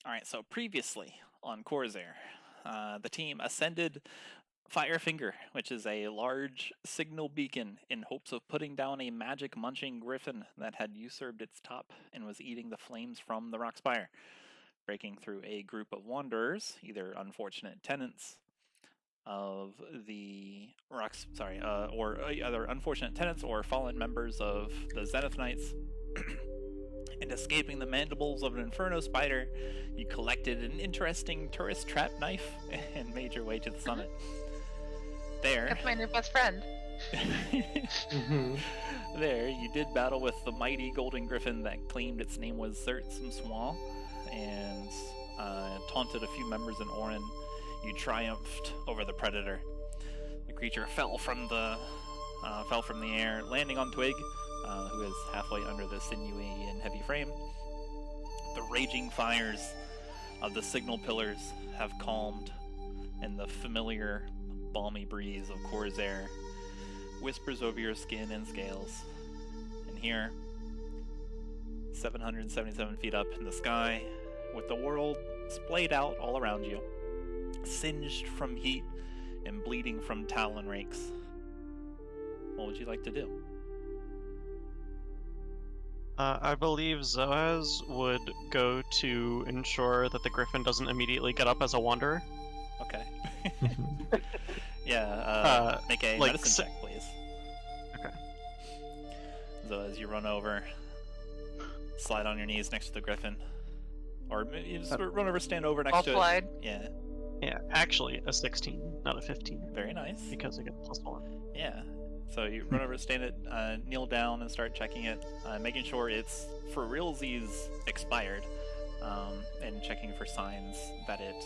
Alright, so previously on Khorzaire, the team ascended Firefinger, which is a large signal beacon, in hopes of putting down a magic munching griffin that had usurped its top and was eating the flames from the rock spire, breaking through a group of wanderers, either unfortunate tenants of the rocks, or either unfortunate tenants or fallen members of the Zenith Knights. And escaping the mandibles of an inferno spider, you collected an interesting tourist trap knife and made your way to the summit. There, That's my new best friend. There, you did battle with the mighty golden griffin that claimed its name was Zertzimswal, and taunted a few members in Orin. You triumphed over the predator. The creature fell from the air, landing on Twig, who is halfway under the sinewy and heavy frame. The raging fires of the signal pillars have calmed, and the familiar balmy breeze of Khorzaire whispers over your skin and scales. And here, 777 feet up in the sky, with the world splayed out all around you, singed from heat and bleeding from talon rakes, what would you like to do? I believe Zoaz would go to ensure that the griffin doesn't immediately get up as a wanderer. Okay. Yeah, make a medicine check, please. Okay. So as you run over, slide on your knees next to the griffin. Or you just run over, stand over next to it. I'll slide. Yeah. Yeah, actually a 16, not a 15. Very nice. Because I get +1. Yeah. So you run over, stand it, kneel down and start checking it, making sure it's for realsies expired, and checking for signs that it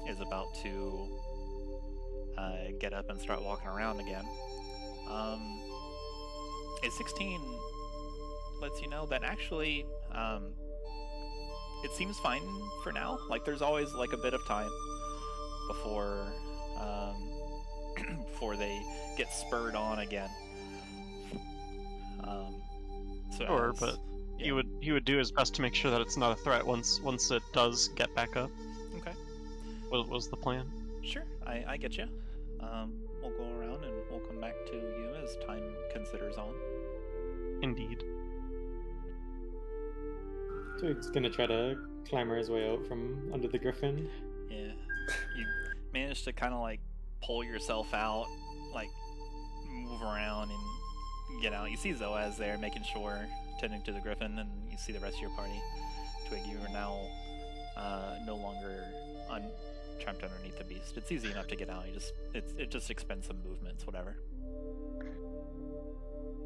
is about to get up and start walking around again. A 16 lets you know that actually it seems fine for now. Like, there's always like a bit of time before before they get spurred on again. Sure, but yeah. he would do his best to make sure that it's not a threat once it does get back up. Okay. What was the plan? Sure, I get you. We'll go around and we'll come back to you as time considers on. Indeed. Twig's gonna try to clamber his way out from under the griffin. Yeah. You manage to kind of like pull yourself out, like move around and get out. You see Zoaz there making sure, tending to the griffin, and you see the rest of your party. Twig, you are now no longer trapped underneath the beast. It's easy enough to get out. It just expends some movements, whatever.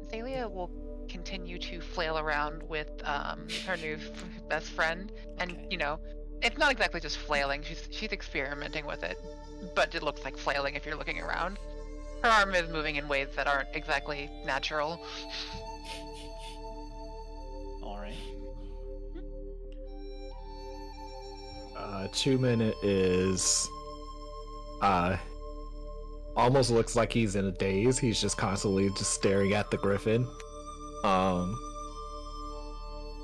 Xalia will continue to flail around with her new best friend, and Okay. you know, it's not exactly just flailing. She's experimenting with it, but it looks like flailing if you're looking around. Her arm is moving in ways that aren't exactly natural. All right. Chuman is almost looks like he's in a daze. He's just constantly just staring at the griffin,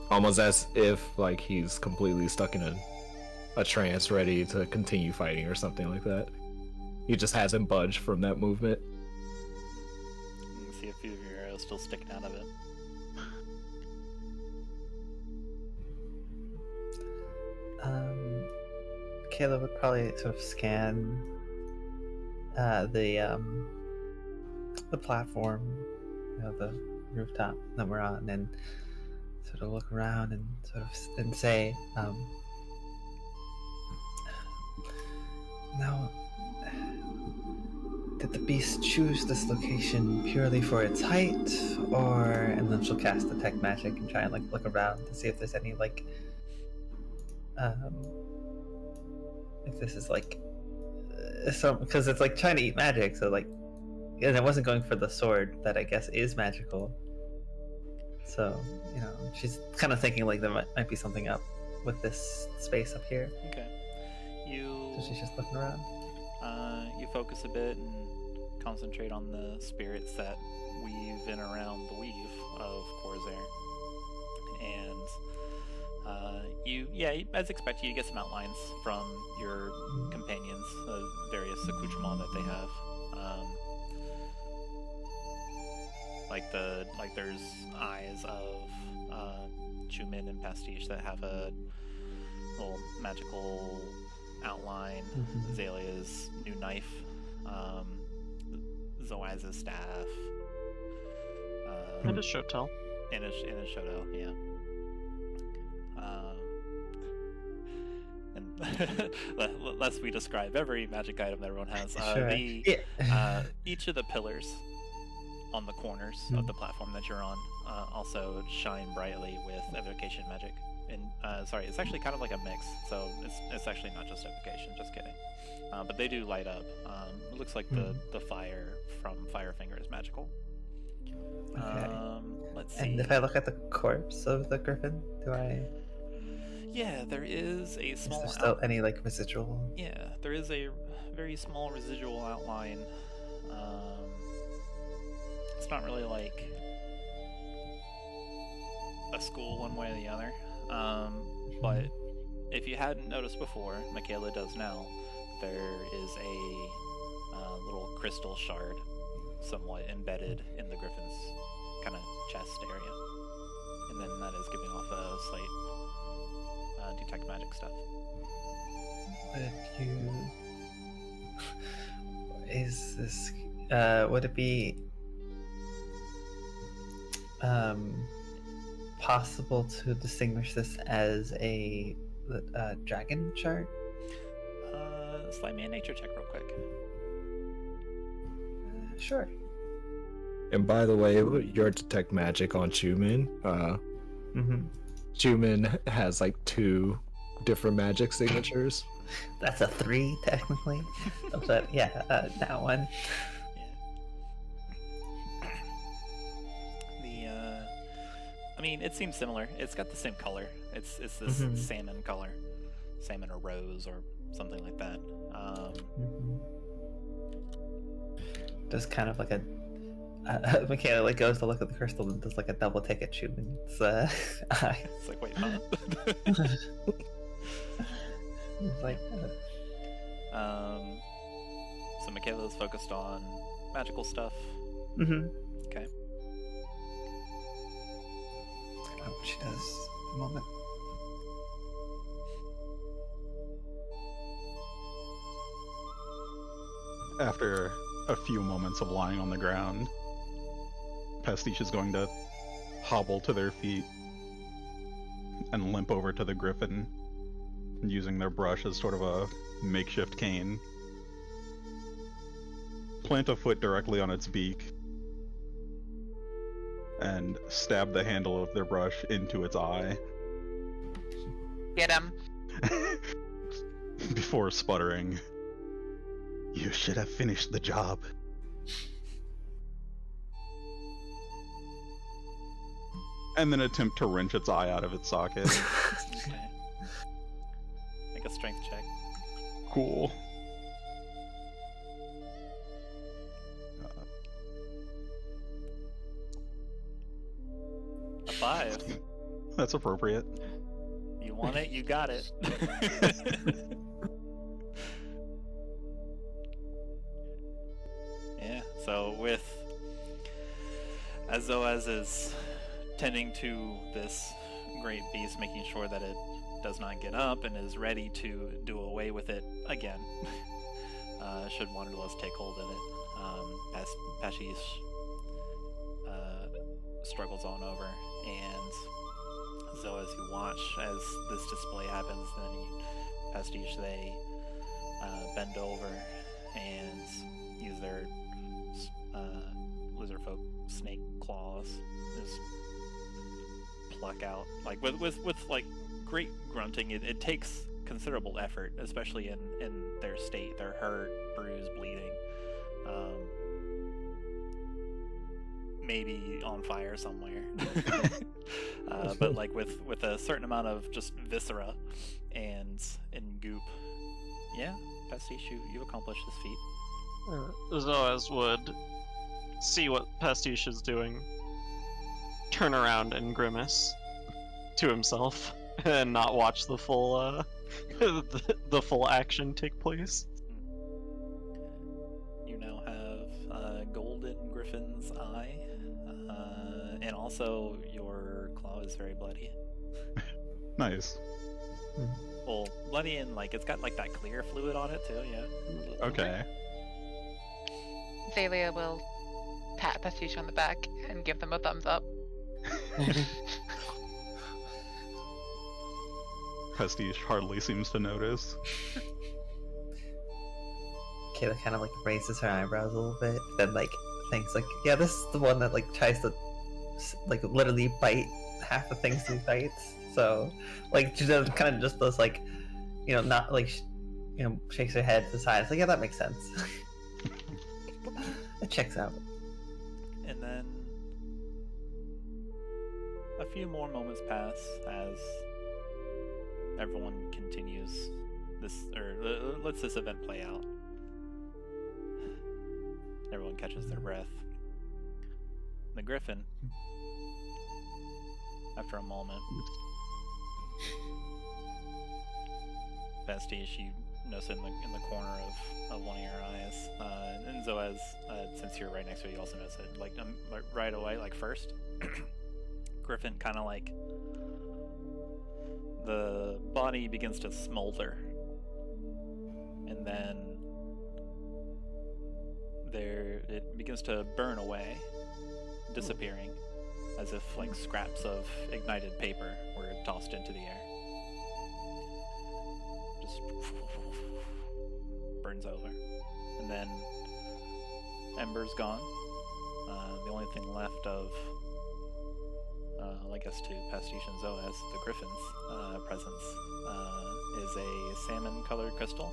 almost as if like he's completely stuck in a trance, ready to continue fighting or something like that. He just hasn't budged from that movement. You can see a few of your arrows still sticking out of it. Makayla would probably sort of scan the platform, you know, the rooftop that we're on, and sort of look around and and say, now, did the beast choose this location purely for its height, or? And then she'll cast detect magic and try and like look around to see if there's any like if this is like because it's like trying to eat magic, so like, and it wasn't going for the sword that I guess is magical, so you know, she's kind of thinking like there might be something up with this space up here. Okay. So she's just looking around. You focus a bit and concentrate on the spirits that weave in around the weave of Khorzaire, and you yeah, as expected, you get some outlines from your companions, various accoutrements that they have. Like there's eyes of Chuman and Pastiche that have a little magical outline. Xalia's new knife, Zoaz's staff, And a show tell. and a shoto, yeah. And lest we describe every magic item that everyone has, Sure. each of the pillars on the corners of the platform that you're on also shine brightly with evocation magic. And sorry, it's actually kind of like a mix, so it's actually not just evocation, just kidding. But they do light up. It looks like the fire from Firefinger is magical. Okay. Let's see. And if I look at the corpse of the griffin, do I? Yeah, there is a Is small. there still any like residual? Yeah, there is a very small residual outline. It's not really like a skull one way or the other. But if you hadn't noticed before, Makayla does now, there is a little crystal shard somewhat embedded in the griffin's kind of chest area. And then that is giving off a slight detect magic stuff. Would you? Is this? Would it be possible to distinguish this as a dragon shard? Slide me a nature check real quick. Sure. And by the way, your detect magic on Chuman, Chuman has like 2 different magic signatures. That's a 3 technically. But yeah, that one. I mean, it seems similar. It's got the same color. It's this salmon color, salmon or rose or something like that. Just kind of like a Makayla like goes to look at the crystal and does like a double take at Chuman's eye. It's like, wait, huh? It's like, So Makayla's focused on magical stuff. Okay. oh, she does. A moment. After a few moments of lying on the ground, Pastiche is going to hobble to their feet and limp over to the griffin, using their brush as sort of a makeshift cane. Plant a foot directly on its beak and stab the handle of their brush into its eye. Get him. Before sputtering, "You should have finished the job." And then attempt to wrench its eye out of its socket. Okay. Make a strength check. Cool. A 5. That's appropriate. You want it, you got it. Yeah, so as Zoaz is tending to this great beast, making sure that it does not get up and is ready to do away with it again, should Wanderlust take hold of it. Pastiche struggles on over, and Zoaz, you watch as this display happens, then Pastiche, they bend over and use their Lizardfolk snake claws, just pluck out, like with like great grunting. It takes considerable effort, especially in their state. They're hurt, bruised, bleeding, maybe on fire somewhere. But like with a certain amount of just viscera and goop. Yeah, Pastiche, you've accomplished this feat. Zoaz would see what Pastiche is doing, turn around and grimace to himself. and not watch the full the full action take place. You now have a golden griffin's eye, and also your claw is very bloody. Nice. Well, bloody and like it's got like that clear fluid on it too. Yeah. Okay. Xalia will pat Pastiche on the back and give them a thumbs up. Pastiche hardly seems to notice. Kayla kind of like raises her eyebrows a little bit, then like thinks like, yeah, this is the one that like tries to like literally bite half the things he bites. So like she does kind of just those like, you know, not like shakes her head to the side. It's like, yeah, that makes sense. It checks out. And then a few more moments pass as everyone continues this, or lets this event play out. Everyone catches their breath. The griffin, after a moment, Pastiche, you notice in the corner of one of your eyes, and Zoaz, since you're right next to it, you also notice it, like right away, like first, Griffin kind of like the body begins to smolder, and then it begins to burn away, disappearing, as if like scraps of ignited paper were tossed into the air. Just burns over, and then ember's gone. The only thing left of, I guess to Pastiche and Zoaz, the griffin's presence, is a salmon-colored crystal,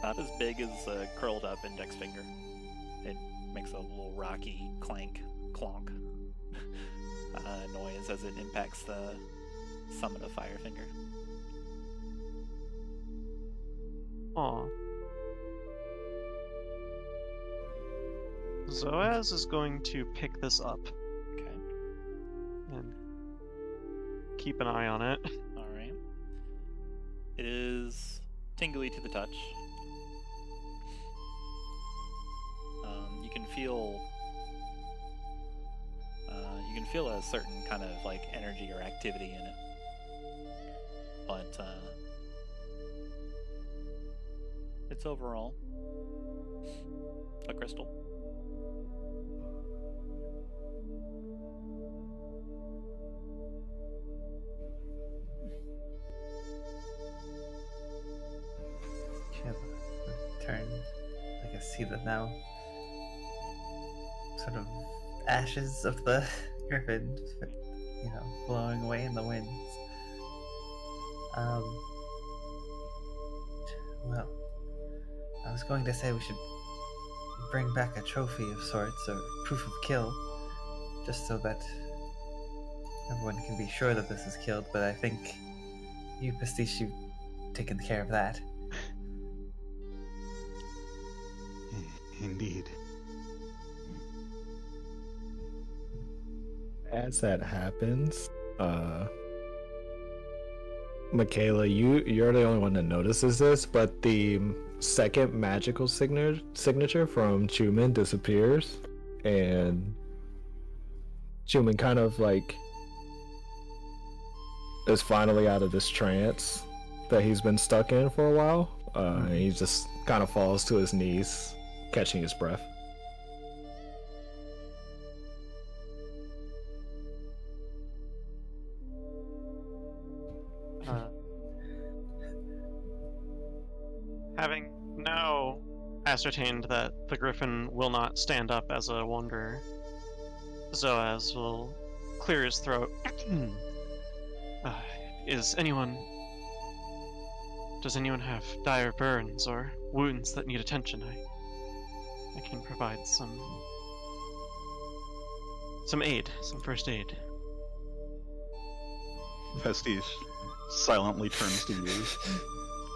about as big as a curled-up index finger. It makes a little rocky clank, clonk noise as it impacts the summit of Firefinger. Aw. Zoaz is going to pick this up Okay. and keep an eye on it. Alright. It is tingly to the touch. You can feel a certain kind of like energy or activity in it. But it's overall a crystal. Turn. I can see that now. Sort of ashes of the griffin, blowing away in the winds. Well, I was going to say we should bring back a trophy of sorts, or proof of kill, just so that everyone can be sure that this is killed, but I think you, Pastiche, you've taken care of that. Indeed. As that happens, Makayla, you're the only one that notices this, but the second magical signature from Chuman disappears, and Chuman kind of like is finally out of this trance that he's been stuck in for a while. And he just kind of falls to his knees, catching his breath. Having now ascertained that the griffin will not stand up as a wanderer, Zoaz will clear his throat. Does anyone have dire burns or wounds that need attention? I can provide some aid, some first aid. Pastiche silently turns to you,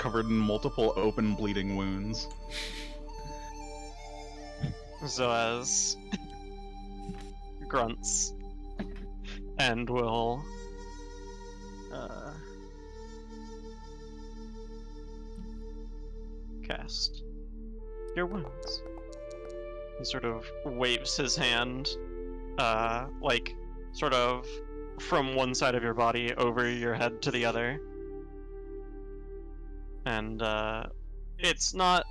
covered in multiple open bleeding wounds. Zoaz grunts and will cast Cure Wounds. He sort of waves his hand, like, sort of from one side of your body over your head to the other. And, it's not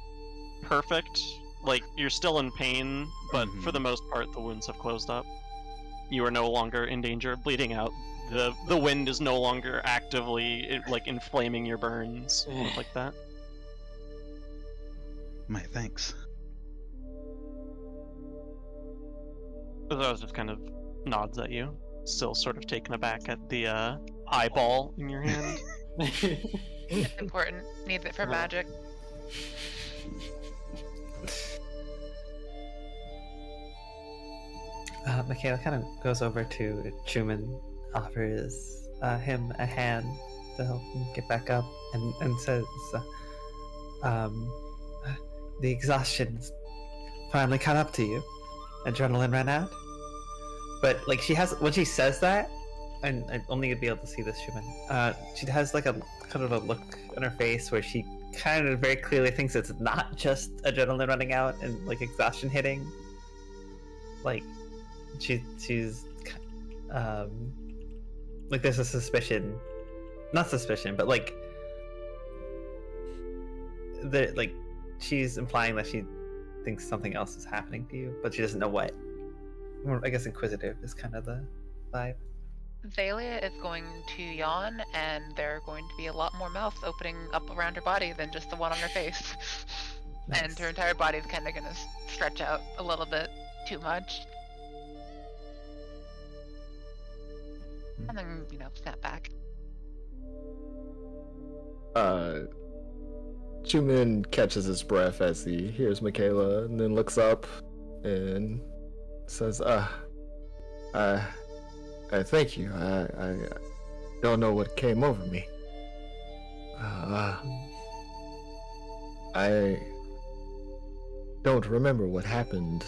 perfect. Like, you're still in pain, but for the most part, the wounds have closed up. You are no longer in danger of bleeding out. The wind is no longer actively, like, inflaming your burns, like that. My thanks. Zoaz just kind of nods at you, still sort of taken aback at the eyeball in your hand. It's important. Needs it for magic. Makayla kind of goes over to Chuman, offers him a hand to help him get back up, and says, the exhaustion's finally caught up to you. Adrenaline ran out. But, like, she has, when she says that, and I'm only gonna be able to see this, Chuman, she has, like, a kind of a look on her face where she kind of very clearly thinks it's not just adrenaline running out and, like, exhaustion hitting. Like, she's like, there's a suspicion, not suspicion, but like she's implying that she thinks something else is happening to you, but she doesn't know what. I guess inquisitive is kind of the vibe. Xalia is going to yawn, and there are going to be a lot more mouths opening up around her body than just the one on her face. Nice. And her entire body is kind of going to stretch out a little bit too much. And then, snap back. Chuman catches his breath as he hears Makayla and then looks up and says, I thank you. I don't know what came over me. I don't remember what happened.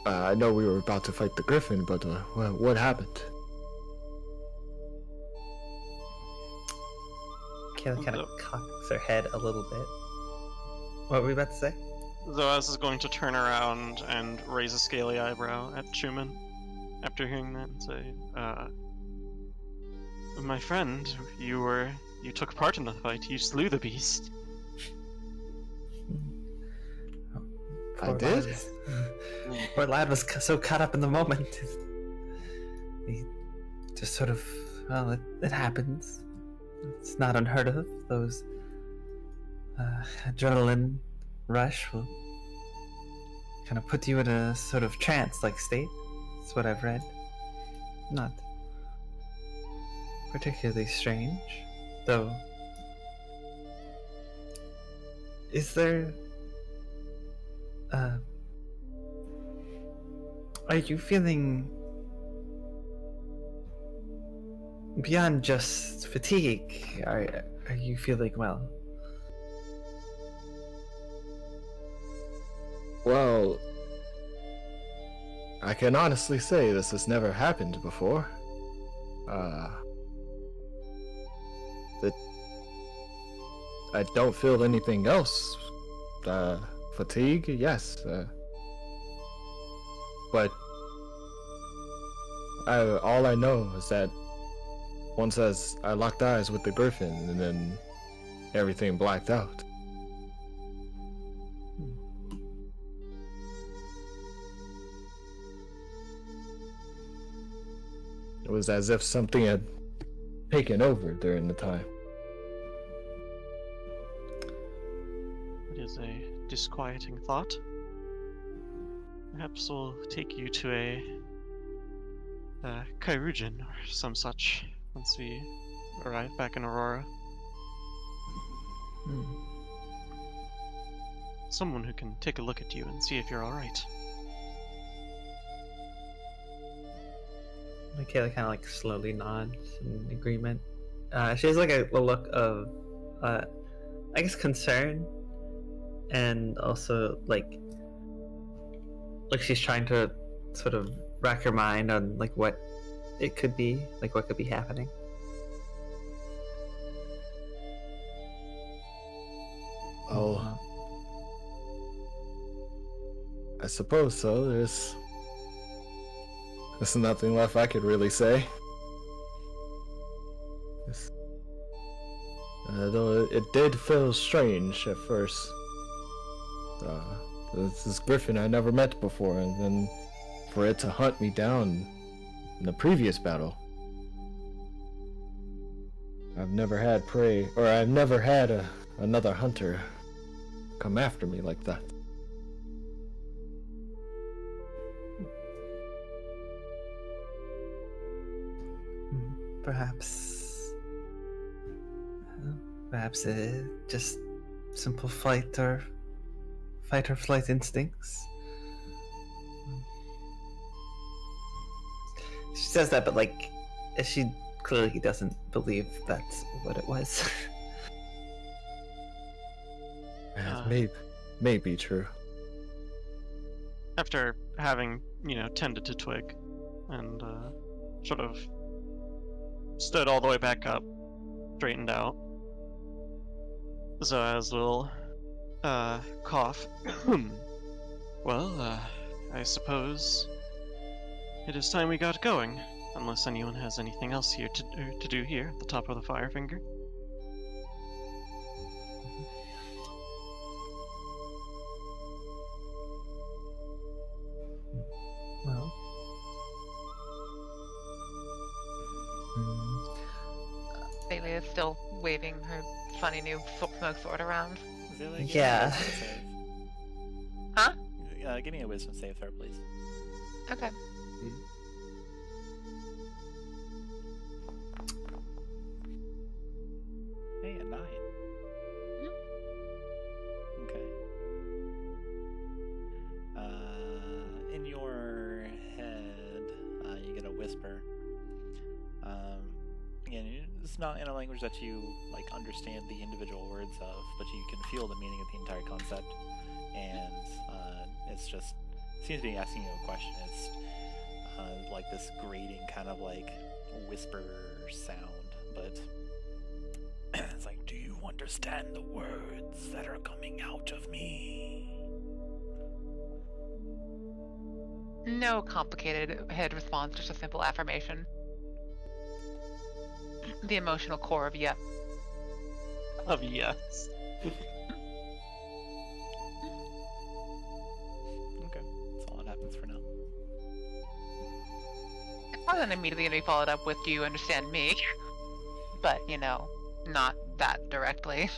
I know we were about to fight the Griffin, but what happened? Kayla kind of cocks her head a little bit. What were we about to say? Zoaz is going to turn around and raise a scaly eyebrow at Chuman after hearing that and say, my friend, you took part in the fight. You slew the beast. Poor I did? lad. Poor lad was so caught up in the moment. He just sort of, well, it happens. It's not unheard of. Those adrenaline rush will kind of put you in a sort of trance-like state. That's what I've read. Not particularly strange, though. Is there... are you feeling beyond just fatigue? Are you feeling well? Well, I can honestly say this has never happened before. I don't feel anything else. Fatigue, yes. But all I know is that once I locked eyes with the Griffin, and then everything blacked out. It was as if something had taken over during the time. It is a disquieting thought. Perhaps we'll take you to a Chirurgeon or some such once we arrive back in Aurora. Someone who can take a look at you and see if you're alright. Makayla kind of like slowly nods in agreement. She has like a look of, I guess, concern, and also like she's trying to sort of rack her mind on like what it could be, like what could be happening. Oh, I suppose so. There's nothing left I could really say. Though it did feel strange at first. This griffin I never met before, and then for it to hunt me down in the previous battle. I've never had prey, or I've never had another hunter come after me like that. Perhaps just simple fight or flight instincts. She says that, but like, she clearly doesn't believe that's what it was. May be true. After having, tended to Twig and sort of stood all the way back up, straightened out, Zoaz will cough. Well, I suppose it is time we got going, unless anyone has anything else here to do here at the top of the Firefinger. Well, Xalia is still waving her funny new smoke sword around. Xalia, give Yeah. me a wisdom save. Huh? Give me a wisdom save there, please. Okay. Hey, a 9. Okay. In your head, you get a whisper. Again, it's not in a language that you understand the individual words of, but you can feel the meaning of the entire concept. And it's just seems to be asking you a question. It's like this grating kind of whisper sound, but it's like, do you understand the words that are coming out of me? No complicated head response, just a simple affirmation. The emotional core of yep. Of yes. Okay, that's all that happens for now. Well, then immediately be followed up with, do you understand me? But, not that directly.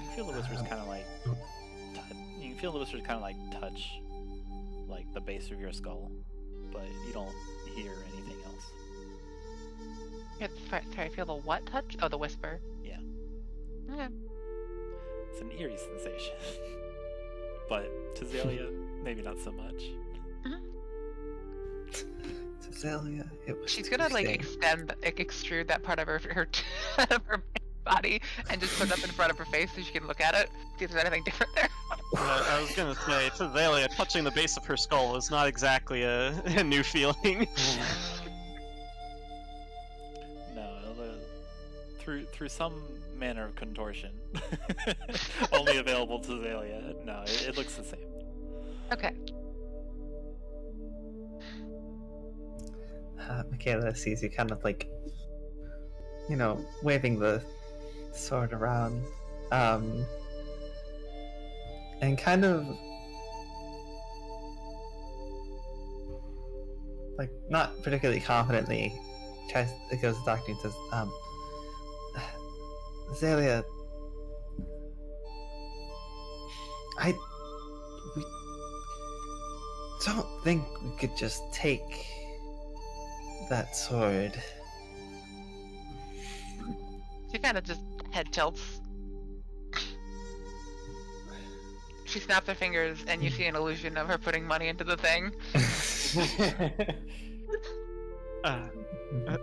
You feel the whispers kind of you can feel the whispers kind of touch the base of your skull, but you don't hear anything else. Sorry, feel the what touch? Oh, the whisper. Yeah. Okay. It's an eerie sensation. But to Xalia, maybe not so much. To Xalia, it was. She's gonna extrude that part of her body and just put it up in front of her face so she can look at it. See if there's anything different there. I was gonna say, to Xalia, touching the base of her skull is not exactly a new feeling. No, through some manner of contortion, only available to Xalia. No, it looks the same. Okay. Makayla sees you kind of waving the sword around, and kind of not particularly confidently goes to talk to you and says, Xalia, we don't think we could just take that sword. She kind of just head tilts. She snaps her fingers, and you see an illusion of her putting money into the thing.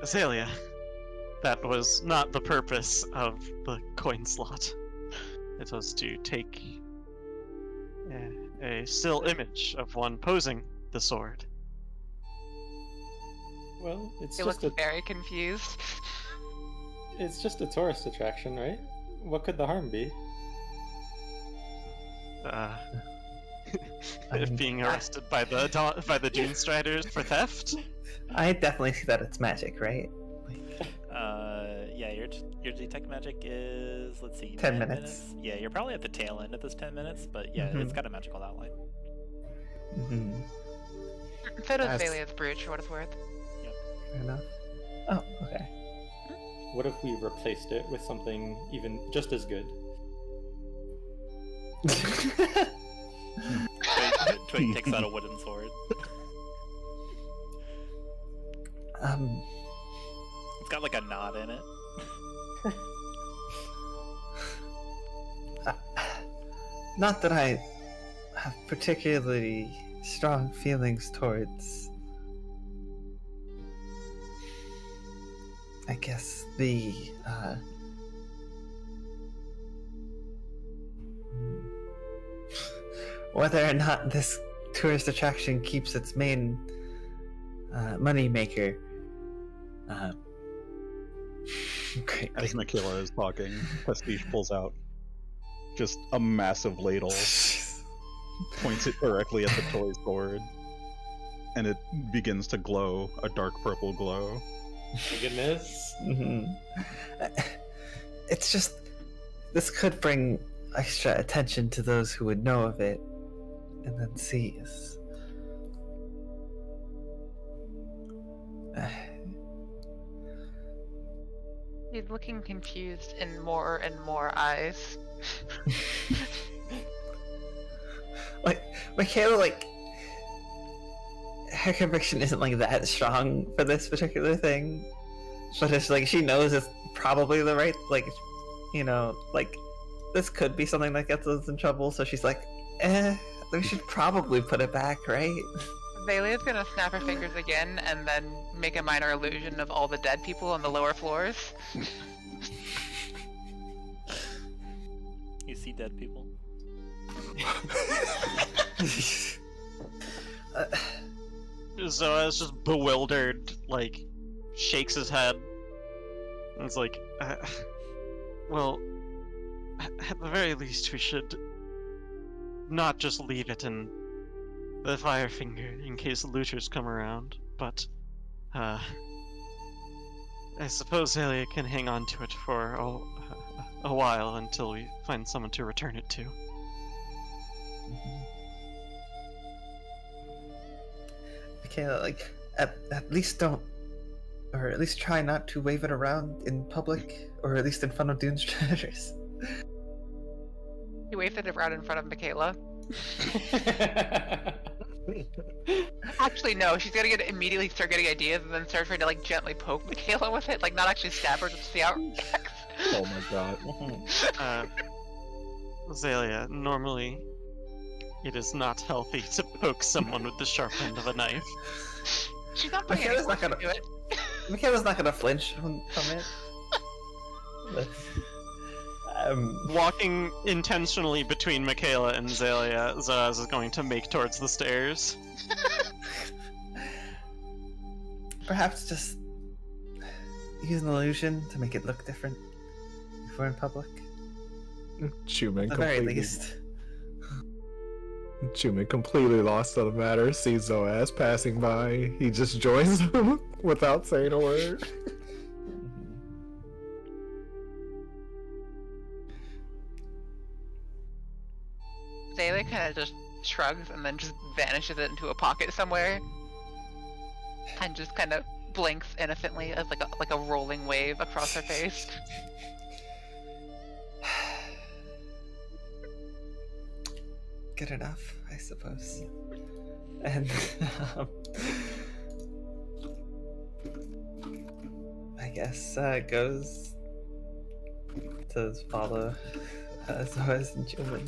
Xalia, that was not the purpose of the coin slot. It was to take a still image of one posing the sword. Well, it's He just looks very confused. it's just a tourist attraction, right? What could the harm be? Being arrested by the Dune Striders for theft. I definitely see that it's magic, right? Yeah, your detect magic is, let's see, 10 minutes. Yeah, you're probably at the tail end of this 10 minutes, but yeah, it's got a magical outline. Mm-hmm. So does That's- Valia's brooch, for what it's worth. Fair enough. Oh, okay. What if we replaced it with something even just as good? Twig takes out a wooden sword. It's got like a knot in it. Not that I have particularly strong feelings towards, I guess, the whether or not this tourist attraction keeps its main money maker. Great. As Makayla is talking, Pastiche pulls out just a massive ladle, points it directly at the toy sword, and it begins to glow a dark purple glow. My goodness. It's just, this could bring extra attention to those who would know of it and then see us. He's looking confused in more and more eyes. Like, Makayla, like, her conviction isn't like that strong for this particular thing, but it's like she knows it's probably the right, like, you know, like, this could be something that gets us in trouble, so she's like, we should probably put it back, right? Valia's gonna snap her fingers again and then make a minor illusion of all the dead people on the lower floors. You see dead people? Zoaz just bewildered, like, shakes his head. And it's like, well, at the very least we should not just leave it in the Firefinger in case looters come around, but, I suppose Xalia can hang on to it for a while until we find someone to return it to. Makayla, like, at least don't, or at least try not to wave it around in public, or at least in front of Dune Striders. He waved it around in front of Makayla. Actually, no. She's gonna immediately start getting ideas and then start trying to like gently poke Makayla with it, like not actually stab her, just see how it reacts. Oh my god. Xalia, normally it is not healthy to poke someone with the sharp end of a knife. She's not putting Makayla's any not force gonna- into it. Makayla's not gonna flinch from it. Walking intentionally between Makayla and Xalia, Zoaz is going to make towards the stairs. Perhaps just use an illusion to make it look different if we're in public. Chuman At the very completely, least. Chuman completely lost on the matter. Sees Zoaz passing by. He just joins them without saying a word. Xalia kind of just shrugs and then just vanishes it into a pocket somewhere, and just kind of blinks innocently as like a rolling wave across her face. Good enough, I suppose. And I guess goes to follow Zoaz and Chuman.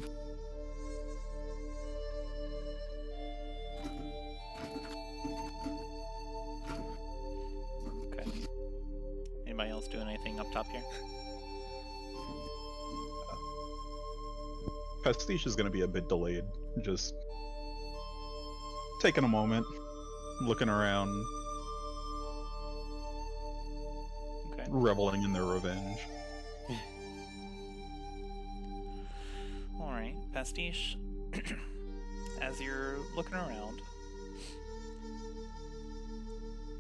Okay. Anybody else doing anything up top here? Pastiche is going to be a bit delayed, just taking a moment, looking around, reveling in their revenge. Alright, Pastiche, as you're looking around,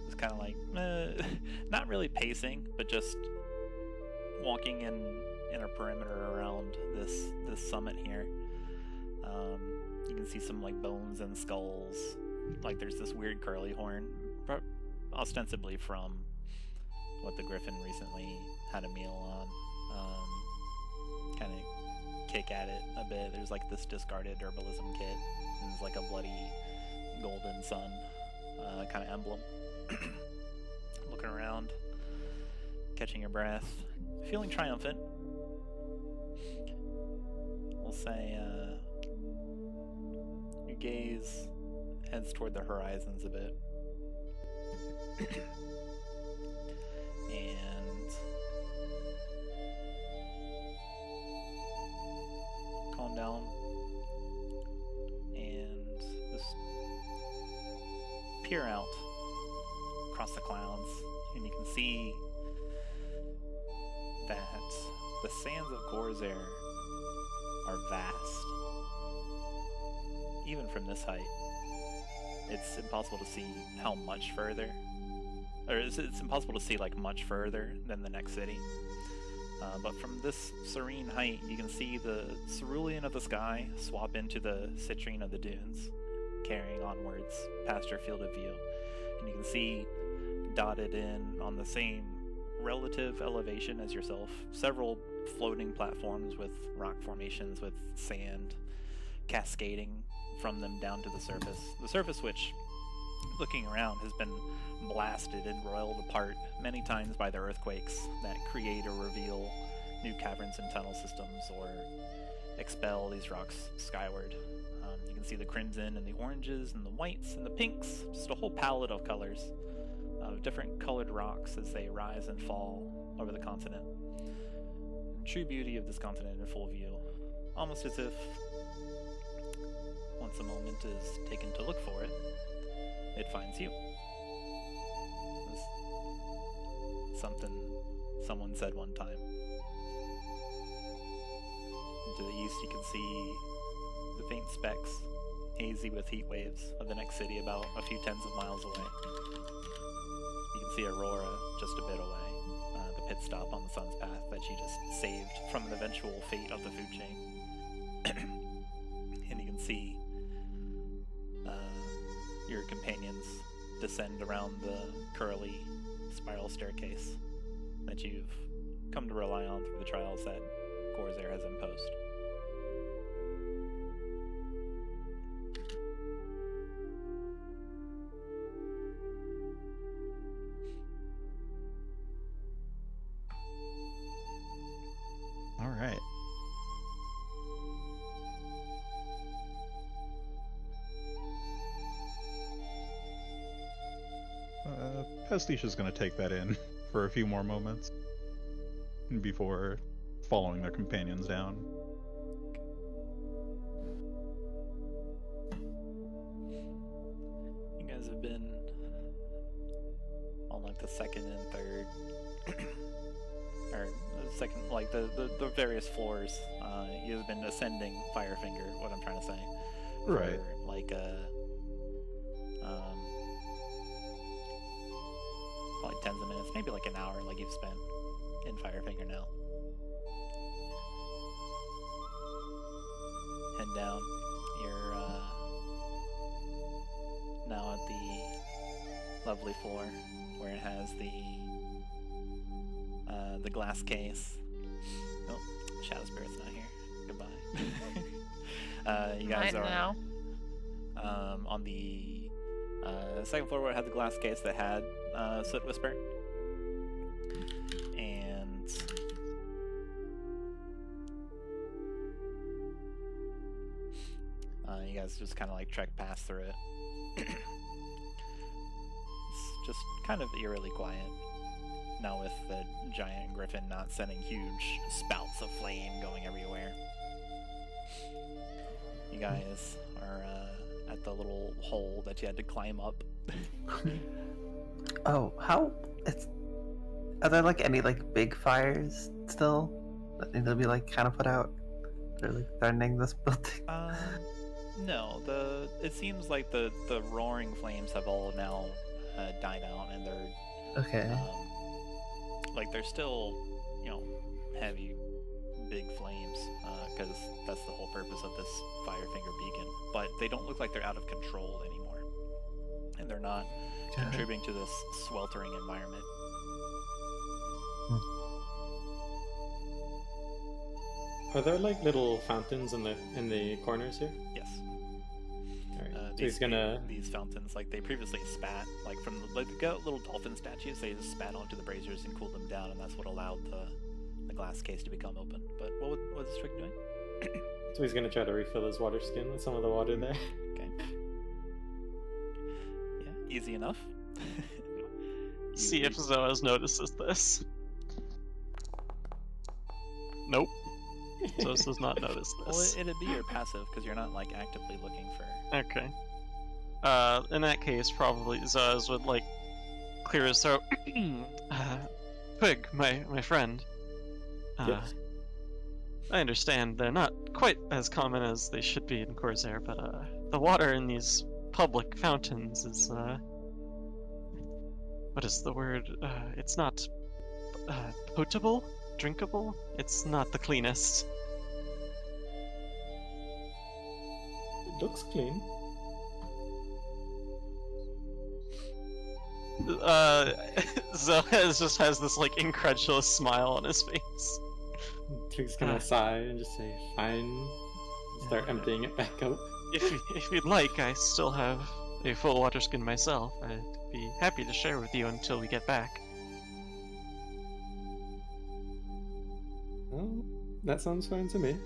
it's kind of like, not really pacing, but just walking in a perimeter around this summit here. You can see some like bones and skulls. Like there's this weird curly horn, ostensibly from what the Griffin recently had a meal on. Kind of kick at it a bit. There's like this discarded herbalism kit, and there's like a bloody golden sun kind of emblem. Looking around, catching your breath, feeling triumphant. We'll say your gaze heads toward the horizons a bit. And calm down and just peer out across the clouds, and you can see that the sands of Khorzaire are vast. Even from this height, it's impossible to see how much further, or it's impossible to see like much further than the next city. But from this serene height, you can see the cerulean of the sky swap into the citrine of the dunes, carrying onwards past your field of view. And you can see dotted in on the same relative elevation as yourself several floating platforms with rock formations with sand cascading from them down to the surface. The surface which, looking around, has been blasted and roiled apart many times by the earthquakes that create or reveal new caverns and tunnel systems or expel these rocks skyward. You can see the crimson and the oranges and the whites and the pinks, just a whole palette of colors of different colored rocks as they rise and fall over the continent. True beauty of this continent in full view, almost as if once a moment is taken to look for it, it finds you. It's something someone said one time. To the east you can see the faint specks, hazy with heat waves, of the next city about a few tens of miles away. You can see Aurora just a bit away, the pit stop on the sun's path that she just saved from an eventual fate of the food chain. And you can see your companions descend around the curly spiral staircase that you've come to rely on through the trials that Khorzaire has imposed. All right. Pastiche is going to take that in for a few more moments before following their companions down. You guys have been on like the second and third, or the second, like the various floors. You've been ascending Firefinger, what I'm trying to say. Right. For like probably tens of minutes, maybe like an hour, like you've spent in Firefinger now. Head down. You're now at the lovely floor where it has the glass case. Oh, Shadow Spirit's not here. Goodbye. You guys are now. On the second floor where it had the glass case that had Soot Whisper. And you guys just kind of like trek past through it. It's just kind of eerily quiet. Now with the giant griffin not sending huge spouts of flame going everywhere. You guys are at the little hole that you had to climb up. Oh, how? It's Are there like any like big fires still that need to be like kind of put out? They're like threatening this building. No, it seems like the roaring flames have all now died out, and they're Okay. like they're still, heavy, big flames, because that's the whole purpose of this Firefinger beacon. But they don't look like they're out of control anymore, and they're not contributing to this sweltering environment. Are there like little fountains in the corners here? Yes. Alright. So he's gonna. These fountains, like they previously spat, like from like they got little dolphin statues. They just spat onto the braziers and cooled them down, and that's what allowed the glass case to become open. But what was Twig doing? So he's gonna try to refill his water skin with some of the water there. Okay. Yeah, easy enough. See if Zoaz notices this. Nope. Zoaz does not notice Well, this. it'd be your passive because you're not like actively looking for. Okay. In that case, probably Zoaz would like clear his throat. Twig, my friend. Yes. I understand they're not quite as common as they should be in Khorzaire, but the water in these public fountains is what is the word? It's not potable, drinkable. It's not the cleanest. It looks clean. Zoaz just has this like incredulous smile on his face. Twig's gonna sigh and just say, "Fine." Start emptying it back out. If you'd like, I still have a full water skin myself. I'd be happy to share with you until we get back. Well, that sounds fine to me.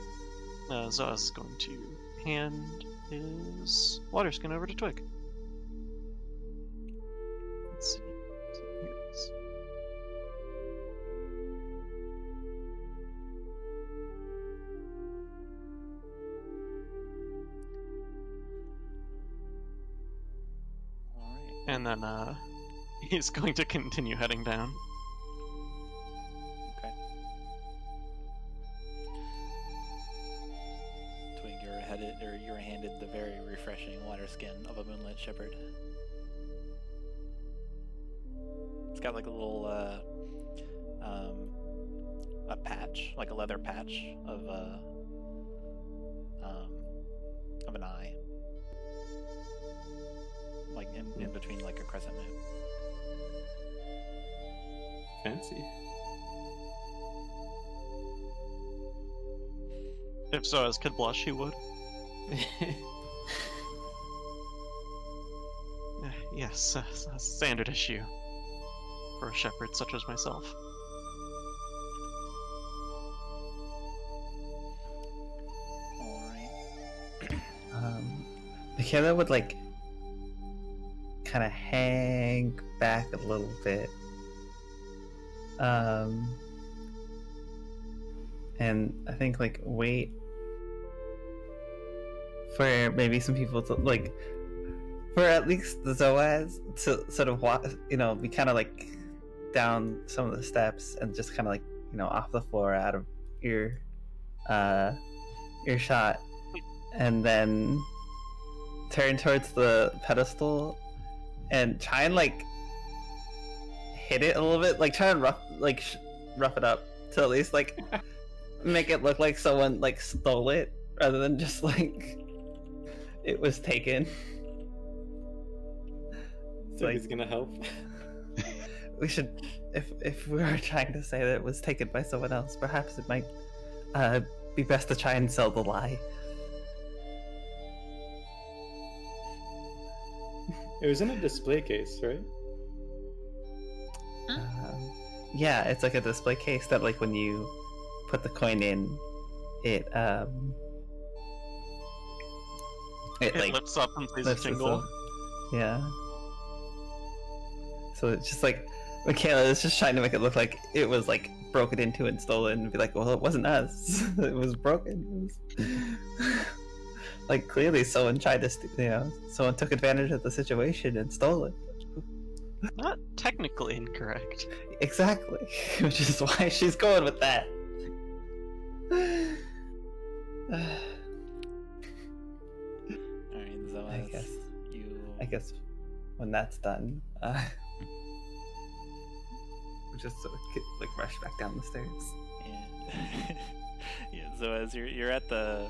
Zoaz is going to hand his water skin over to Twig. Let's see. Here it is. Alright. And then he's going to continue heading down. Okay. Twig, you're handed the very refreshing water skin of a moonlit shepherd. It's got like a little a patch, like a leather patch of an eye, like in between like a crescent moon. Fancy. If Zoaz could blush, he would. Yes, a standard issue for a shepherd such as myself. Alright. Makayla would like kind of hang back a little bit. And I think like wait for maybe some people to like, for at least the Zoaz to sort of walk, be kind of like down some of the steps and just kind of like, off the floor out of earshot, and then turn towards the pedestal and try and like hit it a little bit, like try and rough it up to at least like make it look like someone like stole it rather than just like it was taken. So he's gonna help. We should, if we were trying to say that it was taken by someone else, perhaps it might be best to try and sell the lie. It was in a display case, right? Yeah, it's like a display case that like when you put the coin in, it like lifts up and plays a lifts jingle. itself. Yeah. So it's just like Makayla is just trying to make it look like it was like broken into and stolen, and be like, well, it wasn't us. It was broken. It was... like clearly someone tried to, someone took advantage of the situation and stole it. Not technically incorrect. Exactly, which is why she's going with that. Alright, Zoaz, I guess when that's done, we'll just sort of like rush back down the stairs. And yeah, Zoaz, you're at the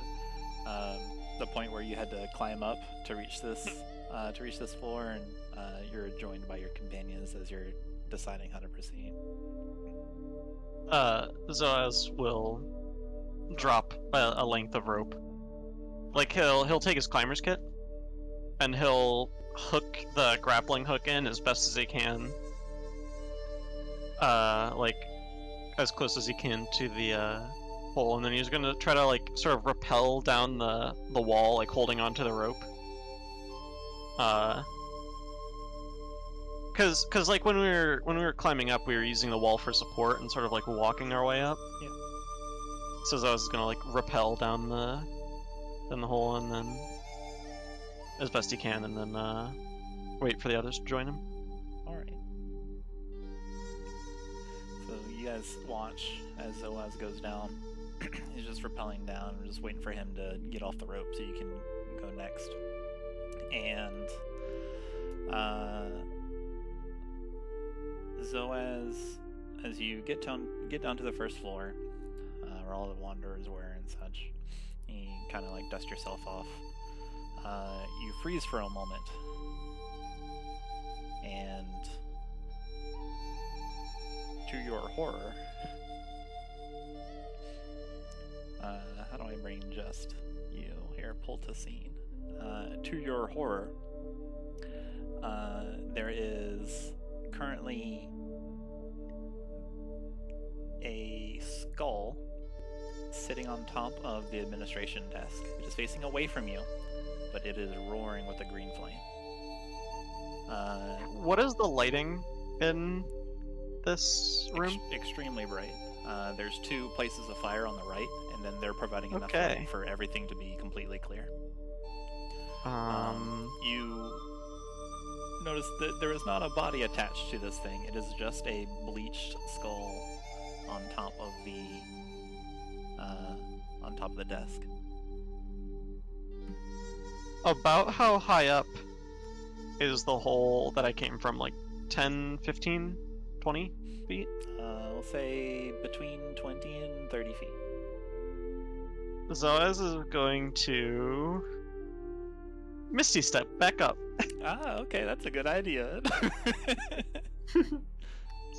point where you had to climb up to reach this floor, and you're joined by your companions as you're deciding how to proceed. Zoaz will drop a length of rope. Like he'll take his climber's kit, and he'll hook the grappling hook in as best as he can. Like as close as he can to the hole, and then he's gonna try to like sort of rappel down the wall, like holding onto the rope. Cause like when we were climbing up, we were using the wall for support and sort of like walking our way up. Yeah. So Zoaz is gonna like rappel down the hole, and then as best he can, and then wait for the others to join him. Alright. So you guys watch as Zoaz goes down. He's just rappelling down. We're just waiting for him to get off the rope so you can go next. And Zoaz, as you get down to the first floor, where all the wanderers were and such, you kind of like dust yourself off. You freeze for a moment, and to your horror, how do I bring just you here? Pull to scene. To your horror, there is currently a skull sitting on top of the administration desk. It is facing away from you, but it is roaring with a green flame. What is the lighting in this room? Extremely bright. There's 2 places of fire on the right, and then they're providing enough Okay. light for everything to be completely clear. You notice that there is not a body attached to this thing. It is just a bleached skull on top of the desk. About how high up is the hole that I came from? Like 10, 15, 20 feet? We'll say between 20 and 30 feet. Zoaz is going to Misty Step back up. Ah, okay, that's a good idea.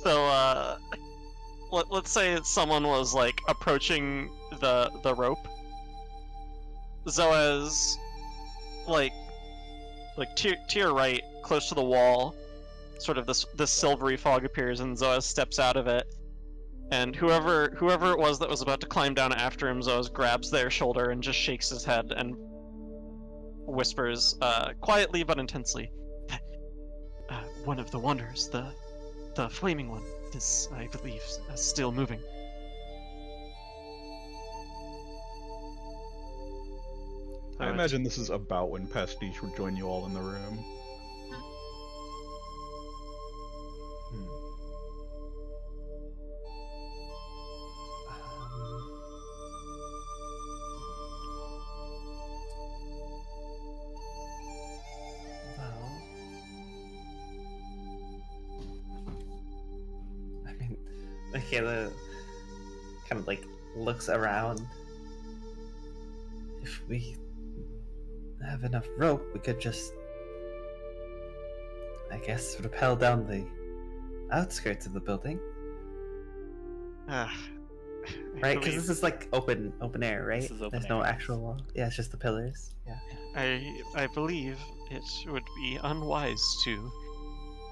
So, let's say someone was like approaching the rope. Zoaz, like to your right, close to the wall, sort of this silvery fog appears, and Zoaz steps out of it. And whoever it was that was about to climb down after him, Zoaz grabs their shoulder and just shakes his head and whispers, quietly but intensely, "One of the wanderers, the flaming one, is, I believe, still moving." I imagine this is about when Pastiche would join you all in the room. Well, I mean, Makayla kind of like looks around. If we have enough rope, we could just, I guess, rappel down the outskirts of the building, right? Because this is like open air, right? This is open There's air, no yes. actual wall. Yeah, it's just the pillars. Yeah. I believe it would be unwise to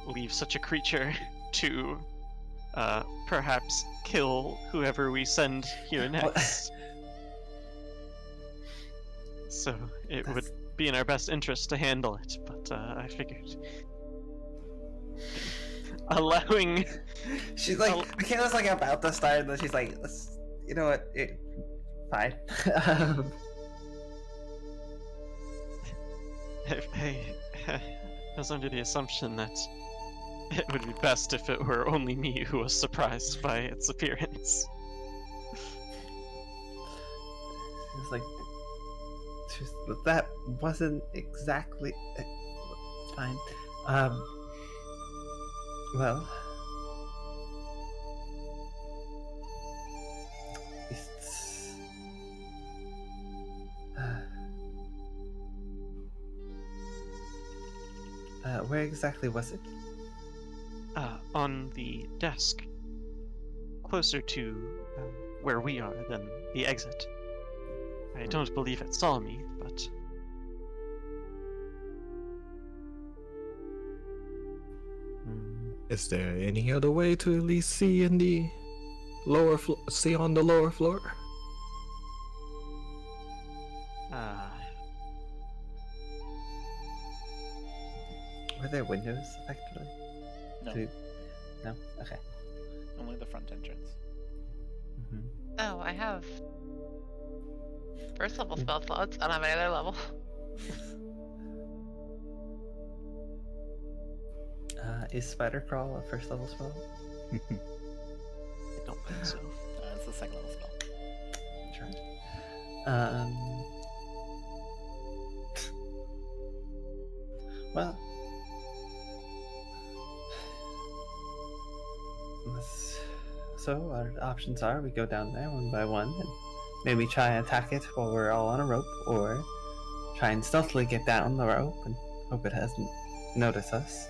leave such a creature to perhaps kill whoever we send here next. So it would be in our best interest to handle it, but I figured allowing. She's like, Makayla's like about to start, and then she's like, you know what? Fine. I was under the assumption that It would be best if it were only me who was surprised by its appearance. It's like that wasn't exactly fine. Well, it's where exactly was it? On the desk, closer to where we are than the exit. I don't believe it saw me, but... Is there any other way to at least see in the lower see on the lower floor? Were there windows, effectively? No, No? Okay. only the front entrance. Mm-hmm. Oh, I have first level spell slots. I don't have any other level. Is Spider Crawl a first level spell? I don't think so. It's the second level spell. Try. Well, so our options are we go down there one by one and maybe try and attack it while we're all on a rope, or try and stealthily get down the rope and hope it hasn't noticed us.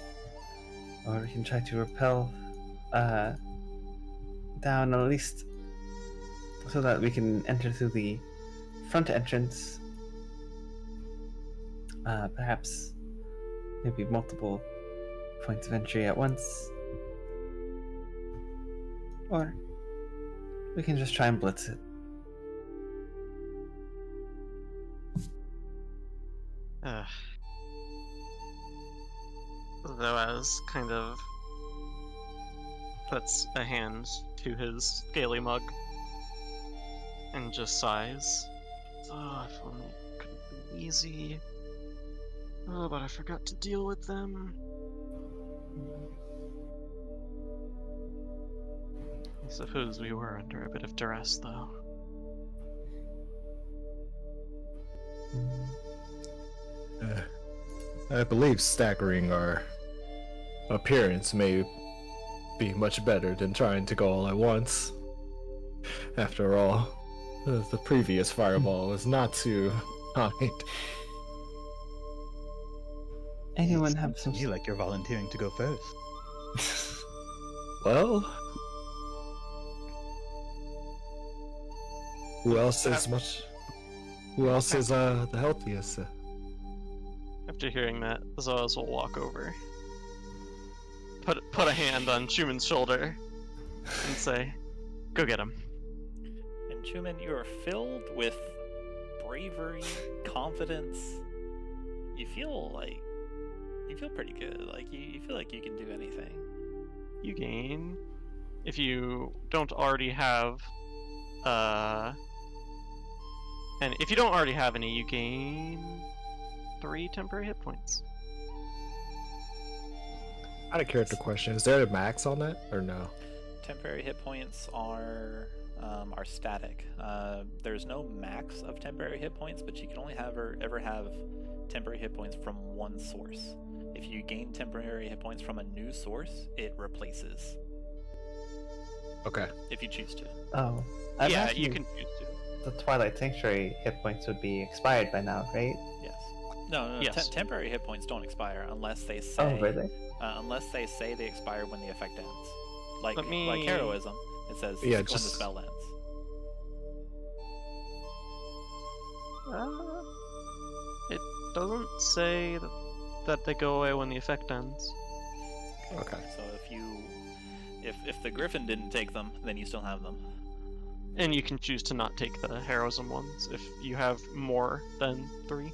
Or we can try to rappel down at least so that we can enter through the front entrance. Perhaps maybe multiple points of entry at once. Or we can just try and blitz it. Zoaz kind of puts a hand to his scaly mug and just sighs. Oh, if only it could have been easy. Oh, but I forgot to deal with them. I suppose we were under a bit of duress, though. I believe staggering our appearance may be much better than trying to go all at once. After all, the previous fireball was not too kind. Anyone have some? You like you're volunteering to go first. Well, who else is the healthiest? After hearing that, Zoaz will walk over, put a hand on Chuman's shoulder, and say, "Go get him." And Chuman, you are filled with bravery, confidence. You feel pretty good. Like you feel like you can do anything. You gain, if you don't already have, and if you don't already have any, you gain 3 temporary hit points. Out of character question, is there a max on that or no? Temporary hit points are static. There's no max of temporary hit points, but you can only ever have temporary hit points from one source. If you gain temporary hit points from a new source, it replaces. Okay. If you choose to. Oh, Yeah, you can choose to. The Twilight Sanctuary hit points would be expired by now, right? Yes. No. Yes. Temporary hit points don't expire unless they say. Oh, really? Unless they say they expire when the effect ends. Like Let me- like heroism, it says Yeah, when just- the spell ends. It doesn't say that they go away when the effect ends. Okay. So if the Griffin didn't take them, then you still have them. And you can choose to not take the heroism ones if you have more than 3.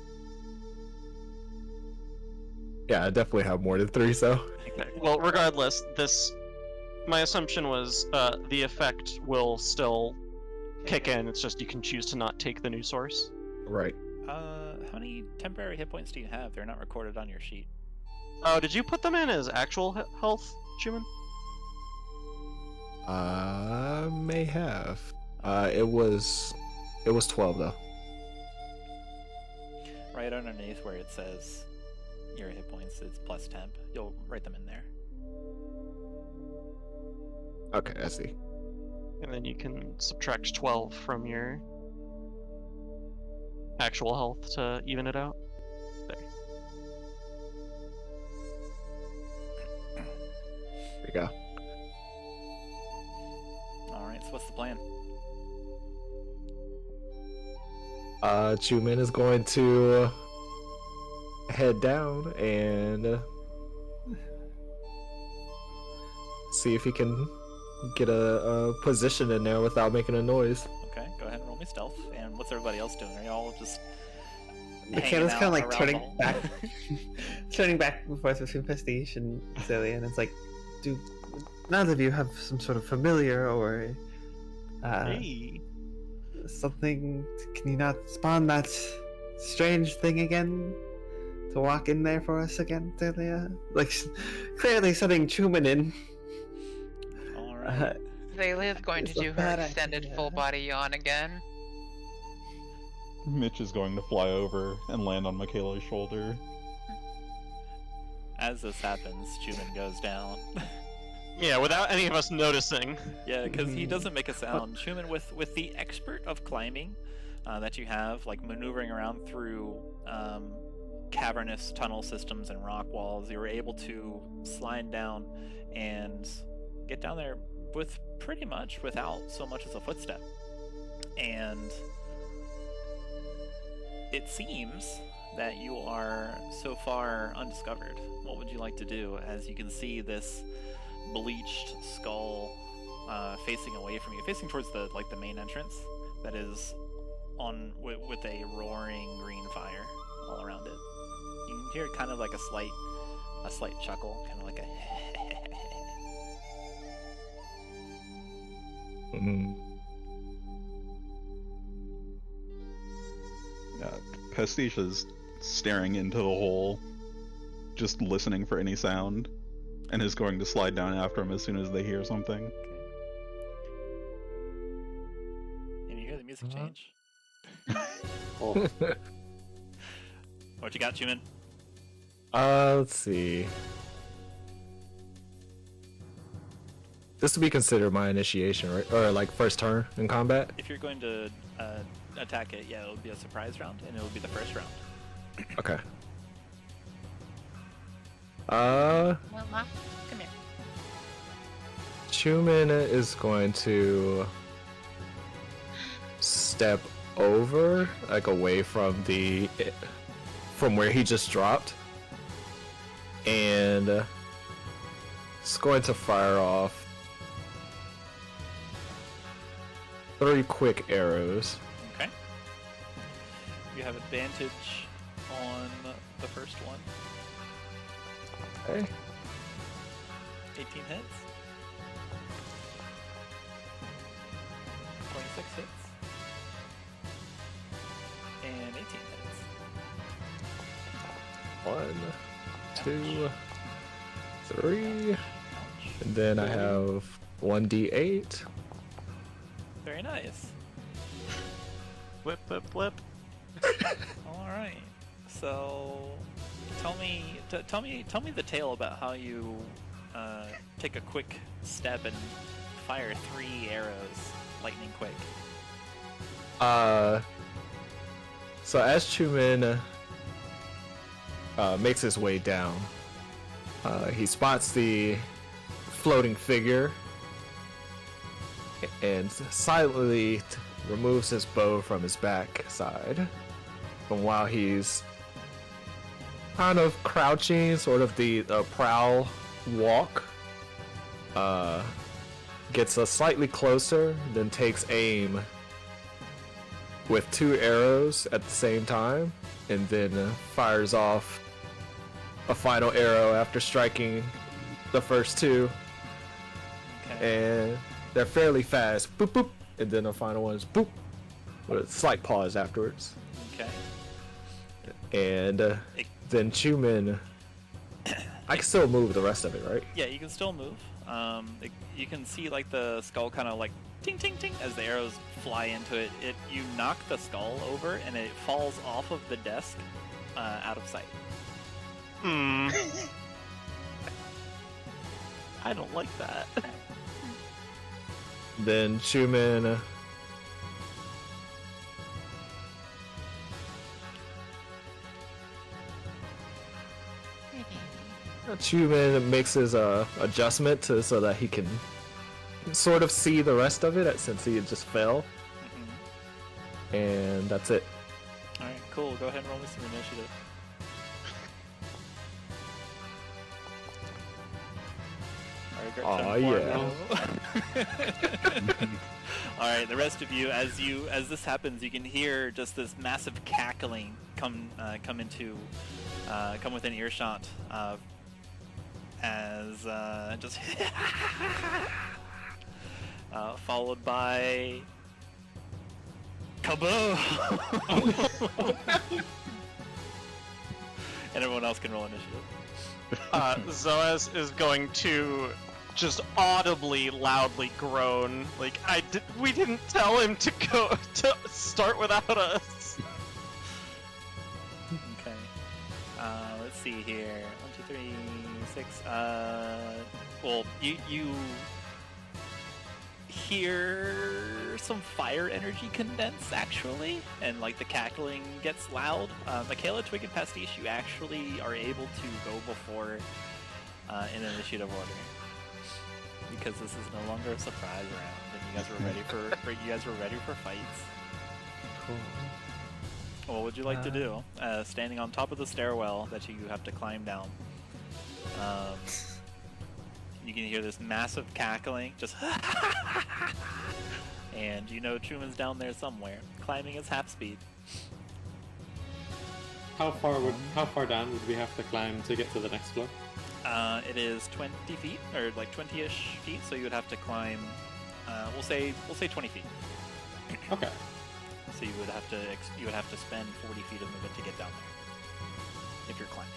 Yeah, I definitely have more than 3, so. Okay. Well, regardless, my assumption was the effect will still kick in. It's just you can choose to not take the new source. Right. How many temporary hit points do you have? They're not recorded on your sheet. Oh, did you put them in as actual health, Chuman? May have. It was 12 though. Right underneath where it says your hit points, it's plus temp. You'll write them in there. Okay, I see. And then you can subtract 12 from your actual health to even it out. There. There you go. Alright, so what's the plan? Chuman is going to head down and see if he can get a position in there without making a noise. Okay, go ahead and roll me stealth. And what's everybody else doing? Are y'all just Makayla's kind of like around turning all- back, turning back and forth between Pastiche and Xalia, and it's like, do none of you have some sort of familiar or Hey. something? Can you not spawn that strange thing again to walk in there for us again, Xalia? Like, clearly setting Chuman in. Alright. Xalia is going to It's a do her bad extended idea. full body yawn again. Mitch is going to fly over and land on Makayla's shoulder. As this happens, Chuman goes down. Yeah, without any of us noticing. Yeah, because he doesn't make a sound. Chuman, with the expert of climbing that you have, like maneuvering around through cavernous tunnel systems and rock walls, you were able to slide down and get down there with pretty much without so much as a footstep. And it seems that you are so far undiscovered. What would you like to do? As you can see this bleached skull facing away from you, facing towards the main entrance that is on with a roaring green fire all around it. You can hear kind of like a slight chuckle, kind of like a Pastiche is staring into the hole, just listening for any sound, and is going to slide down after him as soon as they hear something. And you hear the music change. Oh, What you got, Chuman? Let's see. This would be considered my initiation, right? Or like first turn in combat? If you're going to attack it, yeah, it'll be a surprise round, and it'll be the first round. Okay. Well, Ma, come here. Chuman is going to step over, like away from where he just dropped, and it's going to fire off 3 quick arrows. Okay. You have advantage on the first one. Okay. 18 hits. 26 hits. And 18 hits. 1, 2, 3, Ouch. and then I have 1d8. Very nice. Flip, flip, flip. All right. So, tell me the tale about how you take a quick step and fire 3 arrows, lightning quick. So as Chuman makes his way down, he spots the floating figure and silently removes his bow from his back side. And while he's kind of crouching, sort of the prowl walk, gets a slightly closer, then takes aim with 2 arrows at the same time, and then fires off a final arrow after striking the first 2. Okay. And they're fairly fast. Boop, boop. And then the final one is boop. With a slight pause afterwards. Okay. And then Chuman I can still move the rest of it, right? Yeah, you can still move. You can see like the skull kind of like ting ting ting as the arrows fly into it. You knock the skull over and it falls off of the desk out of sight. I don't like that. Then Chuman. Chuman makes his adjustment so that he can sort of see the rest of it since he just fell. And that's it. Alright, cool. Go ahead and roll me some initiative. Oh yeah. Alright, the rest of you, as this happens, you can hear just this massive cackling come within earshot as just followed by kaboom. And everyone else can roll initiative. Zoaz is going to just audibly, loudly groan. Like, we didn't tell him to start without us. Okay. Let's see here. 1, 2, 3, 6. Well, you hear some fire energy condense actually, and like the cackling gets loud. Makayla, Twig, and Pastiche, you actually are able to go before in initiative order because this is no longer a surprise round, and you guys were ready for fights. Cool. What would you like to do? Standing on top of the stairwell that you have to climb down. You can hear this massive cackling, just and you know Chuman's down there somewhere, climbing his half speed. How far down would we have to climb to get to the next floor? It is 20 feet, or like 20-ish feet, so you would have to climb. We'll say 20 feet. Okay. So you would have to spend 40 feet of movement to get down there if you're climbing.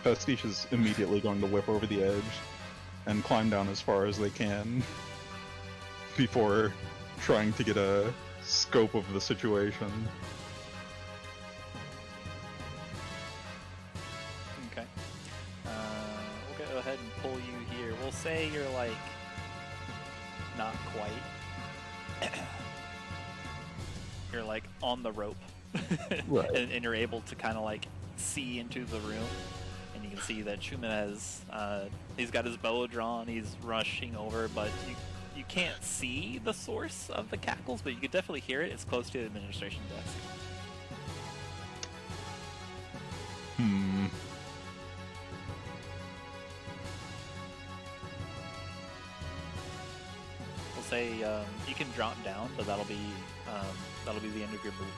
Pastiche is immediately going to whip over the edge and climb down as far as they can before trying to get a scope of the situation. Okay. We'll go ahead and pull you here. We'll say you're like not quite. You're like on the rope, Right. and you're able to kind of like see into the room. And you can see that Chuman has, he's got his bow drawn, he's rushing over, but you can't see the source of the cackles, but you can definitely hear it. It's close to the administration desk. We'll say you can drop down, but that'll be the end of your movement.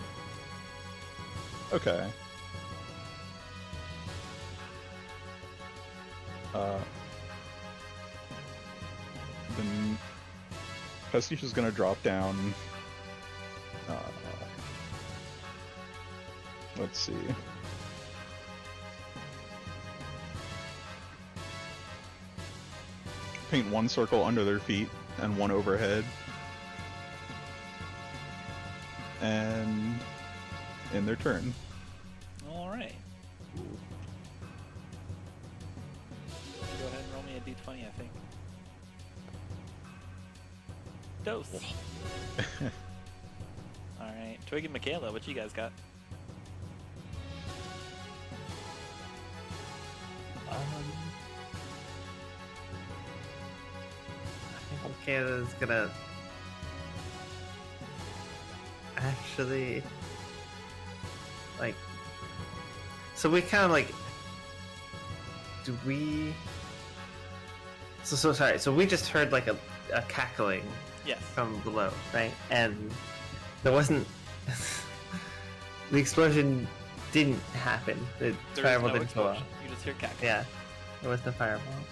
Okay. Then Pastiche is gonna drop down. Let's see. Paint one circle under their feet and one overhead. And in their turn. Alright. Go ahead and roll me a d20, I think. Dose. Alright. Twig and Makayla, what you guys got? I think Makayla's gonna actually like. So we kind of like. Do we? So sorry. So we just heard like a cackling. Yes. From below, right? And there wasn't. The explosion didn't happen. The There is fireball no didn't go off. explosion. You just hear cackling. Yeah, there was no fireball.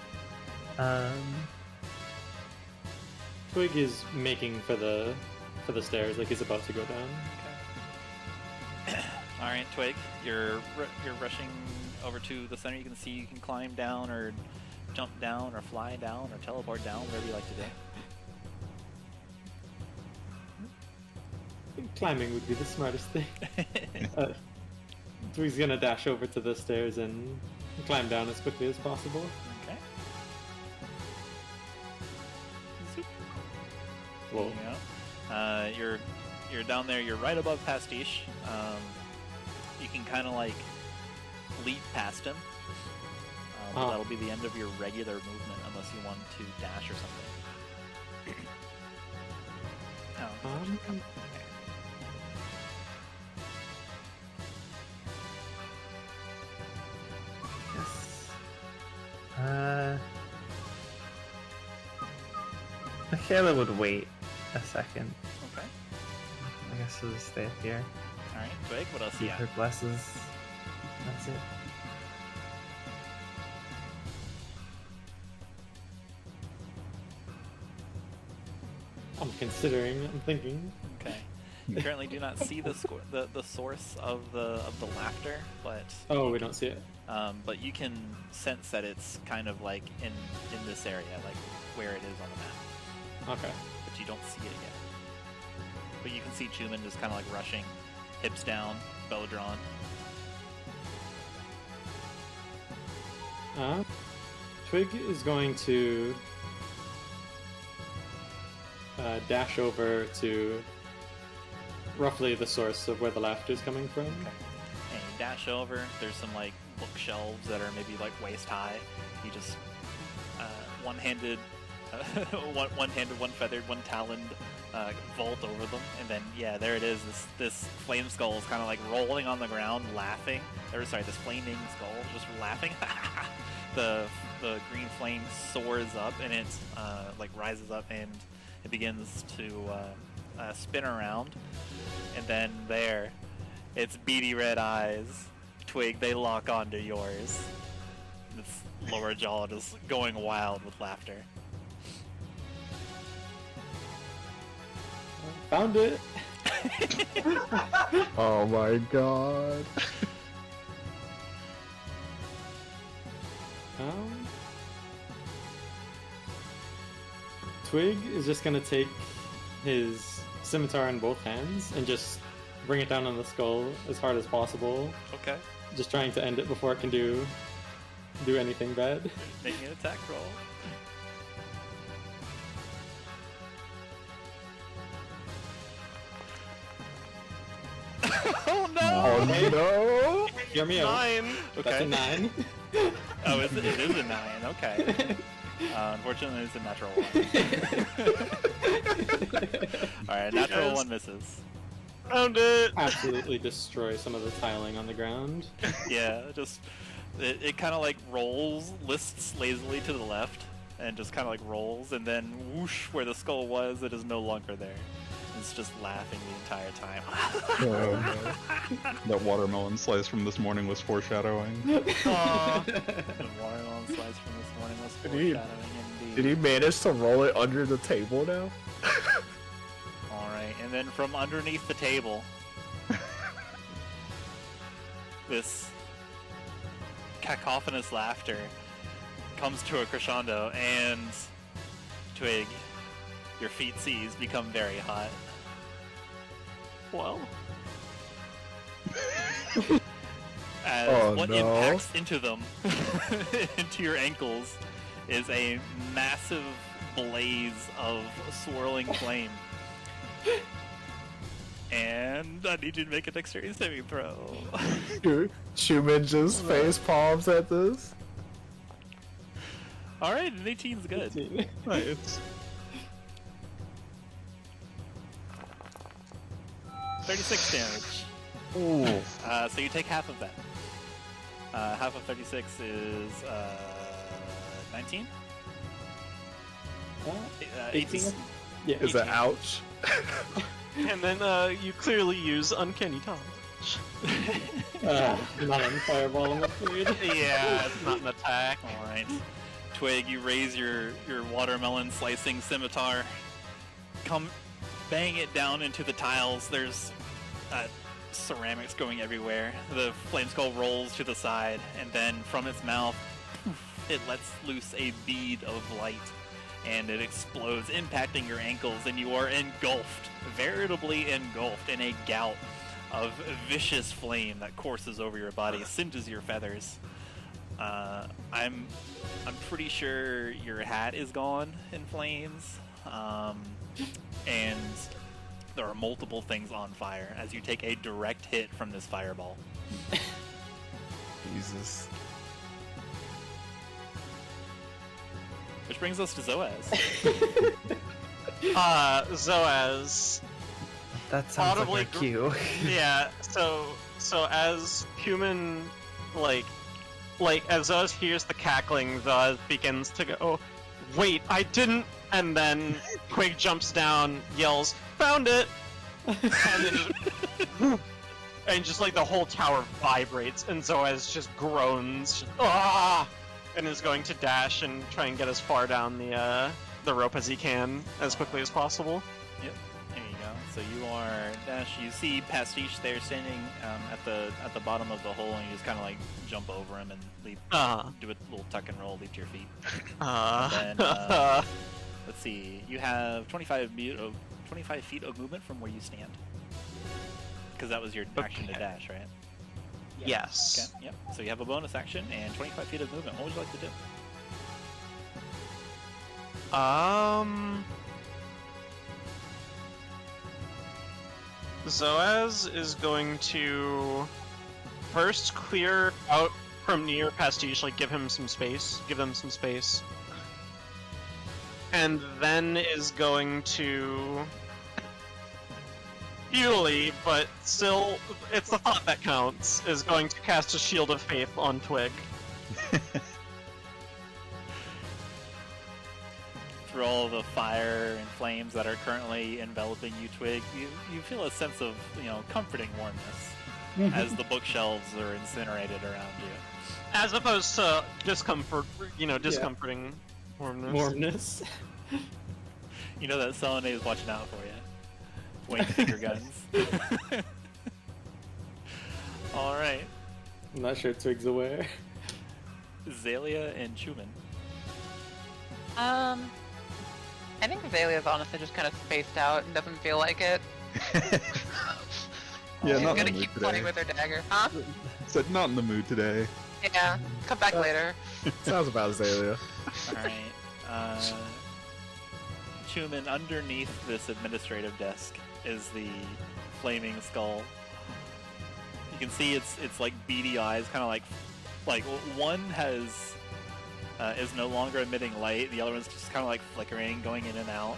Twig is making for the stairs, like he's about to go down. All right, Twig, you're rushing over to the center. You can see you can climb down or jump down or fly down or teleport down, whatever you like to do. I think climbing would be the smartest thing. Twig's gonna dash over to the stairs and climb down as quickly as possible. Okay. Zoop. Whoa. Yeah. You're down there. You're right above Pastiche. You can kind of like leap past him. That'll be the end of your regular movement unless you want to dash or something. Okay. Yes. Makayla would wait a second. Okay. I guess we'll just stay up here. Alright, Twig, what else you Keep got? her blesses. That's it. I'm considering, I'm thinking. Okay. You currently do not see the source of the laughter, but Oh, we don't see it. but you can sense that it's kind of like in this area, like where it is on the map. Okay. But you don't see it yet. But you can see Chuman just kind of like rushing, hips down, bow drawn. Twig is going to dash over to roughly the source of where the laughter is coming from. Okay. And you dash over. There's some like bookshelves that are maybe like waist high. You just one-handed, one-handed, one-feathered, one-taloned vault over them, and then yeah, there it is. This flame skull is kind of like rolling on the ground, laughing. Or sorry, this flaming skull just laughing. The green flame soars up and it like rises up and it begins to spin around, and then there, its beady red eyes, Twig, they lock onto yours. Its lower jaw just going wild with laughter. Found it! Oh my god. Twig is just gonna take his scimitar in both hands and just bring it down on the skull as hard as possible. Okay. Just trying to end it before it can do anything bad. Making an attack roll. Oh no! Oh no! Hear me out. 9! That's a 9. Oh, it is a 9. Okay. Unfortunately, it's a natural 1. Alright, natural Yes. 1 misses. Found it! Absolutely destroy some of the tiling on the ground. Yeah, just it kind of like rolls, lists lazily to the left, and just kind of like rolls, and then whoosh, where the skull was, it is no longer there. It's just laughing the entire time. Oh, no. That watermelon slice from this morning was foreshadowing. Aww. The watermelon slice from this morning was Did he- foreshadowing indeed. Did he manage to roll it under the table now? Alright, and then from underneath the table, this cacophonous laughter comes to a crescendo, and Twig, your feet seas become very hot. Well, As Oh, what no. impacts into them, into your ankles, is a massive blaze of swirling flame. And I need you to make a dexterity saving throw. Chuman just face palms at this. Alright, an 18's good. Nice. 36 damage. Ooh. So you take half of that. Half of 36 is 19? 18? Yeah. Is that ouch? and then you clearly use Uncanny Dodge. Not on fireball, I'm afraid. Yeah, it's not an attack. Alright. Twig, you raise your watermelon slicing scimitar. Come bang it down into the tiles. There's ceramics going everywhere. The flame skull rolls to the side, and then from its mouth, it lets loose a bead of light, and it explodes, impacting your ankles, and you are engulfed, veritably engulfed, in a gout of vicious flame that courses over your body, singes your feathers. I'm pretty sure your hat is gone in flames, and there are multiple things on fire as you take a direct hit from this fireball. Jesus. Which brings us to Zoaz. Zoaz. That sounds Audibly like a cue. Yeah, so as Chuman, like as Zoaz hears the cackling, Zoaz begins to go, wait, I didn't, and then Twig jumps down, yells, found it, and then just like the whole tower vibrates, and Zoaz just groans, just, ah, and is going to dash and try and get as far down the rope as he can, as quickly as possible. Yep, there you go. So you are dash. You see Pastiche there standing at the bottom of the hole, and you just kind of like jump over him and leap, do a little tuck and roll, leap to your feet. And then, let's see. You have 25 feet of movement from where you stand, because that was your action to dash, right? Yes. Okay. Yep. So you have a bonus action and 25 feet of movement. What would you like to do? Zoaz is going to first clear out from near Pastiche, like give them some space, and then is going to futilely, but still, it's the thought that counts, is going to cast a Shield of Faith on Twig. Through all the fire and flames that are currently enveloping you, Twig, you feel a sense of, comforting warmness as the bookshelves are incinerated around you. As opposed to discomforting warmness. You know that Selenade is watching out for you. Wink finger guns. Alright. I'm not sure Twig's aware. Xalia and Chuman. I think Xalia's honestly just kind of spaced out and doesn't feel like it. Yeah, She's not in gonna the mood keep playing today. with her dagger. Huh? Said not in the mood today. Yeah, come back later. Sounds about Xalia. Alright. Chuman, underneath this administrative desk is the flaming skull. You can see it's like beady eyes, kind of like one has is no longer emitting light. The other one's just kind of like flickering, going in and out.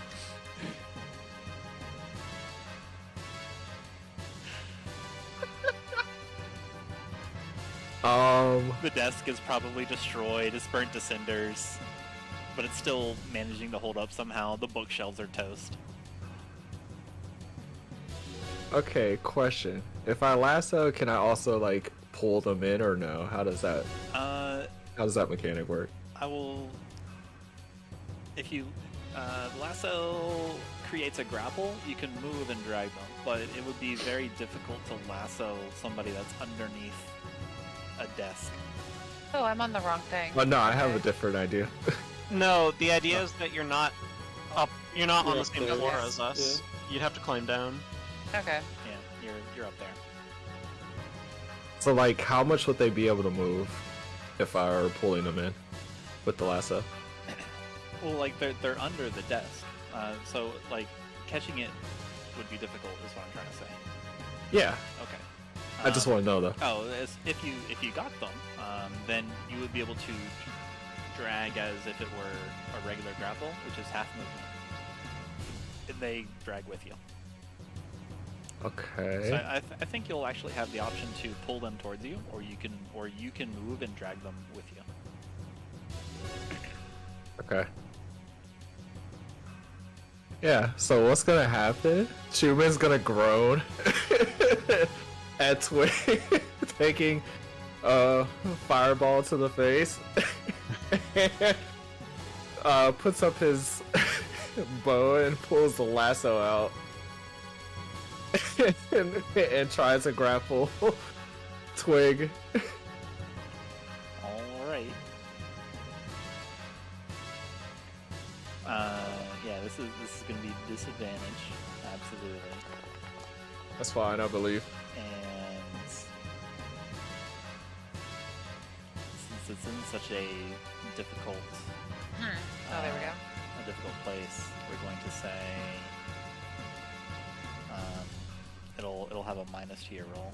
The desk is probably destroyed. It's burnt to cinders, but it's still managing to hold up somehow. The bookshelves are toast. Okay, question. If I lasso, can I also like pull them in or no? How does that mechanic work? I will. If you lasso creates a grapple, you can move and drag them, but it would be very difficult to lasso somebody that's underneath a desk. Oh, I'm on the wrong thing. Oh no, I have a Okay. different idea. No, the idea is that you're not up. You're not on the same Yeah. floor as us. You'd have to climb down. Okay. Yeah, you're up there. So like, how much would they be able to move if I were pulling them in with the lasso? Well, like they're under the desk, so like catching it would be difficult. Is what I'm trying to say. Yeah, Okay. I just want to know though. Oh, if you got them, then you would be able to drag as if it were a regular grapple, which is half movement. And they drag with you. Okay. So I think you'll actually have the option to pull them towards you, or you can move and drag them with you. Okay. Yeah, so what's gonna happen? Chuman's gonna groan at Twig taking a fireball to the face. Puts up his bow and pulls the lasso out. and tries to grapple Twig. All right. Yeah, this is going to be disadvantage, absolutely. That's fine, I believe. And since it's in such a difficult, Oh, there we go. a difficult place, we're going to say it'll have a minus to your roll.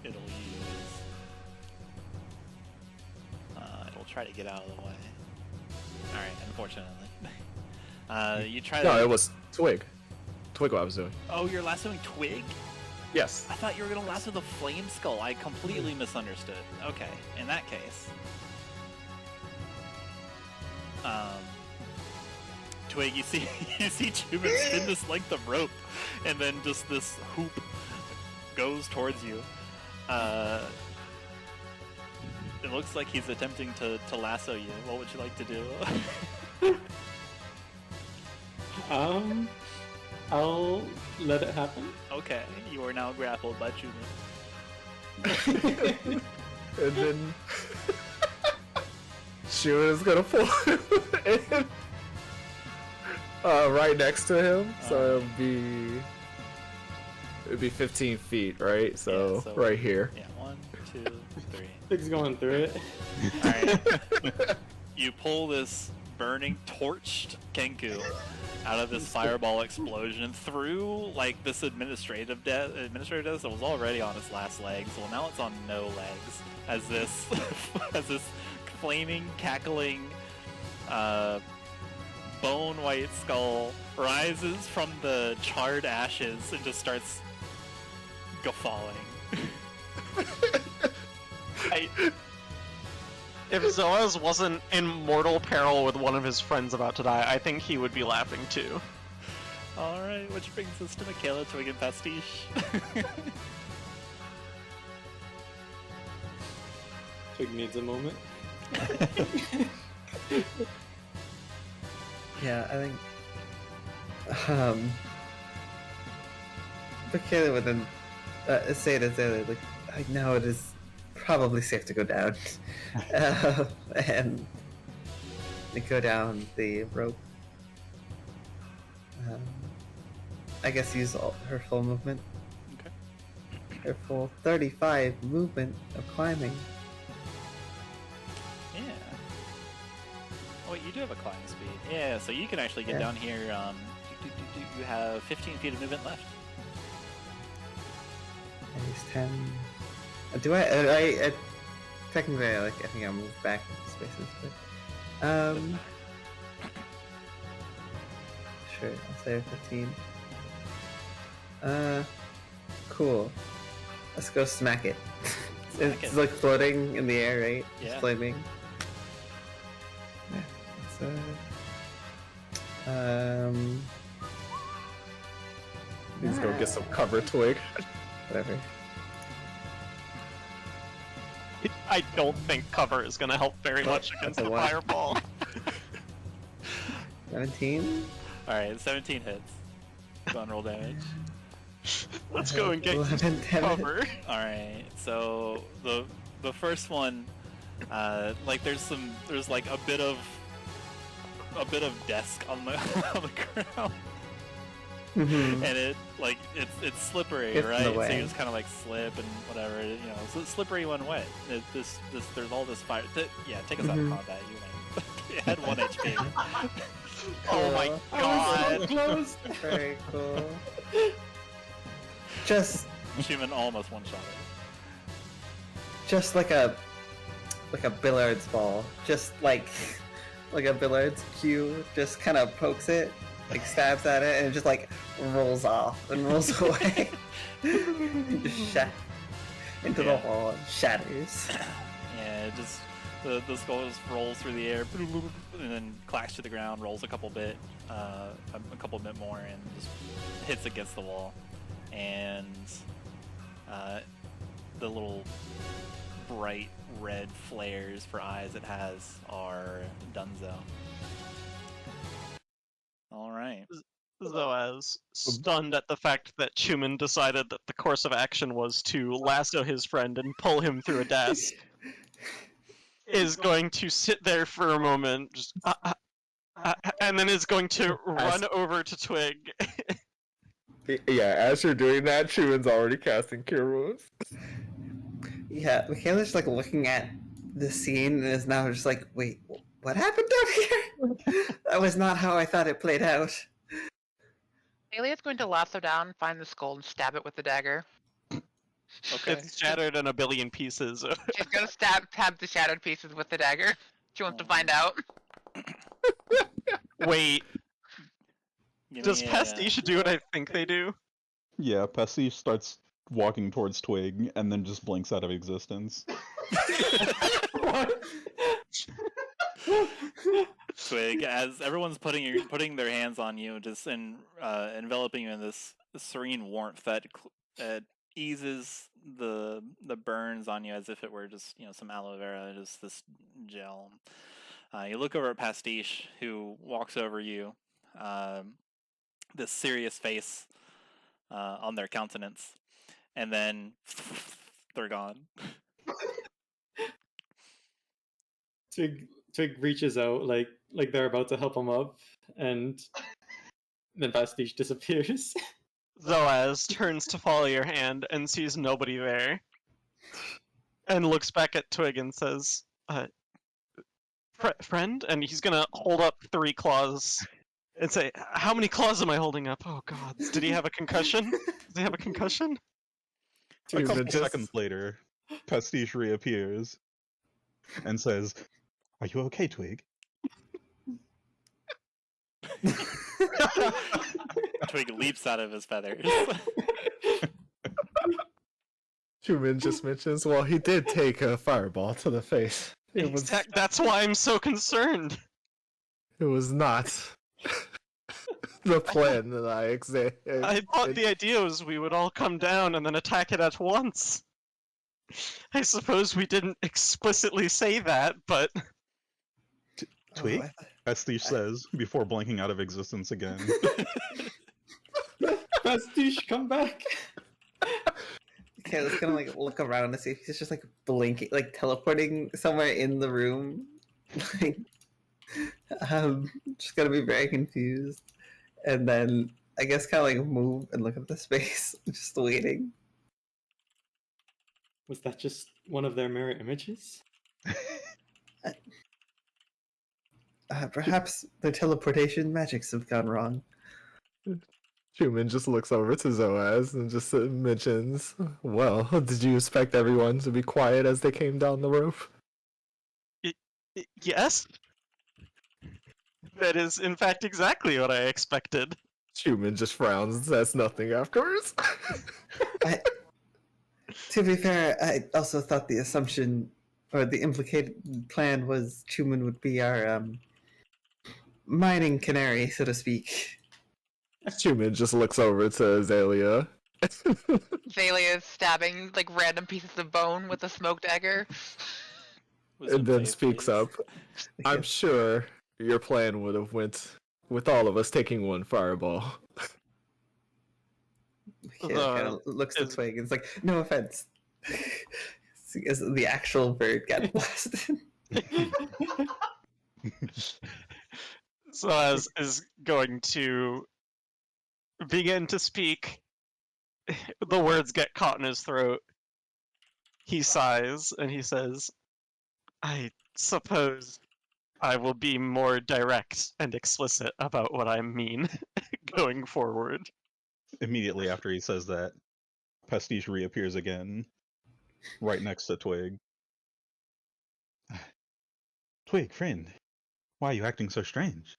It'll use. It'll try to get out of the way. All right, unfortunately. You try to. No, it was Twig. Twig, what I was doing. Oh, you're lassoing Twig? Yes. I thought you were gonna lasso the Flame Skull. I completely misunderstood. Okay, in that case. Twig, you see Chuman spin this length of rope, and then just this hoop goes towards you. It looks like he's attempting to lasso you. What would you like to do? I'll let it happen. Okay, you are now grappled by Chuman. And then Chuman is gonna pull him in right next to him, so it'd be 15 feet, right? So, Yeah, so right here. Yeah, 1, 2, 3. Twig's going through it. Alright. You pull this burning, torched Kenku out of this fireball explosion through like this administrative desk that was already on its last legs. Well, now it's on no legs as this flaming, cackling, bone white skull rises from the charred ashes and just starts guffawing. If Zoaz wasn't in mortal peril with one of his friends about to die, I think he would be laughing too. Alright, which brings us to Makayla, Twig, and Pastiche. Twig needs a moment. Yeah, I think. Makayla would then say to Xalia, like, I know it is probably safe to go down. And they go down the rope. I guess use all her full movement. Okay. Her full 35 movement of climbing. Yeah. Oh, wait, you do have a climbing speed. Yeah, so you can actually get Yeah. down here. You have 15 feet of movement left. At least 10. Do I technically, I think I'll move back into spaces, but, sure, I'll say 15. Cool. Let's go smack it. Smack It's it. like floating in the air, right? Yeah. It's flaming. Yeah, He's gonna get some cover, Twig. whatever. I don't think cover is going to help very much against That's a the one. fireball. 17? Alright, 17 hits. Go on, roll damage. Let's go and get 11 damage. cover. Alright, so the first one, like there's like a bit of desk on the on the ground. Mhm. And it's slippery, Gets in right? the So way. you just kind of like slip and whatever, you know. So it's slippery when wet. There's all this fire. Yeah, take us out of Mhm. combat. You had 1 HP. Oh my god. Close. Very cool. Just Chuman almost one-shot just like a billiards ball, just like a billiards cue, just kind of pokes it, like stabs at it, and it just like rolls off and rolls away, and just into the Yeah. wall and shatters. Yeah, it just the skull just rolls through the air and then clacks to the ground, rolls a couple bit more, and just hits against the wall. And the little bright red flares for eyes it has are Dunzo. All right. Zoaz, stunned at the fact that Chuman decided that the course of action was to lasso his friend and pull him through a desk, is going to sit there for a moment, just and then is going to run over to Twig. Yeah, as you're doing that, Chuman's already casting Cure Wounds. Yeah, Makayla's like looking at the scene and is now just like, wait, what happened down here? That was not how I thought it played out. Alia's going to lasso down, find the skull, and stab it with the dagger. Okay. It's shattered in a billion pieces. She's gonna stab the shattered pieces with the dagger. She wants to find out. Wait, Give does me a- Pastiche do what I think they do? Yeah, Pastiche starts walking towards Twig and then just blinks out of existence. Twig, as everyone's putting their hands on you, just enveloping you in this serene warmth that eases the burns on you as if it were just some aloe vera, just this gel. You look over at Pastiche, who walks over you, this serious face on their countenance, and then they're gone. Twig reaches out like they're about to help him up, and then Pastiche disappears. Zoaz turns to follow your hand and sees nobody there, and looks back at Twig and says, friend? And he's gonna hold up 3 claws and say, how many claws am I holding up? Oh god, did he have a concussion? Does he have a concussion? A couple seconds later, Pastiche reappears and says, "Are you okay, Twig?" Twig leaps out of his feathers. Chuman just mentions, well, he did take a fireball to the face. That's why I'm so concerned. It was not the plan that I I thought the idea was we would all come down and then attack it at once. I suppose we didn't explicitly say that, but... Twig? Pastiche says, before blinking out of existence again. Pastiche, come back! Okay, let's kind of like look around and see if he's just like blinking, like teleporting somewhere in the room. Like, just gonna be very confused, and then I guess kind of like move and look at the space, just waiting. Was that just one of their mirror images? Perhaps the teleportation magics have gone wrong. Chuman just looks over to Zoaz and just mentions, well, did you expect everyone to be quiet as they came down the roof? Yes. That is, in fact, exactly what I expected. Chuman just frowns and says nothing afterwards. To be fair, I also thought the assumption, or the implicated plan was Chuman would be our, mining canary, so to speak. Chuman just looks over to Xalia. Xalia is stabbing like random pieces of bone with a smoke dagger. And then speaks up. I'm sure your plan would have went with all of us taking one fireball. Kind of looks at Twig and it's like, no offense. As the actual bird got blasted. Zoaz is going to begin to speak. The words get caught in his throat. He sighs and he says, I suppose I will be more direct and explicit about what I mean going forward. Immediately after he says that, Pastiche reappears again, right next to Twig. Twig, friend, why are you acting so strange?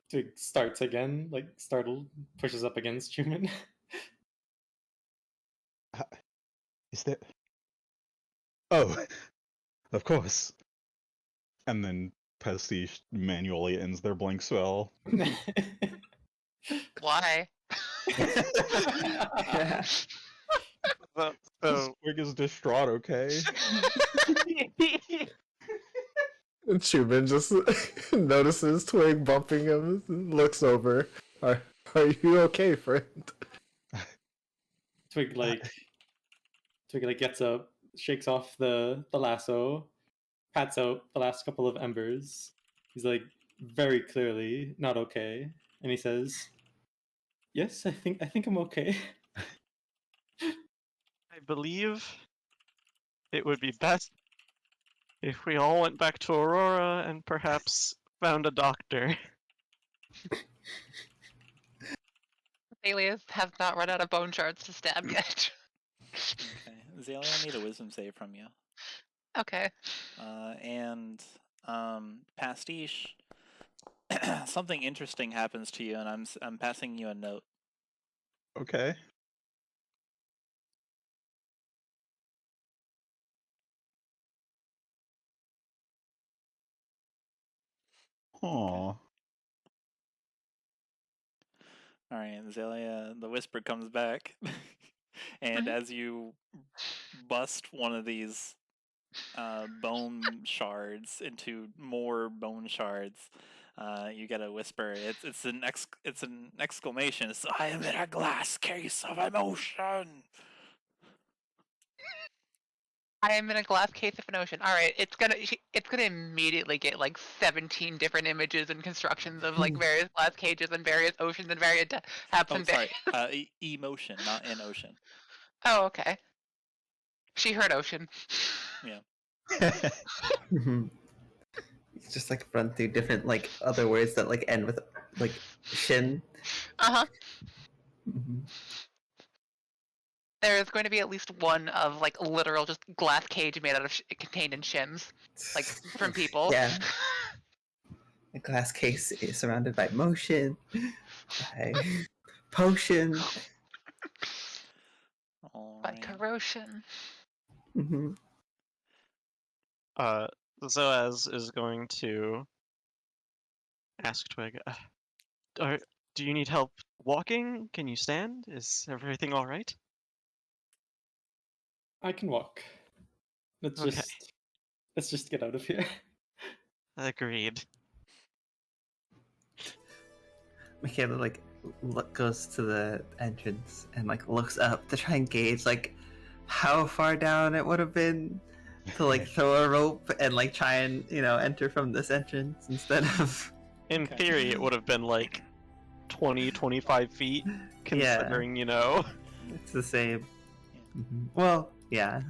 Twig starts again, like startled, pushes up against Chuman. Is there... Oh, of course. And then Pastiche manually ends their blink spell. Why? Twig is distraught, okay? And Chuman just notices Twig bumping him and looks over. Are you okay, friend? Twig gets up, shakes off the lasso, pats out the last couple of embers. He's like very clearly not okay, and he says, "Yes, I think I'm okay." I believe it would be best if we all went back to Aurora and perhaps found a doctor. Alias has not run out of bone shards to stab yet. Okay. Xalia, I need a wisdom save from you. Okay. And Pastiche, something interesting happens to you, and I'm passing you a note. Okay. Aww. All right, Xalia, the whisper comes back, and as you bust one of these bone shards into more bone shards, you get a whisper. It's an exclamation. It's, "I am in a glass case of emotion." I am in a glass case of an ocean. All right, it's gonna immediately get like 17 different images and constructions of like various glass cages and various oceans and various Oh, sorry. Emotion, not an ocean. Oh, okay. She heard ocean. Yeah. It's just like run through different like other words that like end with like shin. Uh-huh. Mhm. There is going to be at least one of like literal just glass cage made out of contained in shims, like from people. Yeah. A glass case is surrounded by motion, by potion. By corrosion. Mm-hmm. Zoaz is going to ask Twig, do you need help walking? Can you stand? Is everything all right? I can walk. Let's Okay. just get out of here. Agreed. Makayla like goes to the entrance and like looks up to try and gauge like how far down it would have been to like throw a rope and like try and enter from this entrance instead of. In Okay. theory, it would have been like 20, 25 feet, considering, It's the same. Mm-hmm. Well, yeah.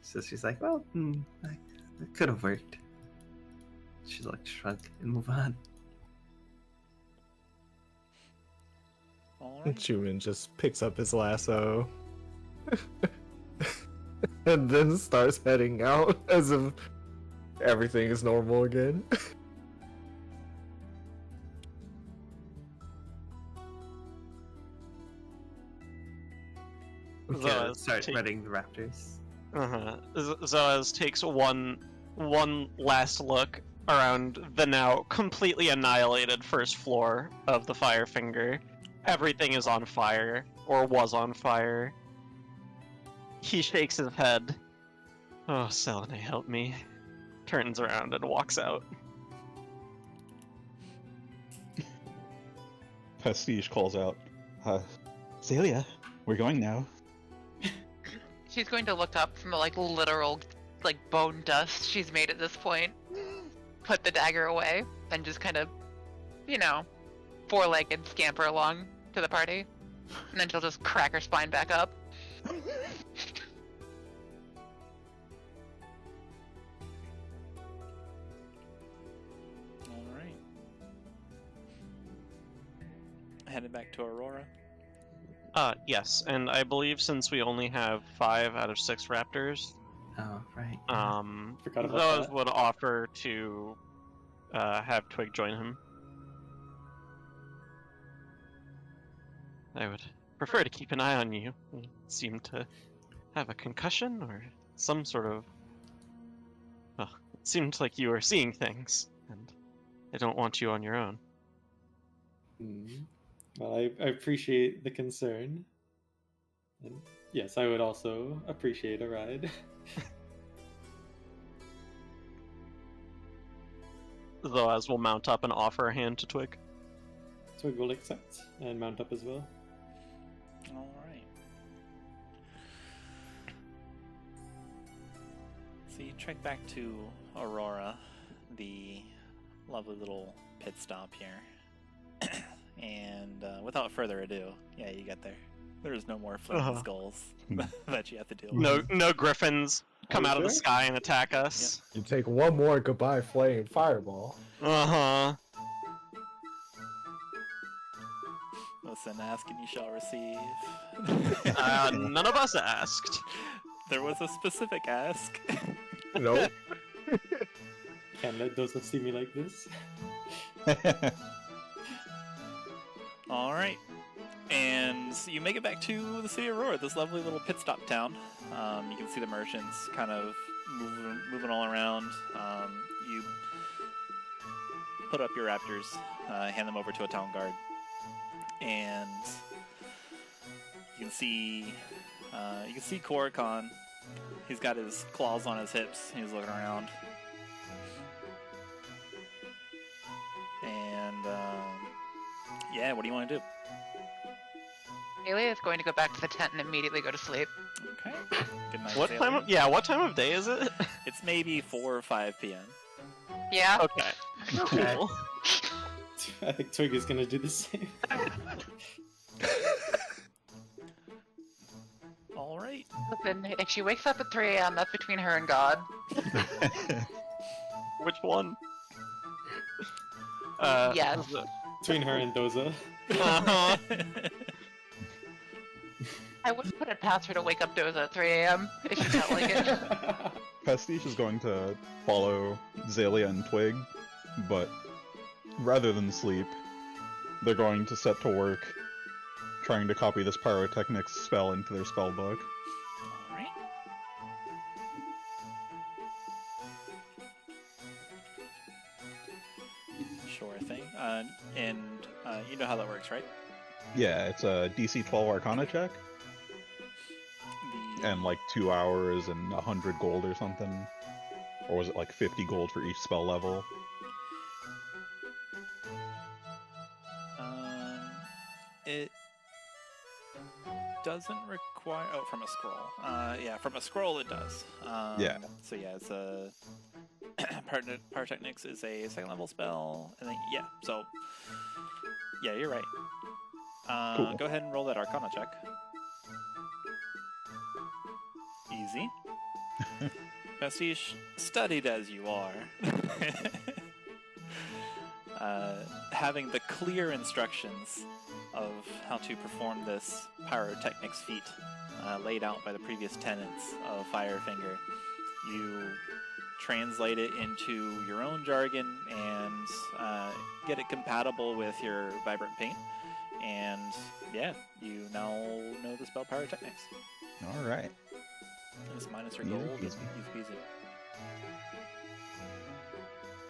So she's like, well, it could have worked. She's like, shrug and move on. All right. Chuman just picks up his lasso and then starts heading out as if everything is normal again. Okay, start running the raptors. Zoaz takes one last look around the now completely annihilated first floor of the Firefinger. Everything is on fire, or was on fire. He shakes his head. Oh, Selene, help me. Turns around and walks out. Pastiche calls out, Xalia, we're going now. She's going to look up from the like literal like bone dust she's made at this point, put the dagger away, and just kind of, four-legged scamper along to the party. And then she'll just crack her spine back up. All right. Headed back to Aurora. Yes, and I believe since we only have 5 out of 6 raptors, Oh, right. Forgot about Zoaz that. would offer to have Twig join him. I would prefer to keep an eye on you. You seem to have a concussion or some sort of... Well, it seemed like you were seeing things, and I don't want you on your own. Well, I appreciate the concern. And yes, I would also appreciate a ride. Zoaz will mount up and offer a hand to Twig. Twig will accept and mount up as well. All right. So you trek back to Aurora, the lovely little pit stop here. And without further ado, yeah, you get there. There's no more floating skulls that you have to deal with. No griffins come out of the sure? sky and attack us. You take one more goodbye flame fireball. Uh-huh. Listen, ask and you shall receive. None of us asked. There was a specific ask. Nope. Can't let those see me like this. Alright. And you make it back to the city of Aurora, this lovely little pit stop town. You can see the merchants kind of moving all around. You put up your raptors, hand them over to a town guard. And you can see Korikon. He's got his claws on his hips. He's looking around. And yeah, what do you want to do? Xalia is going to go back to the tent and immediately go to sleep. Okay. Good night, What Xalia. what time of day is it? It's maybe 4 or 5 p.m. Yeah. Okay. Cool. I think Twig is gonna do the same. All right. Listen, if she wakes up at 3 a.m., that's between her and God. Which one? Yes. Between her and Doza. Uh-huh. I wouldn't put it past her to wake up Doza at 3 a.m. if she felt like it. Pastiche is going to follow Xalia and Twig, but rather than sleep, they're going to set to work trying to copy this pyrotechnics spell into their spellbook. All right. Sure thing. And you know how that works, right? Yeah, it's a DC 12 Arcana check, and like 2 hours and 100 gold or something. Or was it like 50 gold for each spell level? It doesn't require. Oh, from a scroll. Yeah, from a scroll it does. Yeah. So yeah, it's a pyrotechnics is a 2nd level spell, and then yeah. So yeah, you're right. Cool. Go ahead and roll that Arcana check. Easy. Pastiche, studied as you are, having the clear instructions of how to perform this pyrotechnics feat laid out by the previous tenants of Firefinger, you translate it into your own jargon and get it compatible with your vibrant paint. And yeah, you now know the spell pyrotechnics. All right. Just minus your Easy gold, peasy. easy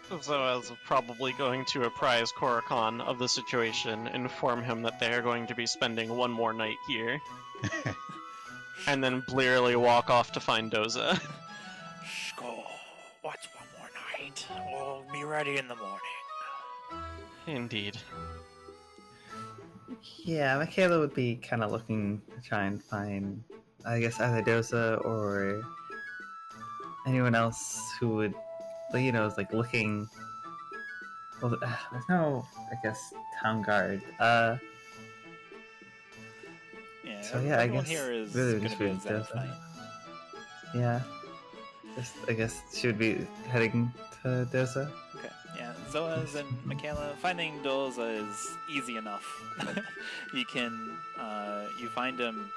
peasy. Zoaz is probably going to apprise Korikon of the situation, inform him that they are going to be spending one more night here, and then blearily walk off to find Doza. Shh, go. What's one more night? We'll be ready in the morning. Indeed. Yeah, Makayla would be kind of looking to try and find, I guess, either Doza or anyone else who would, you know, is like looking. Well, there's no, I guess, town guard. Yeah, So, yeah, I everyone guess here is really going just to be a really Zenith Doza. knight. Yeah. Just, I guess she would be heading to Doza. Okay, yeah, Zoaz and Makayla, finding Doza is easy enough. You can, you find him,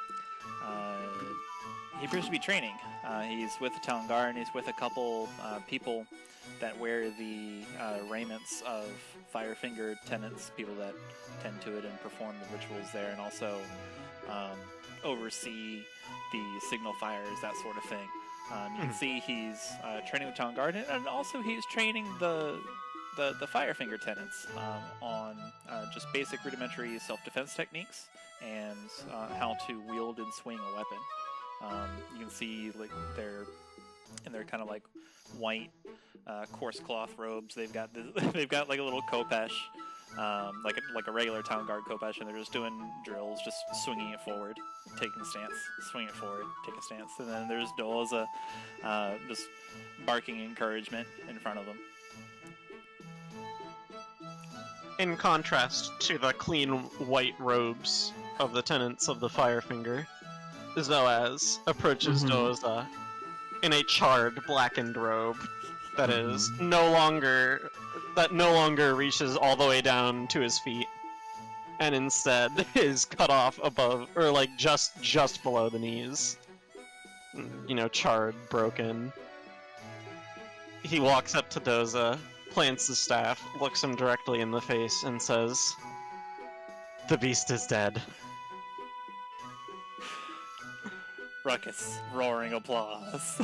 he appears to be training. He's with the town guard, and he's with a couple people that wear the raiments of Firefinger tenants, people that tend to it and perform the rituals there, and also oversee the signal fires, that sort of thing. You can see he's training with town guard, and also he's training the Firefinger tenants on just basic rudimentary self-defense techniques and how to wield and swing a weapon. You can see like they're in their kind of like white coarse cloth robes. They've got this, they've got like a little khopesh, like a regular town guard khopesh, and they're just doing drills, just swinging it forward, taking a stance, swing it forward, take a stance, and then there's Doza, just barking encouragement in front of them. In contrast to the clean white robes of the tenants of the Firefinger, Zoaz approaches Doza in a charred, blackened robe that is no longer reaches all the way down to his feet, and instead is cut off above, or like just below the knees. You know, charred, broken. He walks up to Doza, plants the staff, looks him directly in the face, and says, "The beast is dead." Ruckus, roaring applause.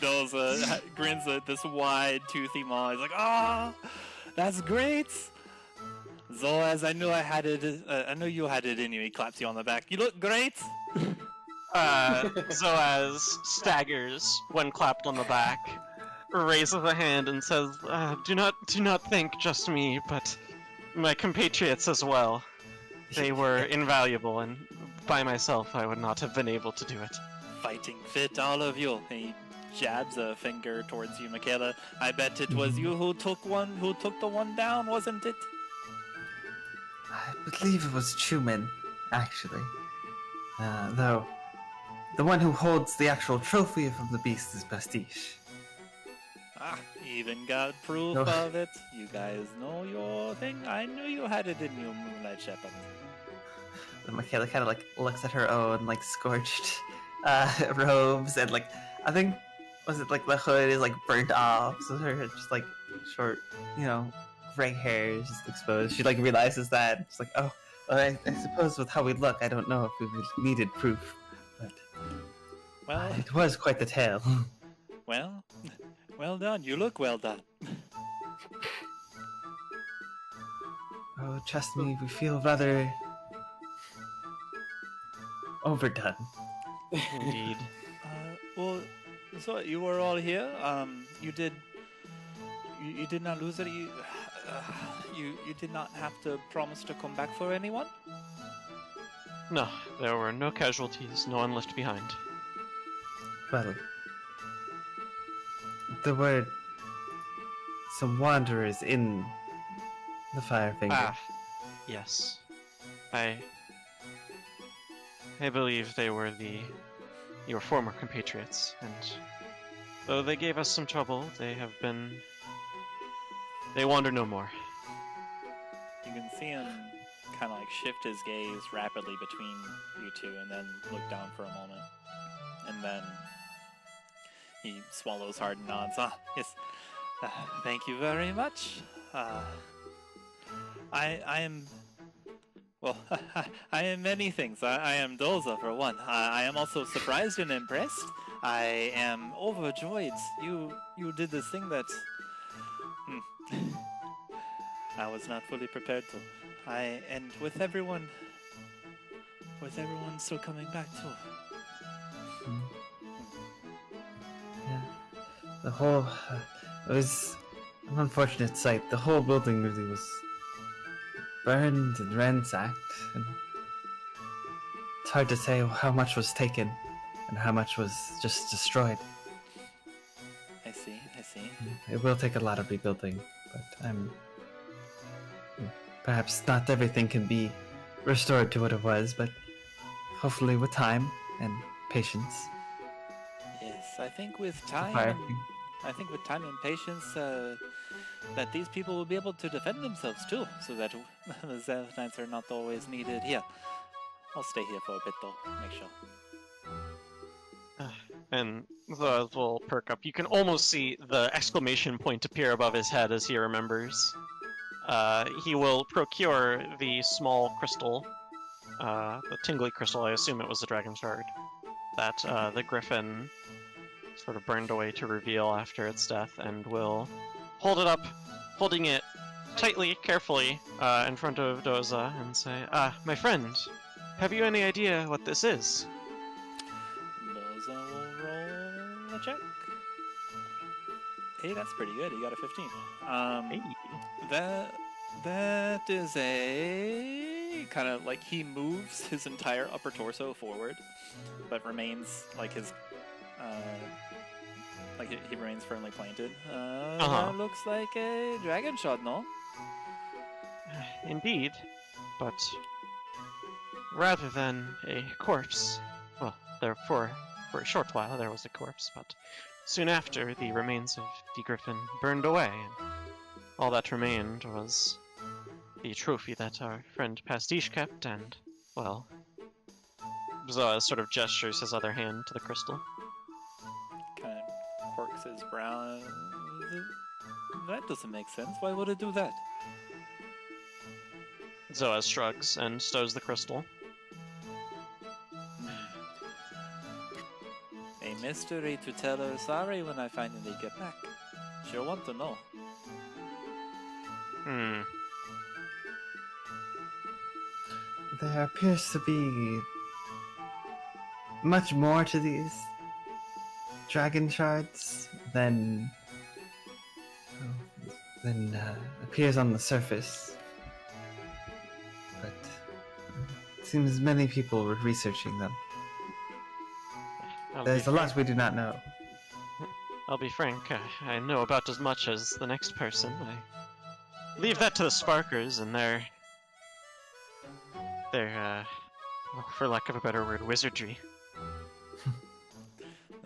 Doza grins at this wide, toothy maw. He's like, "Ah, that's great, Zoaz. I knew I had it. I knew you had it in you." He claps you on the back. "You look great." Zoaz staggers when clapped on the back, raises a hand and says, do not think just me, but my compatriots as well. They were invaluable, and by myself I would not have been able to do it." "Fighting fit, all of you." He jabs a finger towards you, Makayla. "I bet it was you who took the one down, wasn't it?" I believe it was Chuman, actually. Though, the one who holds the actual trophy of the beast is Pastiche. Ah, even got proof of it. You guys know your thing. I knew you had it in you, Moonlight Shepherd. Makayla kind of like looks at her own like scorched robes, and like I think was it like the hood is like burnt off, so her just like short, gray hair is just exposed. She like realizes that. It's like, oh, well, I suppose with how we look, I don't know if we needed proof, but well, it was quite the tale. Well done. You look well done. Oh, trust me, we feel rather overdone. Indeed. Well, so you were all here. You did not lose it. You did not have to promise to come back for anyone? No, there were no casualties, no one left behind. Well, there were some wanderers in the Firefinger. Ah, yes. I believe they were your former compatriots, and though they gave us some trouble, they wander no more. You can see him kind of like shift his gaze rapidly between you two and then look down for a moment. And then he swallows hard and nods. "Ah, yes. Thank you very much. I am... Well, I am many things. I am Doza, for one. I am also surprised and impressed. I am overjoyed. You did this thing that... I was not fully prepared to. And with everyone still coming back too. Yeah. The whole... it was an unfortunate sight. The whole building really was burned and ransacked, and it's hard to say how much was taken and how much was just destroyed. I see. It will take a lot of rebuilding, but perhaps not everything can be restored to what it was, but hopefully with time and patience. Yes, I think with time and patience, that these people will be able to defend themselves too, so that the Zealth Knights are not always needed here. I'll stay here for a bit though, make sure. And Zoaz will perk up. You can almost see the exclamation point appear above his head as he remembers. He will procure the small crystal, the tingly crystal. I assume it was the dragon shard that the griffin sort of burned away to reveal after its death, and will hold it up, holding it tightly, carefully, in front of Doza, and say, "Ah, my friend, have you any idea what this is? Boza will roll a check. Hey, that's pretty good. You got a 15. That is a kind of like he moves his entire upper torso forward, but remains like his like he remains firmly planted. That looks like a dragon shot, no? Indeed, but rather than a corpse, well, there for a short while there was a corpse, but soon after the remains of the griffin burned away, and all that remained was the trophy that our friend Pastiche kept, and, well, Zoaz sort of gestures his other hand to the crystal. Kind of quirks his brow. That doesn't make sense. Why would it do that? Zoaz shrugs and stows the crystal. A mystery to tell her sorry when I finally get back. She'll want to know. There appears to be much more to these dragon shards than appears on the surface. But it seems many people were researching them. There's a lot we do not know. I'll be frank, I know about as much as the next person. I leave that to the Sparkers and their well, for lack of a better word, wizardry.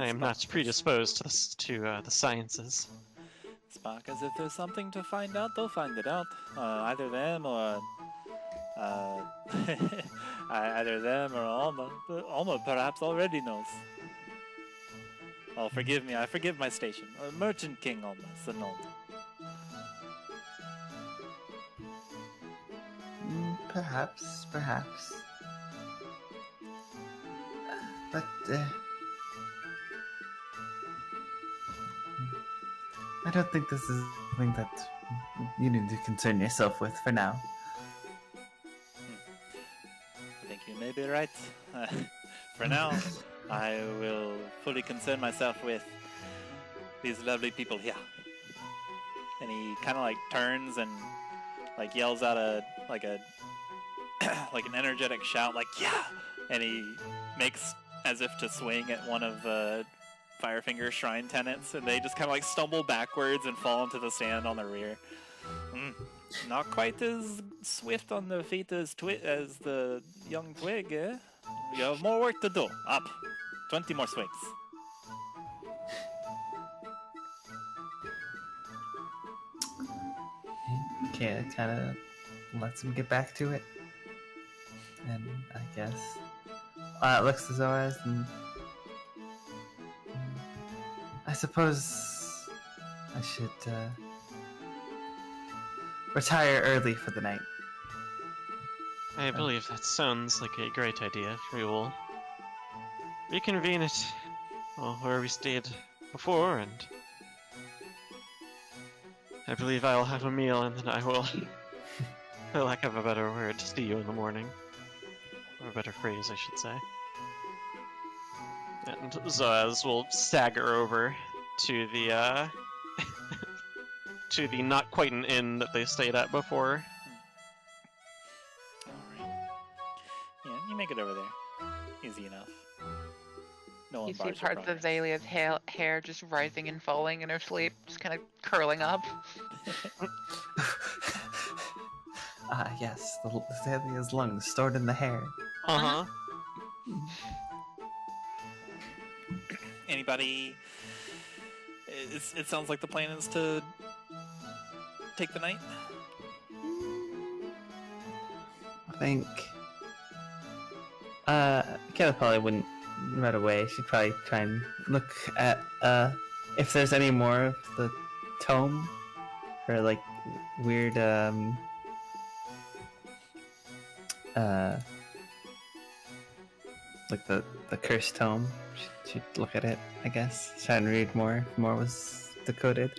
I am not predisposed to the sciences. Sparkers, if there's something to find out, they'll find it out. Either them or Alma. But Alma perhaps already knows. Oh, forgive me. I forgive my station. Merchant King Alma, the gnome. Perhaps. But, I don't think this is something that you need to concern yourself with for now. I think you may be right. For now, I will fully concern myself with these lovely people here. And he kind of like turns and like yells out like an energetic shout, like yeah, and he makes as if to swing at one of Firefinger's shrine tenants, and they just kind of like stumble backwards and fall into the sand on the rear. Not quite as swift on the feet as the young Twig, eh? You have more work to do. Up. 20 more swings. Okay, kind of lets him get back to it. And I guess looks to Zoaz and I suppose I should retire early for the night. I believe that sounds like a great idea. We will reconvene it where we stayed before, and I believe I'll have a meal, and then I will, for lack of a better word, see you in the morning. Or a better phrase, I should say. And Zoaz will stagger over to the to the not quite an inn that they stayed at before. Alright. Yeah, you make it over there. Easy enough. No one You see bars your parts of progress. Xalia's hair just rising and falling in her sleep, just kind of curling up. Yes, the Xalia's lungs stored in the hair. Uh-huh. Anybody? It sounds like the plan is to take the night. I think Kayla probably wouldn't right away. She'd probably try and look at if there's any more of the tome or like weird like the cursed tome. She'd look at it, I guess. Try and read more. If more was decoded.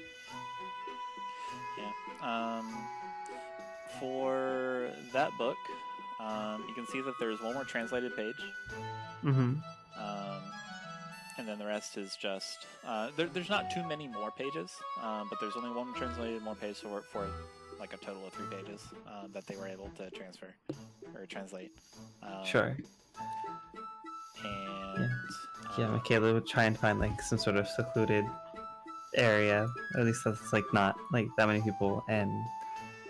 Yeah. For that book, you can see that there's one more translated page. Mm-hmm. And then the rest is just there's not too many more pages, but there's only one translated more page for like a total of 3 pages that they were able to transfer or translate. Sure. And Yeah, Makayla would try and find like some sort of secluded area, at least that's like not like that many people. And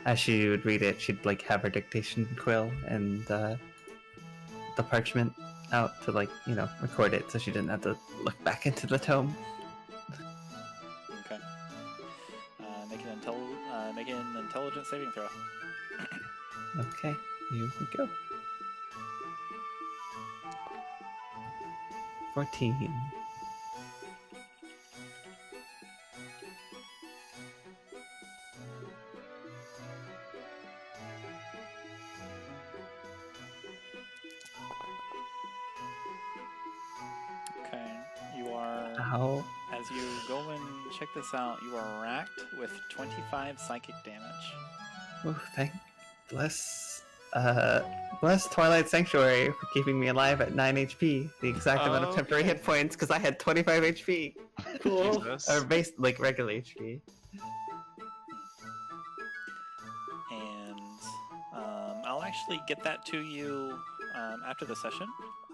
as she would read it, she'd like have her dictation quill and the parchment out to like record it, so she didn't have to look back into the tome. Okay. Make an intelligence saving throw. Okay, here we go. 14. Okay. You are. Ow. As you go and check this out, you are racked with 25 psychic damage. Oh, bless Twilight Sanctuary for keeping me alive at 9 HP, the exact amount of temporary hit points, because I had 25 HP. Cool. Or base, like regular HP. And I'll actually get that to you after the session.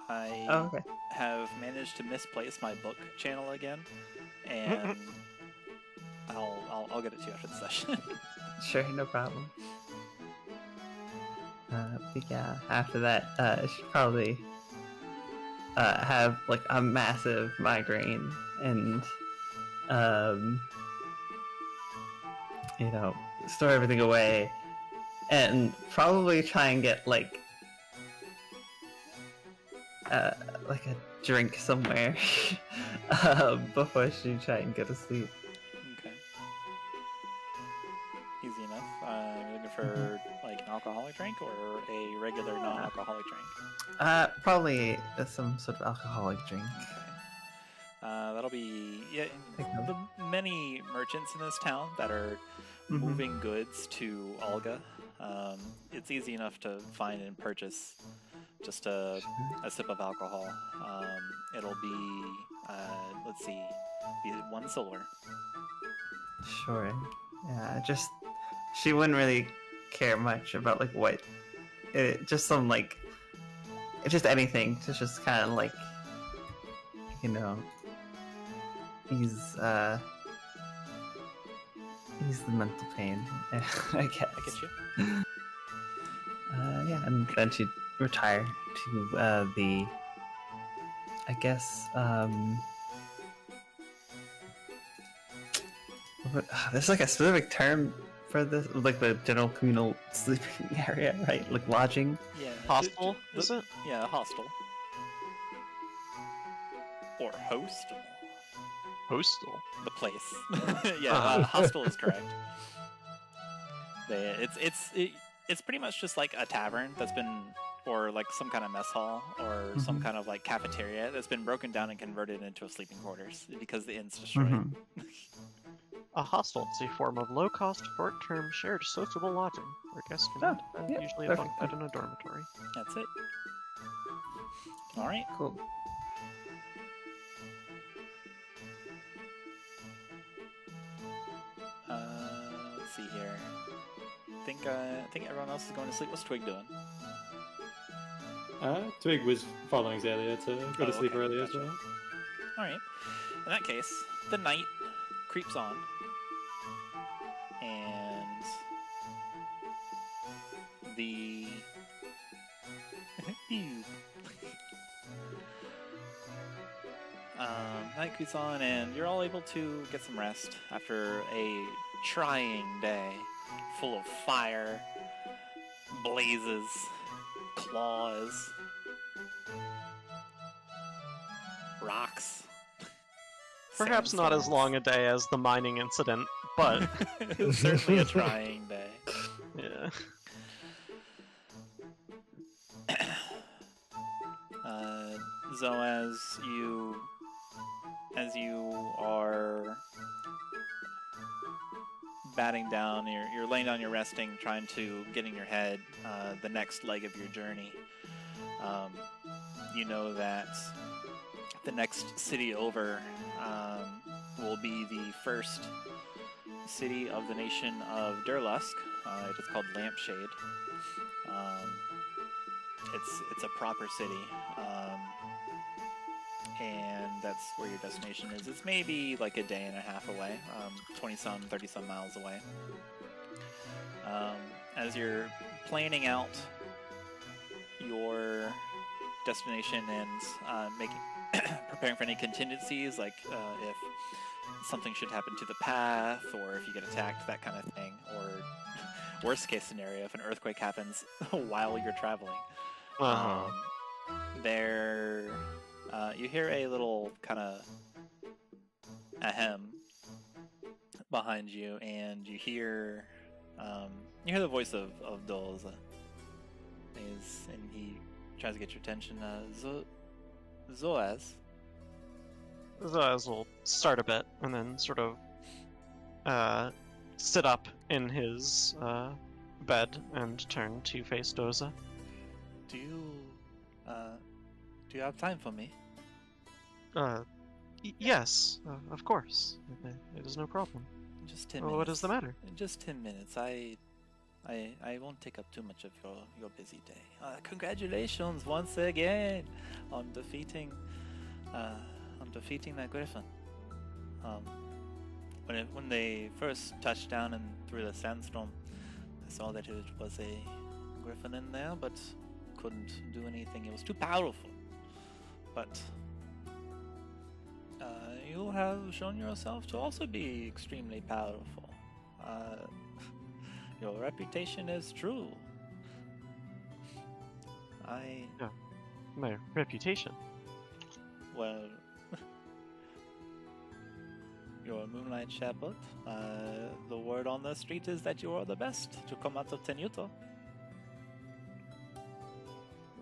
I have managed to misplace my book channel again, and I'll get it to you after the session. Sure, no problem. But yeah, after that, she'd probably have like a massive migraine and store everything away and probably try and get like a drink somewhere before she try and go to sleep. Okay. Easy enough. You're looking for like an alcoholic drink or a regular non-alcoholic drink? Probably some sort of alcoholic drink. Okay. That'll be the many merchants in this town that are moving goods to Olga. It's easy enough to find and purchase just a sip of alcohol. It'll be let's see, be 1 silver. Sure. Yeah, she wouldn't really care much about like what just some like just anything to just kind of like ease the mental pain. I guess. I get you. Yeah, and then she'd retire to the there's like a specific term for this, like the general communal sleeping area, right? Like lodging. Yeah. Hostel, is it? Yeah, hostel. Or hostel. Hostel. The place. Yeah, hostel is correct. It's pretty much just like a tavern that's been, or like some kind of mess hall, or some kind of like cafeteria that's been broken down and converted into a sleeping quarters because the inn's destroyed. A hostel is a form of low-cost, short-term, shared sociable lodging, where guests can usually a bunk bed in a dormitory. That's it. All right. Cool. Let's see here. I think everyone else is going to sleep. What's Twig doing? Twig was following Xalia to go to sleep early as well. All right. In that case, the night creeps on, and the night creeps on, and you're all able to get some rest after a trying day full of fire, blazes, claws, rocks. Perhaps not as long a day as the mining incident, but it was certainly a trying day. Yeah. Zoaz, as you are batting down, you're laying down, you're resting, trying to get in your head the next leg of your journey. You know that the next city over will be the first city of the nation of Durlusk. It is called Lampshade. It's a proper city, and that's where your destination is. It's maybe like a day and a half away, 20-some, 30-some miles away. As you're planning out your destination and preparing for any contingencies, like if something should happen to the path, or if you get attacked, that kind of thing, or worst case scenario, if an earthquake happens while you're traveling. You hear a little kind of ahem behind you, and you hear the voice of Doz. And he tries to get your attention. Zoaz. Zoaz will start a bit and then sort of sit up in his bed and turn to face Doza. Do you have time for me? Yes, of course. It is no problem. Just 10 minutes. What is the matter? Just 10 minutes. I won't take up too much of your busy day. Congratulations once again on defeating that griffin. When they first touched down and through the sandstorm, I saw that it was a griffin in there, but couldn't do anything. It was too powerful. But you have shown yourself to also be extremely powerful. Your reputation is true. My reputation? Well, you're a Moonlight Shepherd. The word on the street is that you are the best to come out of Tenuto.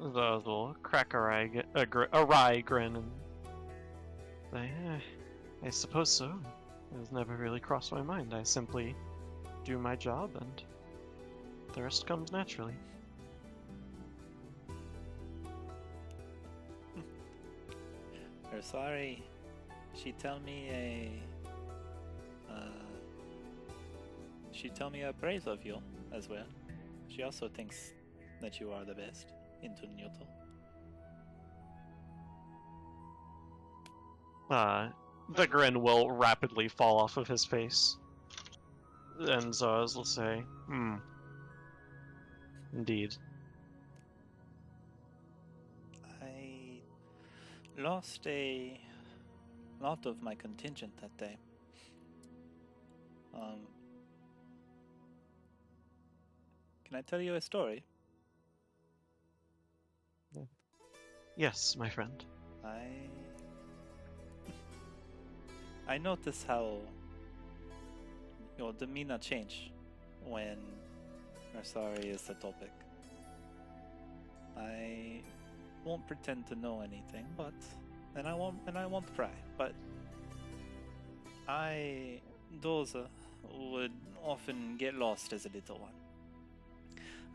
Zoaz will crack a wry grin and say, I suppose so. It has never really crossed my mind. I simply do my job and the rest comes naturally. We're sorry. She tell me a praise of you as well. She also thinks that you are the best in Tenuto. The grin will rapidly fall off of his face. And Zoaz will say, indeed. I lost a lot of my contingent that day. Can I tell you a story? Yes, my friend. I notice how your demeanor change when Mercari is the topic. I won't pretend to know anything, and I won't pry, but Doza would often get lost as a little one.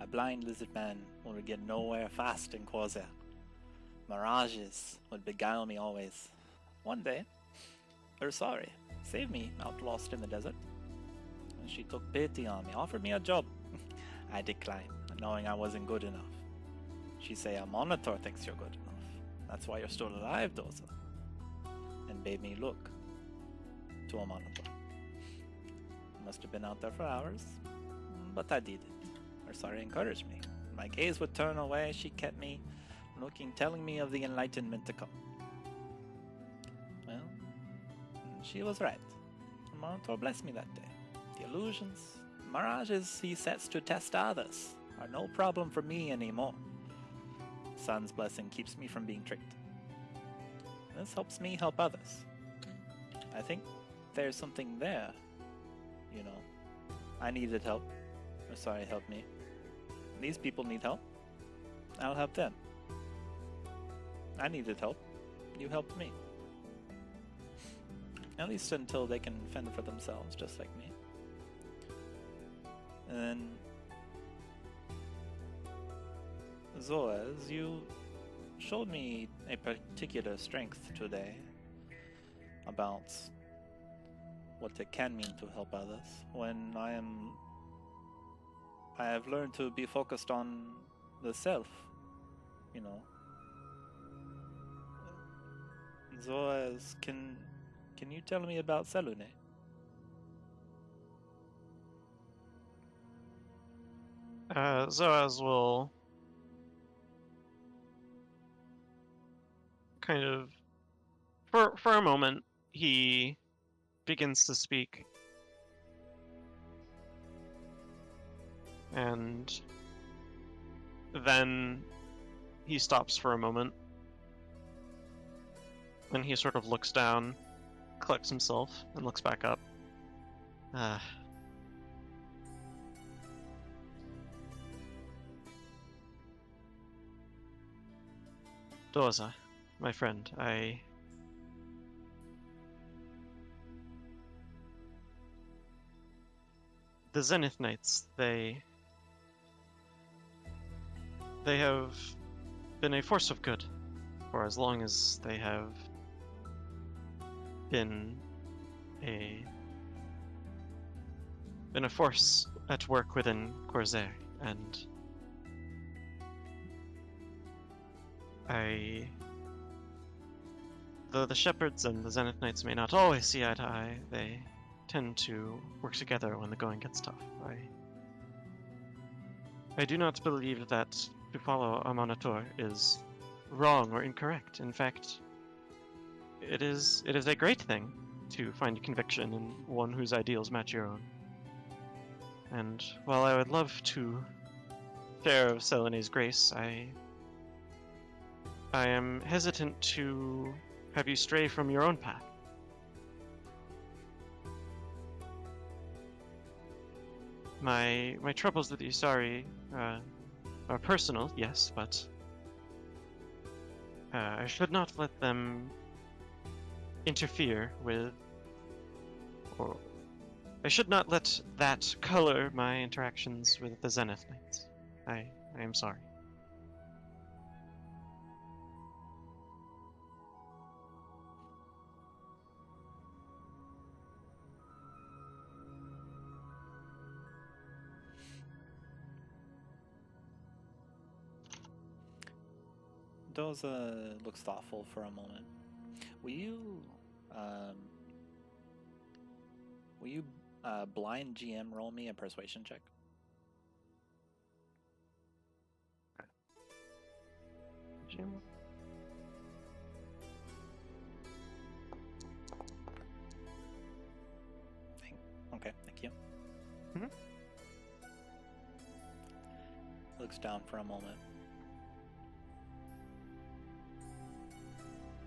A blind lizard man would get nowhere fast in Khorzaire. Mirages would beguile me always. One day, Mercari saved me out lost in the desert. And she took pity on me, offered me a job. I declined, knowing I wasn't good enough. She say a monitor thinks you're good enough. That's why you're still alive, Doza. And bade me look to a monitor. Must have been out there for hours, but I did it. Mercari encouraged me. My gaze would turn away, she kept me looking, telling me of the enlightenment to come. Well, she was right. The monitor blessed me that day. The illusions, mirages he sets to test others are no problem for me anymore. Sun's blessing keeps me from being tricked. This helps me help others. I think there's something there, you know. I needed help. Mercari helped me. These people need help. I'll help them. I needed help. You helped me. At least until they can fend for themselves, just like me. And then, Zoaz, you showed me a particular strength today about what it can mean to help others. When I have learned to be focused on the self, you know. Zoaz, can you tell me about Selune? Zoaz will kind of, for a moment, he begins to speak, and then he stops for a moment, and he sort of looks down, collects himself, and looks back up. Doza, my friend, the Zenith Knights, they have been a force of good for as long as they have been a force at work within Khorzaire, and though the Shepherds and the Zenith Knights may not always see eye to eye, they tend to work together when the going gets tough. I do not believe that to follow a Monitor is wrong or incorrect. In fact, it is a great thing to find conviction in one whose ideals match your own. And while I would love to share of Selene's grace, I am hesitant to have you stray from your own path. My troubles with Isari are personal, yes, but I should not let them interfere with, or I should not let that color my interactions with the Zenith Knights. I am sorry. Doza looks thoughtful for a moment. Will you blind GM roll me a persuasion check? Okay, thank you. Looks down for a moment.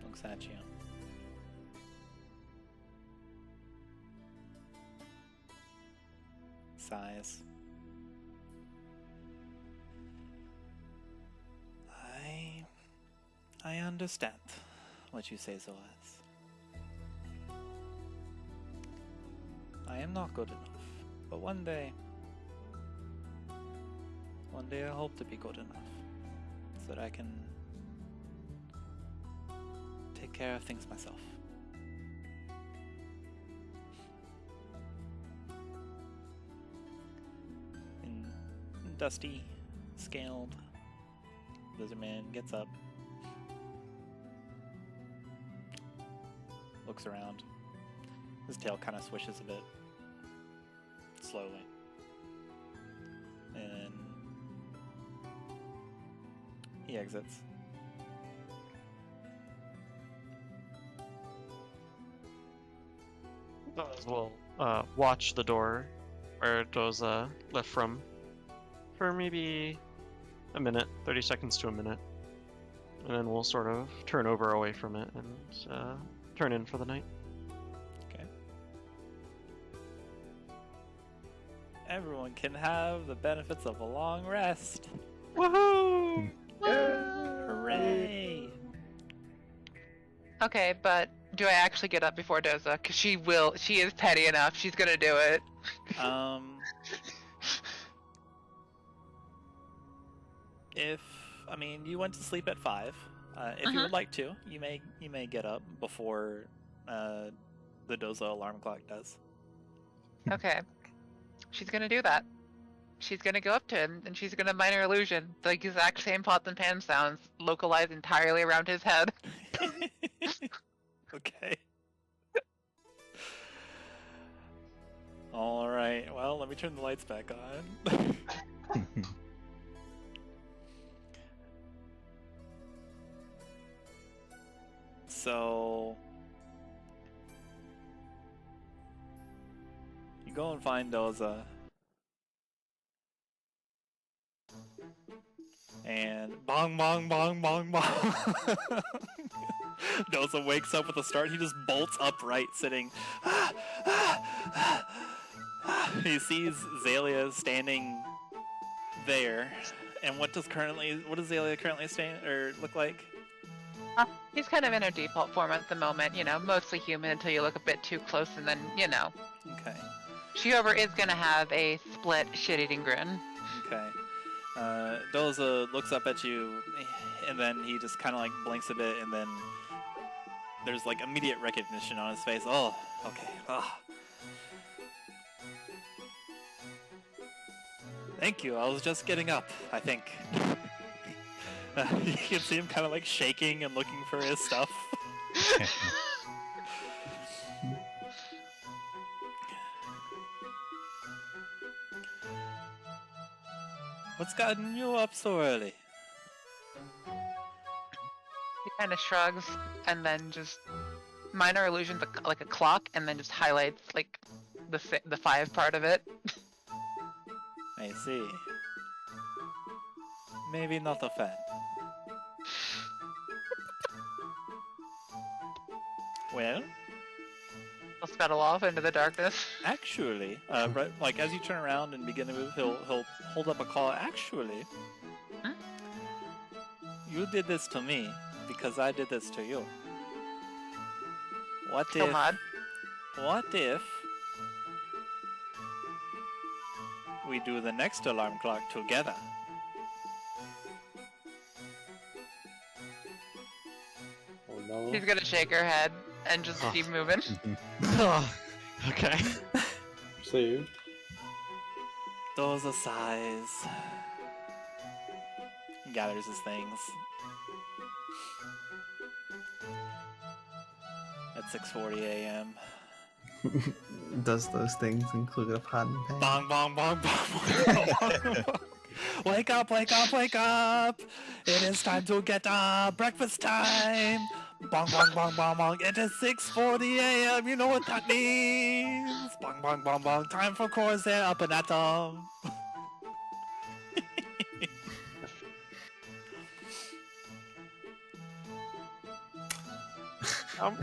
Looks at you. Sighs. I understand what you say, Zoaz. I am not good enough, but one day I hope to be good enough so that I can take care of things myself. And Dusty, scaled, Lizardman gets up, looks around. His tail kind of swishes a bit, slowly, and he exits. Doza will watch the door where Doza left from for maybe a minute, 30 seconds to a minute, and then we'll sort of turn over away from it and turn in for the night. Okay. Everyone can have the benefits of a long rest. Woohoo! Hooray! Okay, but do I actually get up before Doza? Because she is petty enough. She's gonna do it. You went to sleep at 5, If you would like to, you may get up before the Doza alarm clock does. Okay. She's gonna do that. She's gonna go up to him and she's gonna minor illusion the exact same pots and pan sounds localized entirely around his head. Okay. All right. Well, let me turn the lights back on. So you go and find Doza, and bong bong bong bong bong. Doza wakes up with a start. He just bolts upright, sitting. He sees Xalia standing there, and what does Xalia currently stand or look like? He's kind of in her default form at the moment, you know, mostly human until you look a bit too close and then, you know. Okay. She, however, is gonna have a split shit-eating grin. Okay. Doza looks up at you, and then he just kind of like blinks a bit, and then there's like immediate recognition on his face. Oh, okay. Oh. Thank you. I was just getting up, I think. You can see him kind of like shaking and looking for his stuff. What's gotten you up so early? He kind of shrugs and then just minor illusions like a clock, and then just highlights like the 5 part of it. I see. Maybe not a fan. Well, He'll scuttle off into the darkness. actually, right, like as you turn around and begin to move, he'll hold up a call. Actually, Huh? you did this to me because I did this to you. What He'll if? nod. What if we do the next alarm clock together? Oh no. He's gonna shake her head and just keep moving. Oh, okay. Saved. Those are sighs. He gathers his things. At 6:40 a.m. Does those things include a pot and pan? Bong bong bong bong bong. Bong. Wake up, wake up, wake up! It is time to get up. Breakfast time. Bong bong bong bong bong. It is 6:40 a.m. You know what that means. Bong bong bong bong. Time for Khorzaire up and at them.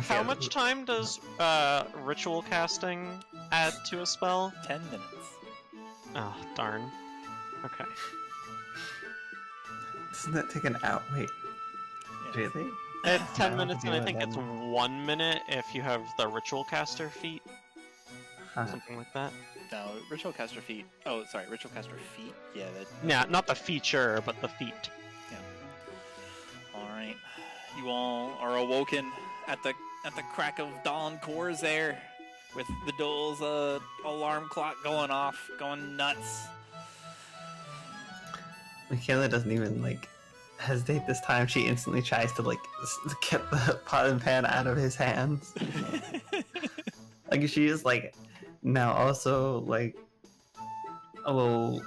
How much time does ritual casting add to a spell? 10 minutes. Oh, darn. Okay. Doesn't that take an hour? Wait, Yes. really? It's 10 I'll minutes, and do I it think it's then. 1 minute if you have the ritual caster feat, Huh. something like that. No, ritual caster feet. Oh, sorry, ritual caster feet. Yeah, that. Yeah, not the feature, but the feat. All right, you all are awoken at the crack of dawn. Khorzaire, with the Dole's alarm clock going off, going nuts. Makayla doesn't even like hesitate this time. She instantly tries to like get the pot and pan out of his hands. Like she is like now also like a little,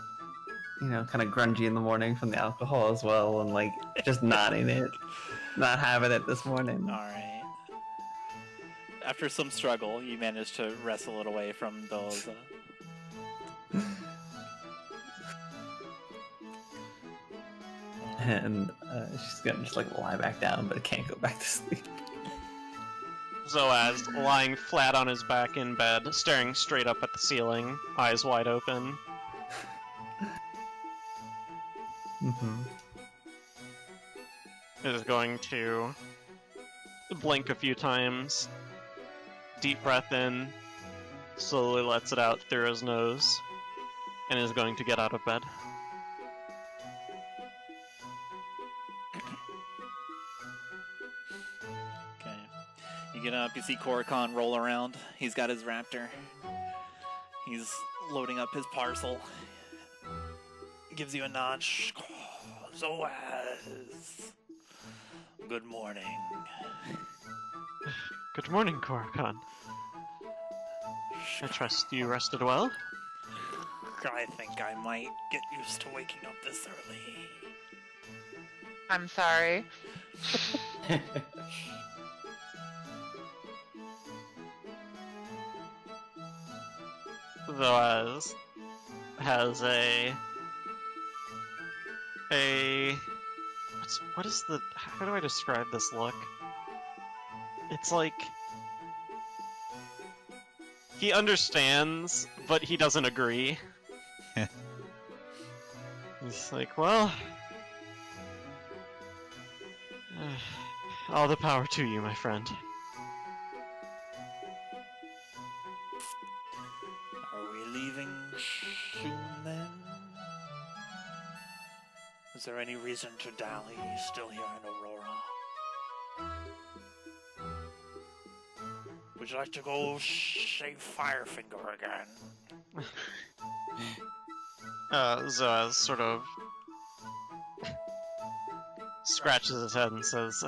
you know, kind of grungy in the morning from the alcohol as well, and like just nodding it, not having it this morning. All right. After some struggle, you manage to wrestle it away from those. And she's gonna just like lie back down, but can't go back to sleep. Zoaz, lying flat on his back in bed, staring straight up at the ceiling, eyes wide open. Is going to blink a few times, deep breath in, slowly lets it out through his nose, and is going to get out of bed. get up, you see Korikon roll around. He's got his raptor. He's loading up his parcel. Gives you a nod. Zoaz. Good morning. Good morning, Korikon. I trust you rested well? I think I might get used to waking up this early. I'm sorry. Zoaz has what is the, how do I describe this look? It's like he understands, but he doesn't agree. He's like, well, all the power to you, my friend. Are we leaving soon then? Is there any reason to dally still here in Aurora? Would you like to go save Firefinger again? Zoaz sort of scratches his head and says,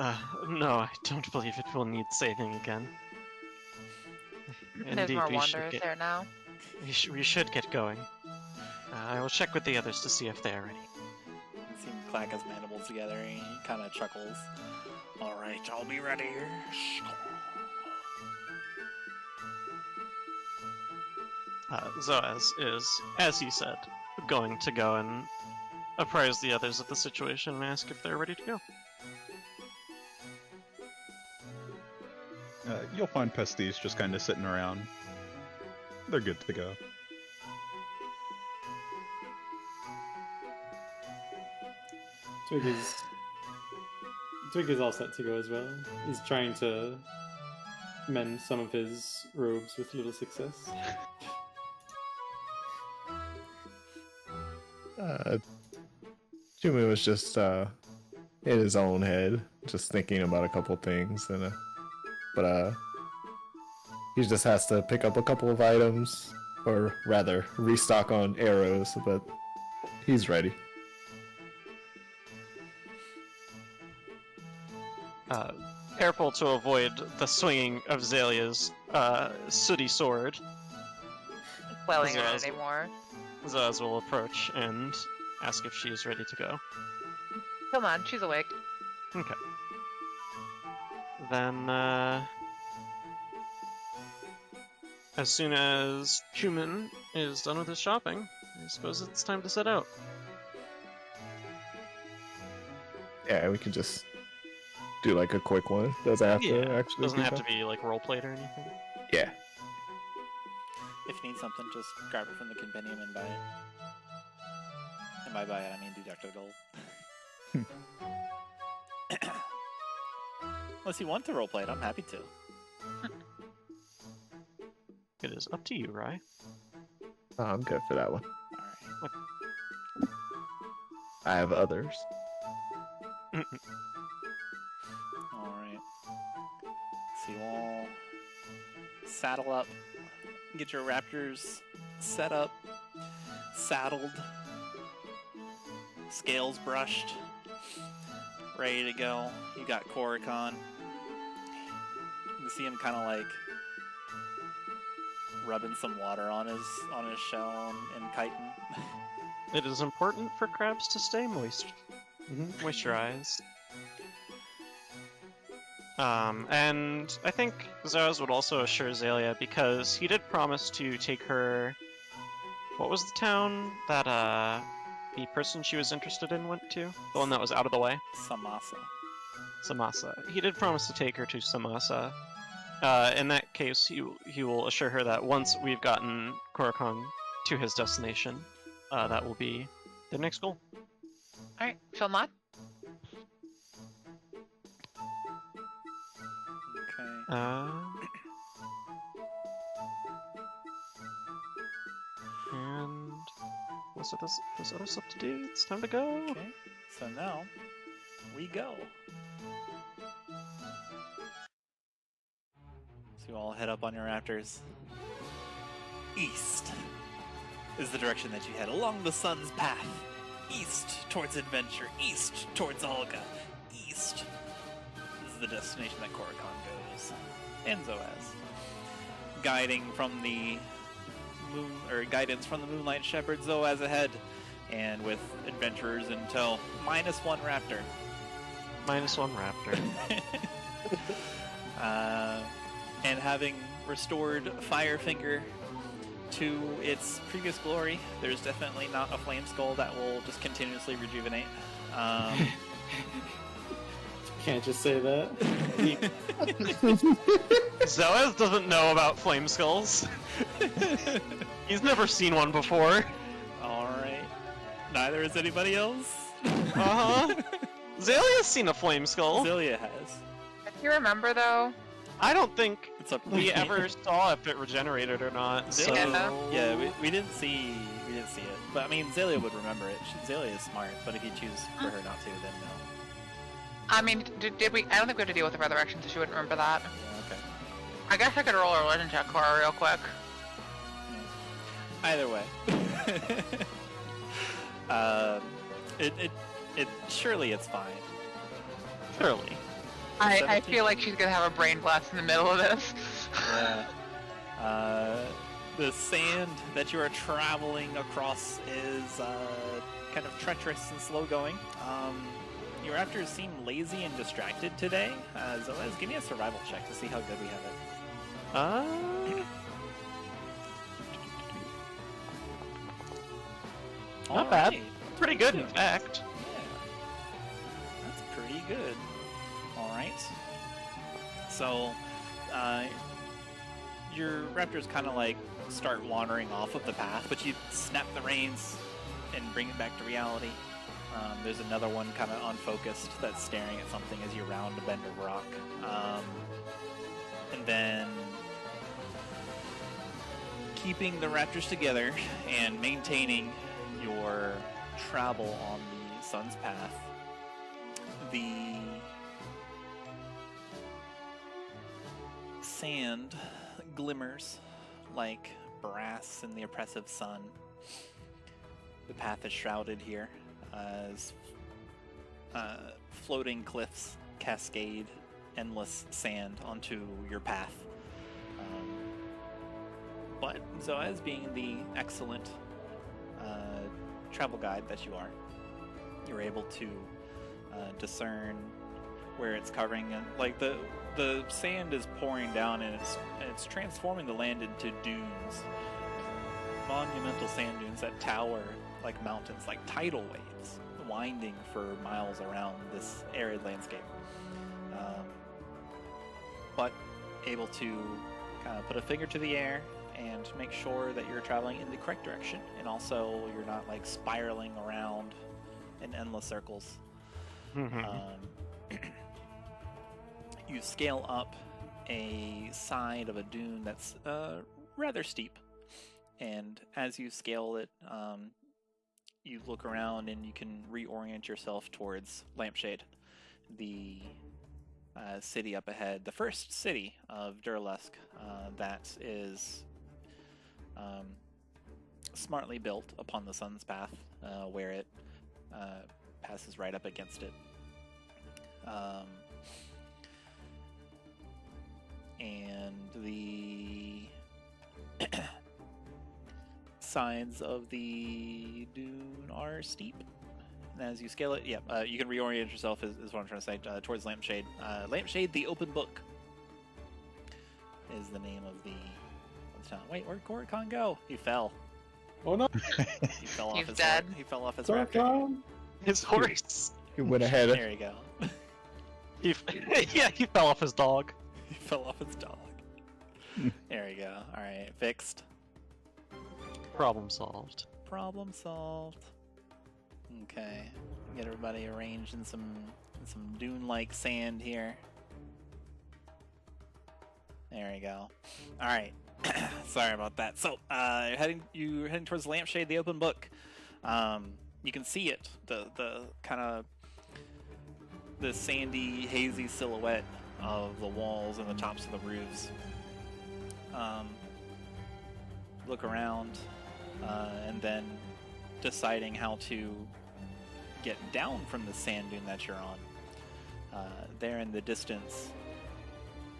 no, I don't believe it will need saving again. There's more wanderers there now. We should get going. I will check with the others to see if they are ready. You see him clack his mandibles together and he kind of chuckles. Alright, I'll be ready. Zoaz is, as he said, going to go and apprise the others of the situation and ask if they're ready to go. You'll find Pastiche just kind of sitting around. They're good to go. Twig is all set to go as well. He's trying to mend some of his robes with little success. Chuman was just in his own head, just thinking about a couple things, and but he just has to pick up a couple of items, or rather, restock on arrows. But he's ready. Careful to avoid the swinging of Xalia's sooty sword, Welling Zoaz- on anymore. Zoaz will approach and ask if she is ready to go. Come on, she's awake. Okay. Then, as soon as Chuman is done with his shopping, I suppose it's time to set out. Yeah, we can just do like a quick one. Doesn't have to actually. Doesn't be have to done. be like roleplayed or anything. Yeah. If you need something, just grab it from the compendium and buy it. And by buy it, I mean deduct a gold. Unless you want to roleplay it, I'm happy to. It is up to you, Rai. Oh, I'm good for that one. Alright. I have others. Alright. So you all saddle up, get your raptors set up, saddled, scales brushed, ready to go. You got Korikon. You see him kind of like rubbing some water on his shell and chitin. It is important for crabs to stay moist, moisturized. And I think Zoaz would also assure Xalia, because he did promise to take her. What was the town that the person she was interested in went to? The one that was out of the way? Samasa. Samasa. He did promise to take her to Samasa. In that case, he will assure her that once we've gotten Korikon to his destination, that will be their next goal. Alright, film on. Okay. And what's this other stuff to do? It's time to go. Okay. So now we go. So you all head up on your raptors. East is the direction that you head, along the sun's path. East towards adventure, east towards Olga. East is the destination that Korrikan goes. And Zoaz. Guiding from the moon, or guidance from the Moonlight Shepherd, Zoaz ahead. And with adventurers in tow, -1 raptor. -1 raptor. And having restored Firefinger to its previous glory, there's definitely not a flame skull that will just continuously rejuvenate. Can't just say that. Zoaz doesn't know about flame skulls. He's never seen one before. Alright. Neither has anybody else. Uh-huh. Zalia's seen a flame skull. Xalia has. If you remember though, I don't think It's up we ever saw if it regenerated or not. So... Yeah, we didn't see it. But I mean, Xalia would remember it. Xalia is smart, but if you choose for her not to, then no. I mean, did we? I don't think we had to deal with the resurrection, so she wouldn't remember that. Yeah, okay. I guess I could roll a religion check for her real quick. Either way. Surely it's fine. Surely. I feel like she's gonna have a brain blast in the middle of this. Yeah. The sand that you are traveling across is kind of treacherous and slow going. Your raptors seem lazy and distracted today. Zoaz, give me a survival check to see how good we have it. Not bad. Alright. Pretty good, in fact. Yeah. That's pretty good. Alright. So, your raptors kind of like start wandering off of the path, but you snap the reins and bring it back to reality. There's another one kind of unfocused that's staring at something as you round a bend of rock. And then keeping the raptors together and maintaining your travel on the sun's path, the sand glimmers like brass in the oppressive sun. The path is shrouded here as floating cliffs cascade endless sand onto your path. But Zoaz, being the excellent travel guide that you are, you're able to discern where it's covering, and like the sand is pouring down and it's transforming the land into dunes, monumental sand dunes that tower like mountains, like tidal waves, winding for miles around this arid landscape. But able to kind of put a finger to the air and make sure that you're traveling in the correct direction, and also you're not like spiraling around in endless circles. You scale up a side of a dune that's rather steep, and as you scale it, you look around and you can reorient yourself towards Lampshade, the city up ahead, the first city of Durlusk that is smartly built upon the sun's path, where it passes right up against it. And the sides of the dune are steep. And as you scale it, you can reorient yourself, is what I'm trying to say, towards Lampshade. Lampshade, the Open Book, is the name of the town. Wait, where'd Korrikan go? He fell. Oh no! He fell off He's his dead. He fell off his Sorry, raptor. Tom. His horse. He went ahead. There you go. He fell off his dog. He fell off his dog. There you go. Alright, fixed. Problem solved. Problem solved. Okay. Get everybody arranged in some dune-like sand here. There you go. Alright. Sorry about that. So, you're heading towards Lampshade, the Open Book. You can see it. The kind of the sandy, hazy silhouette of the walls and the tops of the roofs. look around, and then deciding how to get down from the sand dune that you're on. There in the distance,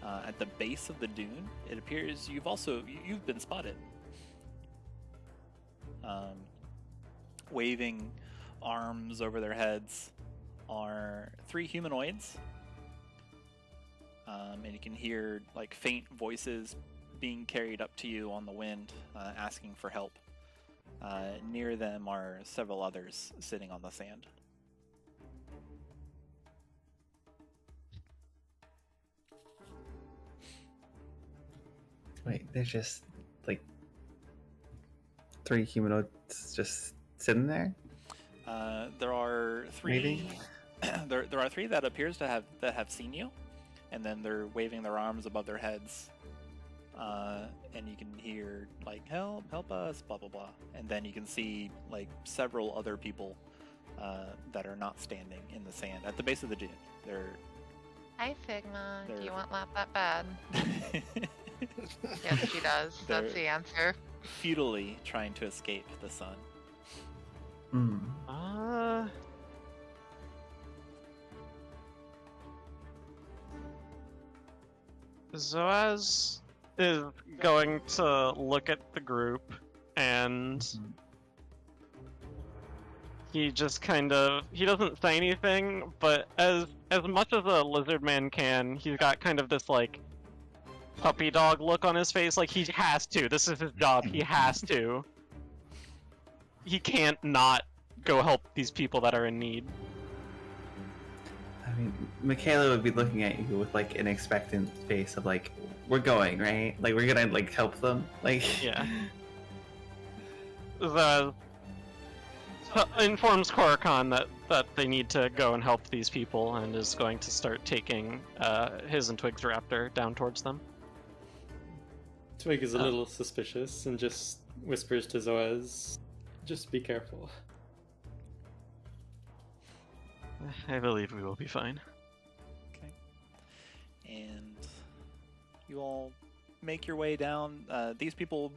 at the base of the dune, it appears you've been spotted. Waving arms over their heads are 3 humanoids, and you can hear like faint voices being carried up to you on the wind, asking for help. Near them are several others sitting on the sand. Wait, there's just like 3 humanoids just sitting there? There are 3. Maybe? there are 3 that appears to have seen you, and then they're waving their arms above their heads. And you can hear like help us, blah blah blah. And then you can see like several other people that are not standing in the sand at the base of the dune. Hi, Figma. Do They're- you want lap that bad? Yes, she does. That's the answer. futilely trying to escape the sun. Hmm. Zoaz is going to look at the group, and he just he doesn't say anything, but as much as a lizard man can, he's got kind of this like puppy dog look on his face, like he has to. This is his job. He has to. He can't not go help these people that are in need. I mean, Makayla would be looking at you with like an expectant face of like, we're going, right? Like we're gonna like help them, like Yeah. Zoaz informs Korokon that they need to go and help these people, and is going to start taking his and Twig's raptor down towards them. Twig is a little suspicious and just whispers to Zoaz, just be careful. I believe we will be fine. Okay. And you all make your way down. These people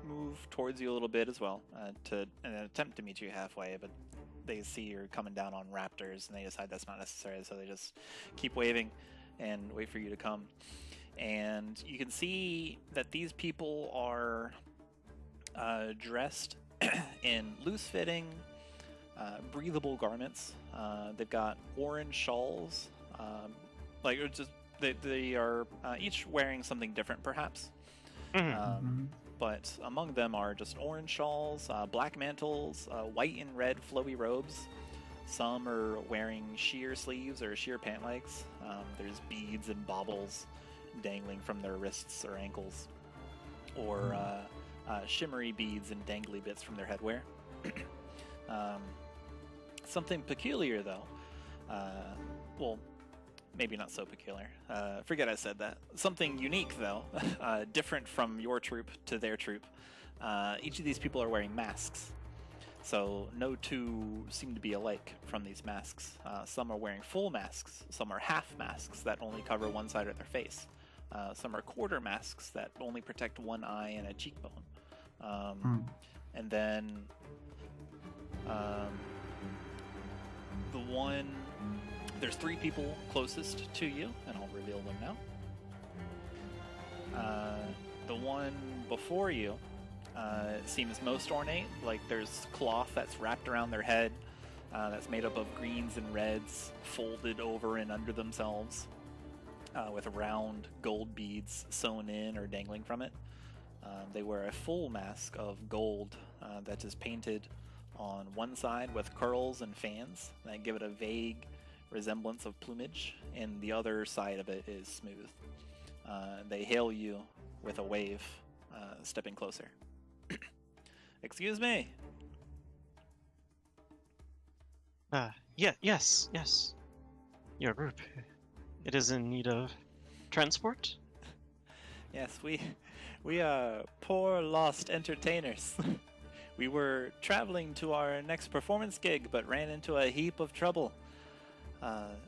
move towards you a little bit as well, to an attempt to meet you halfway, but they see you're coming down on raptors and they decide that's not necessary, so they just keep waving and wait for you to come. And you can see that these people are dressed in loose-fitting, breathable garments. They've got orange shawls, they are each wearing something different, perhaps. But among them are just orange shawls, black mantles, white and red flowy robes. Some are wearing sheer sleeves or sheer pant legs. There's beads and baubles dangling from their wrists or ankles, or shimmery beads and dangly bits from their headwear. Something peculiar, though. Well, maybe not so peculiar. Forget I said that. Something unique, though, different from your troop to their troop. Each of these people are wearing masks. So no two seem to be alike from these masks. Some are wearing full masks. Some are half masks that only cover one side of their face. Some are quarter masks that only protect one eye and a cheekbone. And then there's 3 people closest to you, and I'll reveal them now. The one before you seems most ornate, like there's cloth that's wrapped around their head, that's made up of greens and reds folded over and under themselves, with round gold beads sewn in or dangling from it. They wear a full mask of gold that is painted on one side with curls and fans that give it a vague resemblance of plumage, and the other side of it is smooth. They hail you with a wave, stepping closer. Excuse me. Yes. Your group. It is in need of transport? Yes, we are poor lost entertainers. We were traveling to our next performance gig, but ran into a heap of trouble.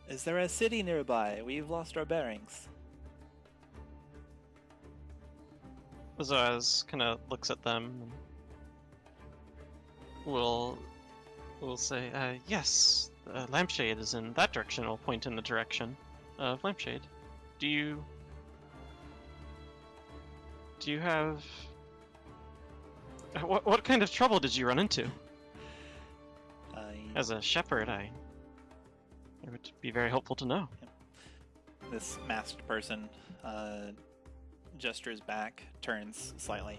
Is there a city nearby? We've lost our bearings. Zoaz kind of looks at them and will say, yes, the lampshade is in that direction. I'll point in the direction of lampshade. Do you have... What kind of trouble did you run into? As a shepherd, it would be very helpful to know. This masked person gestures back, turns slightly,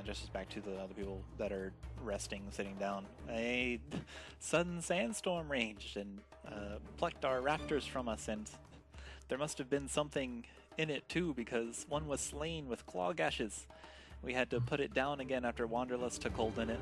gestures back to the other people that are resting, sitting down. A sudden sandstorm raged and plucked our raptors from us, and there must have been something in it too, because one was slain with claw gashes. We had to put it down again after Wanderlust took hold in it.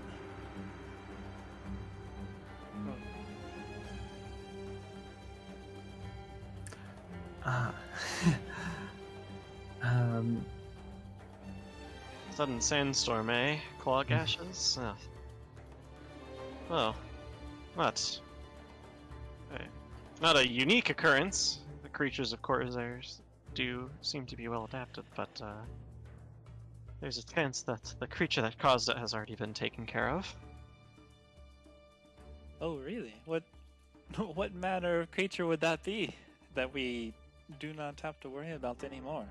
Sudden sandstorm, eh? Claw gashes? Well, not a unique occurrence. The creatures of Khorzaire do seem to be well adapted, but there's a chance that the creature that caused it has already been taken care of. Oh, really? What manner of creature would that be that we do not have to worry about anymore?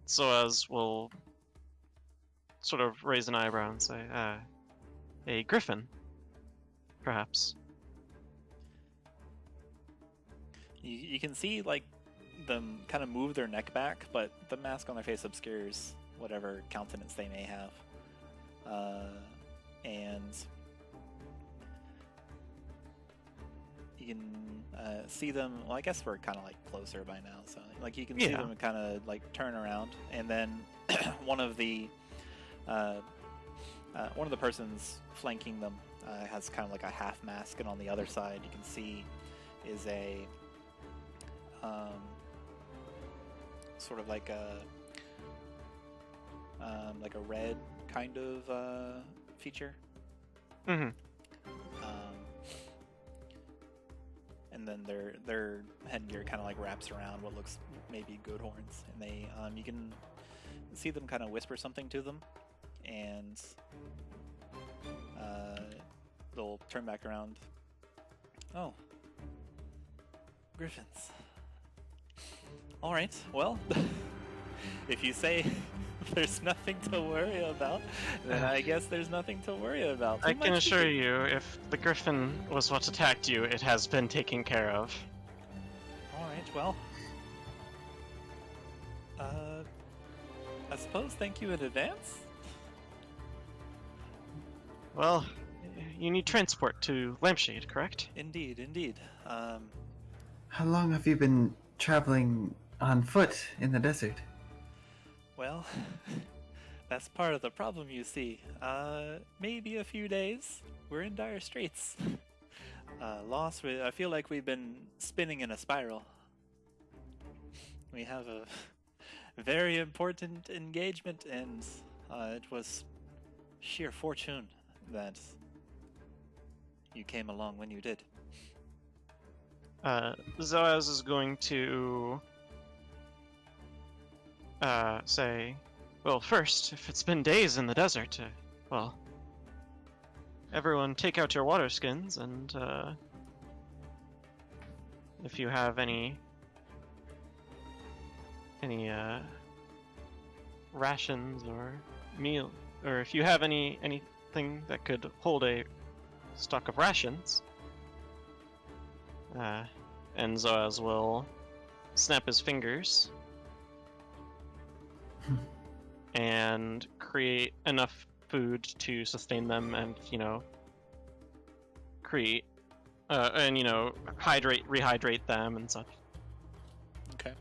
Zoaz will sort of raise an eyebrow and say, a griffin, perhaps. You can see, like, them kind of move their neck back, but the mask on their face obscures whatever countenance they may have. And you can see them. Well, I guess we're kind of like closer by now, so like you can see them kind of like turn around, and then one of the persons flanking them has kind of like a half mask, and on the other side you can see is a sort of like a red kind of feature. Mm-hmm. And then their headgear kind of like wraps around what looks maybe goat horns, and they you can see them kind of whisper something to them, and they'll turn back around. Oh, griffins. All right, well, if you say there's nothing to worry about, then I guess there's nothing to worry about. I can assure you, if the griffin was what attacked you, it has been taken care of. Alright, well... I suppose thank you in advance? Well, you need transport to Lampshade, correct? Indeed, indeed. How long have you been traveling on foot in the desert? Well, that's part of the problem, you see. Maybe a few days. We're in dire straits. Lost. I feel like we've been spinning in a spiral. We have a very important engagement, and it was sheer fortune that you came along when you did. Zoaz is going to say, well, first, if it's been days in the desert, well, everyone take out your water skins, and if you have any rations or meal, or if you have anything that could hold a stock of rations, and Zoaz will snap his fingers and create enough food to sustain them, and create and rehydrate them and such. Okay.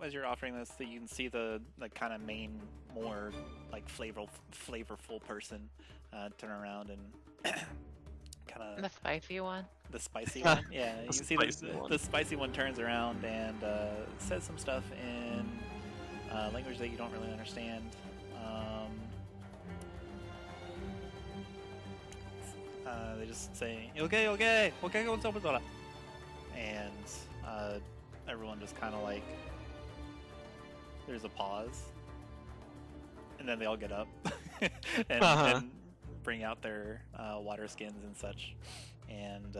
As you're offering this, you can see the kind of main, more like flavorful person turn around and kind of The spicy one. the spicy one. Yeah, you can see the spicy one turns around and says some stuff in language that you don't really understand. They just say, okay, what's up with that? And everyone just kind of like, there's a pause, and then they all get up and bring out their water skins and such. And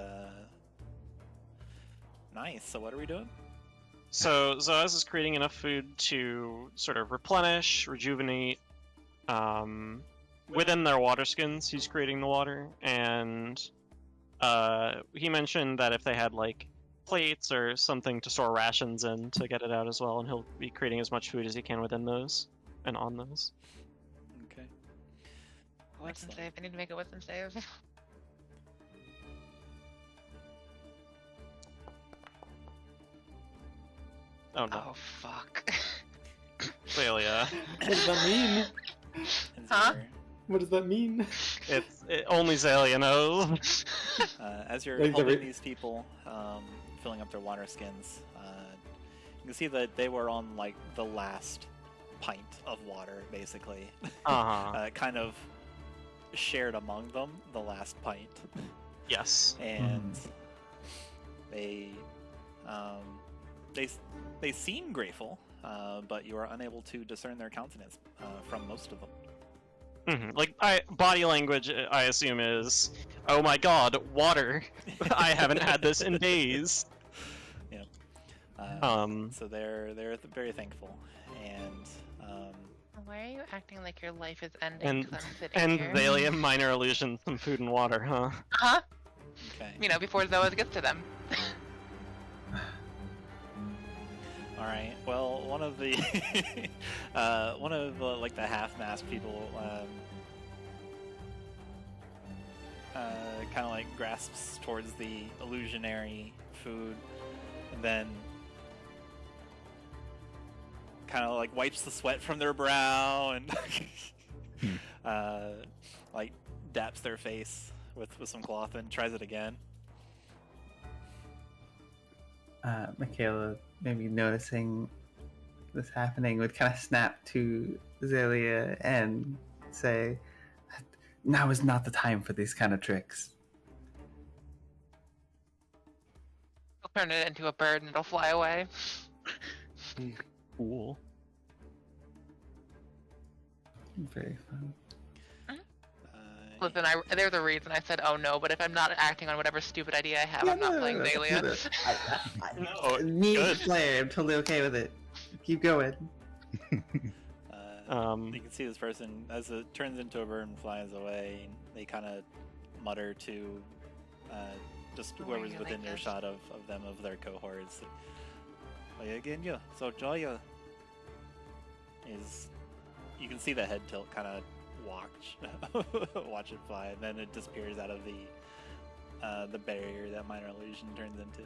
nice. So what are we doing? So Zoaz is creating enough food to sort of replenish, rejuvenate. Within their water skins, he's creating the water, and he mentioned that if they had like plates or something to store rations in to get it out as well, and he'll be creating as much food as he can within those and on those. Okay. Wisdom save. I need to make a wisdom save. Oh no. Oh fuck. Xalia. What does that mean? Huh? What does that mean? Only Xalia knows. As you're Like the helping re- these people filling up their water skins, you can see that they were on like the last pint of water, basically. Kind of shared among them the last pint. Yes. And they seem grateful, but you are unable to discern their countenance from most of them. Like, body language, I assume, is, oh my god, water! I haven't had this in days! Yeah. So they're very thankful, and Why are you acting like your life is ending? 'Cause I'm sitting and here. Xalia, minor illusion, some food and water, huh? Huh? okay. You know, before Zoaz gets to them. All right. Well, one of the like the half-masked people kind of like grasps towards the illusionary food, and then kind of like wipes the sweat from their brow and like daps their face with some cloth and tries it again. Makayla, maybe noticing this happening, would kind of snap to Xalia and say, "Now is not the time for these kind of tricks." I'll turn it into a bird and it'll fly away. Cool. Very fun. Listen, they're the reason I said, oh no, but if I'm not acting on whatever stupid idea I have, I'm not playing Xalia. No, Me as a good. player, I'm totally okay with it. Keep going. You can see this person as it turns into a bird and flies away. And they kind of mutter to just Why are whoever's you within like this? earshot of them, of their cohorts. Again, yeah. So Joya is. You can see the head tilt, kind of watch it fly, and then it disappears out of the barrier that minor illusion turns into,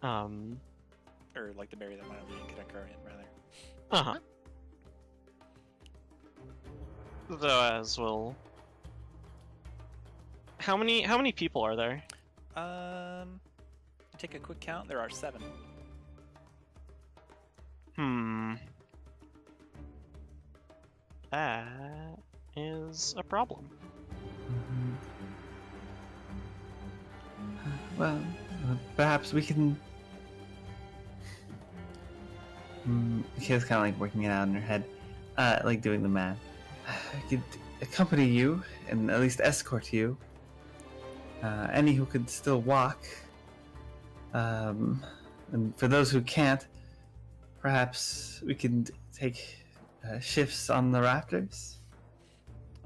or like the barrier that minor illusion can occur in, rather. Zoaz will. How many people are there? Take a quick count. There are 7. That is a problem. Well, perhaps we can. Kayla's kind of like working it out in her head, like doing the math. I could accompany you and at least escort you. Any who could still walk. And for those who can't, perhaps we can take shifts on the rafters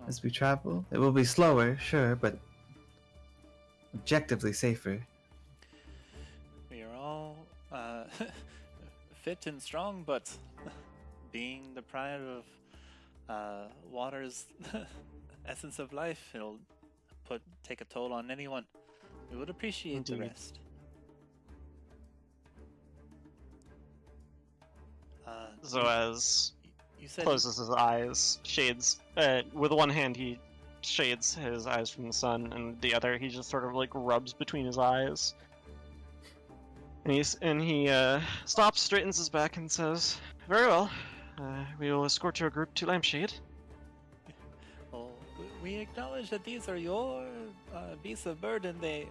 as we travel. It will be slower, sure, but objectively safer. We are all fit and strong, but being deprived of water's essence of life, it'll take a toll on anyone. We would appreciate the Indeed. rest. Zoaz You said closes his eyes, shades. With one hand, he shades his eyes from the sun, and the other, he just sort of like rubs between his eyes. And he stops, straightens his back, and says, "Very well. We will escort your group to Lampshade." Well, we acknowledge that these are your beasts of burden. They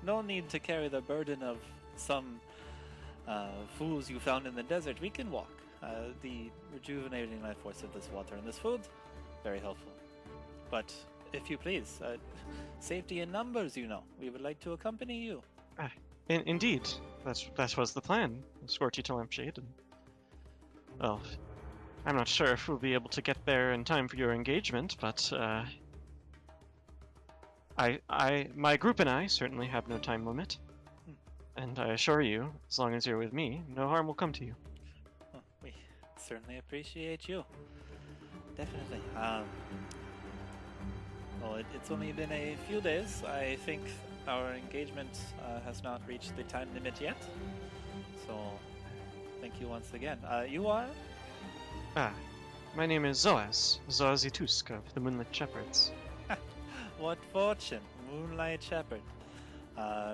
no need to carry the burden of some fools you found in the desert. We can walk. The rejuvenating life force of this water and this food, very helpful. But if you please, safety in numbers, you know. We would like to accompany you. Indeed, that was the plan. Escort you to Lampshade. And, well, I'm not sure if we'll be able to get there in time for your engagement, but my group and I certainly have no time limit. And I assure you, as long as you're with me, no harm will come to you. Well, we certainly appreciate you. Definitely. Well, it's only been a few days. I think our engagement has not reached the time limit yet. So, thank you once again. You are? My name is Zoaz. Zoaz Ituusk of the Moonlit Shepherds. What fortune! Moonlight Shepherd.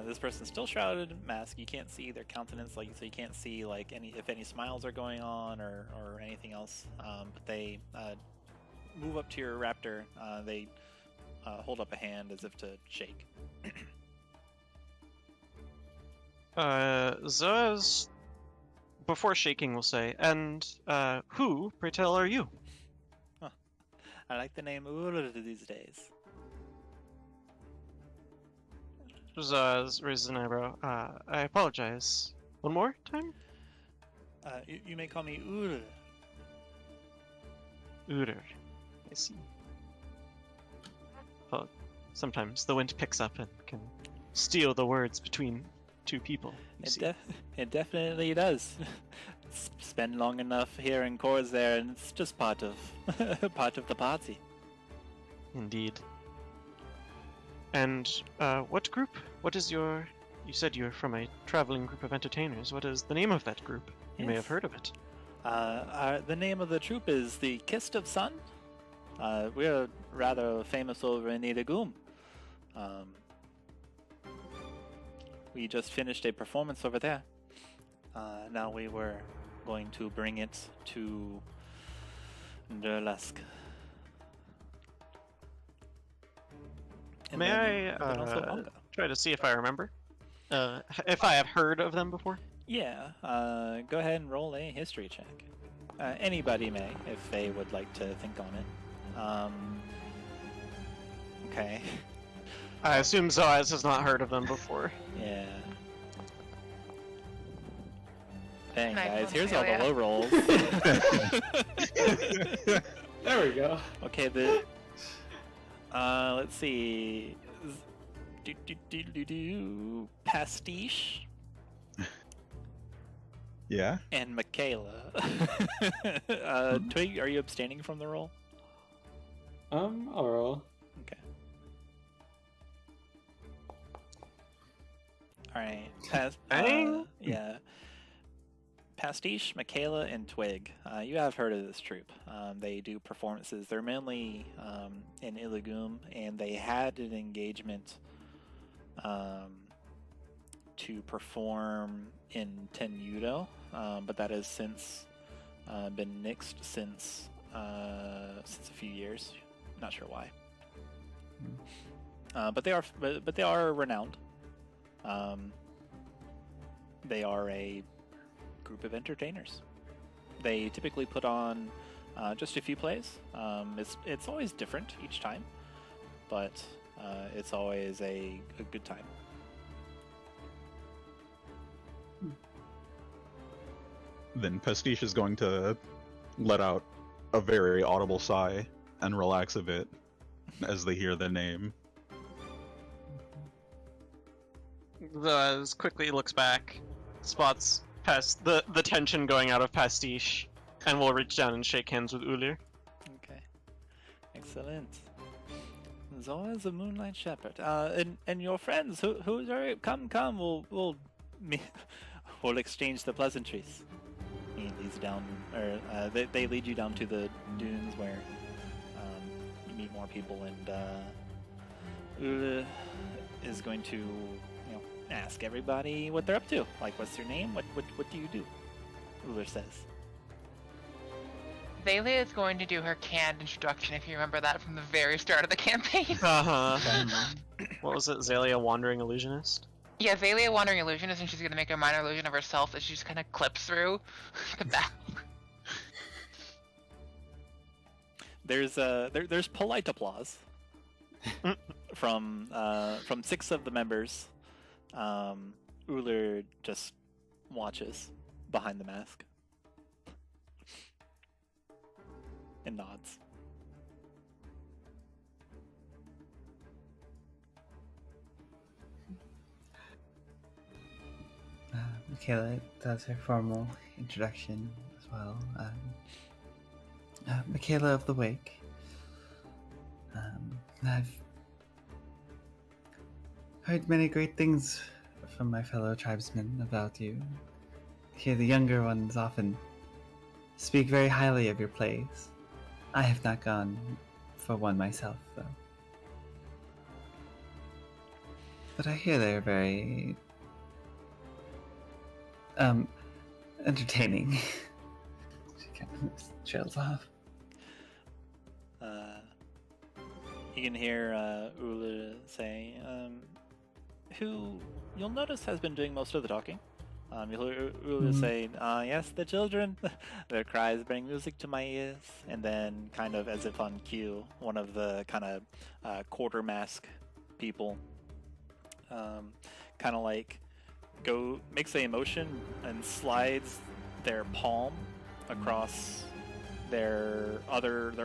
This person's still shrouded in mask. You can't see their countenance, so you can't see if any smiles are going on or anything else. But they move up to your raptor. They hold up a hand as if to shake. Zoaz, before shaking, will say, "And who, pray tell, are you?" Huh. I like the name Ur these days. Zoaz raises an eyebrow. I apologize. One more time? You may call me Ur. Urer. I see. Well, sometimes the wind picks up and can steal the words between two people. It definitely does. Spend long enough here in Khorzaire, and it's just part of part of the party. Indeed. And what group? What is your? You said you're from a traveling group of entertainers. What is the name of that group? You may have heard of it. The name of the troupe is the Kist of Sun. We're rather famous over in Ituusk. We just finished a performance over there. Now we were going to bring it to Ituusk. May I try to see if I remember? If I have heard of them before? Yeah, go ahead and roll a history check. Anybody may, if they would like to think on it. Okay. I assume Zoaz has not heard of them before. Yeah. Dang, Nice guys, one, here's all the Xalia. low rolls. There we go. Okay, let's see. Pastiche Yeah. and Makayla. Twig, are you abstaining from the roll? I'll roll. Okay. Alright. Yeah. Pastiche, Makayla, and Twig. You have heard of this troupe. They do performances. They're mainly in Ituusk, and they had an engagement to perform in Tenuto, but that has since been nixed since a few years. Not sure why. But they are renowned. They are a group of entertainers. They typically put on just a few plays. It's always different each time, but it's always a good time. Then Pastiche is going to let out a very audible sigh and relax a bit as they hear the name. Zoaz quickly looks back, spots past the tension going out of Pastiche, and will reach down and shake hands with Ulir. Okay, excellent. Zoaz, a Moonlight Shepherd. And your friends, who's are come? We'll exchange the pleasantries. He leads down, or they lead you down to the dunes where you meet more people, and Ulir is going to ask everybody what they're up to. Like, what's your name? What do you do? Ulir says. Xalia is going to do her canned introduction, if you remember that from the very start of the campaign. Uh-huh. What was it, Xalia, Wandering Illusionist? Yeah, Xalia Wandering Illusionist, and she's gonna make a minor illusion of herself that she just kind of clips through the back. There's polite applause from 6 of the members. Uller just watches behind the mask and nods. Makayla does her formal introduction as well. Makayla of the Wake. I've heard many great things from my fellow tribesmen about you. Hear the younger ones often speak very highly of your plays. I have not gone for one myself, though. But I hear they're very entertaining. She kind of trails off. You can hear Ula say, who you'll notice has been doing most of the talking. You'll hear Ula say, yes, the children, their cries bring music to my ears. And then, kind of as if on cue, one of the kind of quarter mask people kind of like makes a motion and slides their palm across their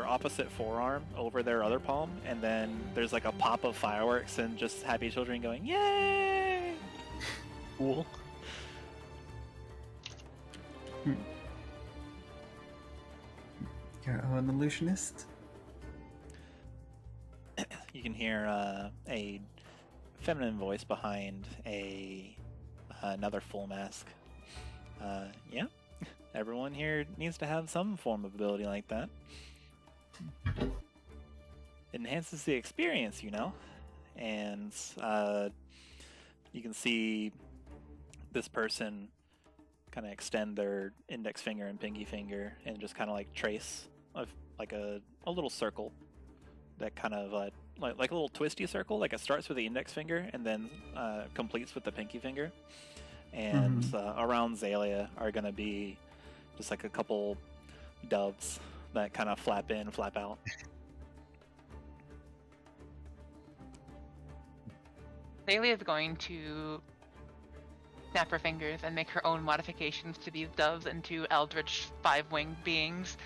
opposite forearm over their other palm, and then there's like a pop of fireworks and just happy children going yay. Cool. Your own illusionist? You can hear a feminine voice behind another full mask. Yeah, everyone here needs to have some form of ability like that. It enhances the experience, you know. And you can see this person kind of extend their index finger and pinky finger and just kind of like trace like a little circle that kind of like a little twisty circle. Like it starts with the index finger and then completes with the pinky finger. And around Xalia are going to be just like a couple doves that kind of flap in, flap out. Xalia is going to snap her fingers and make her own modifications to these doves into eldritch 5-winged beings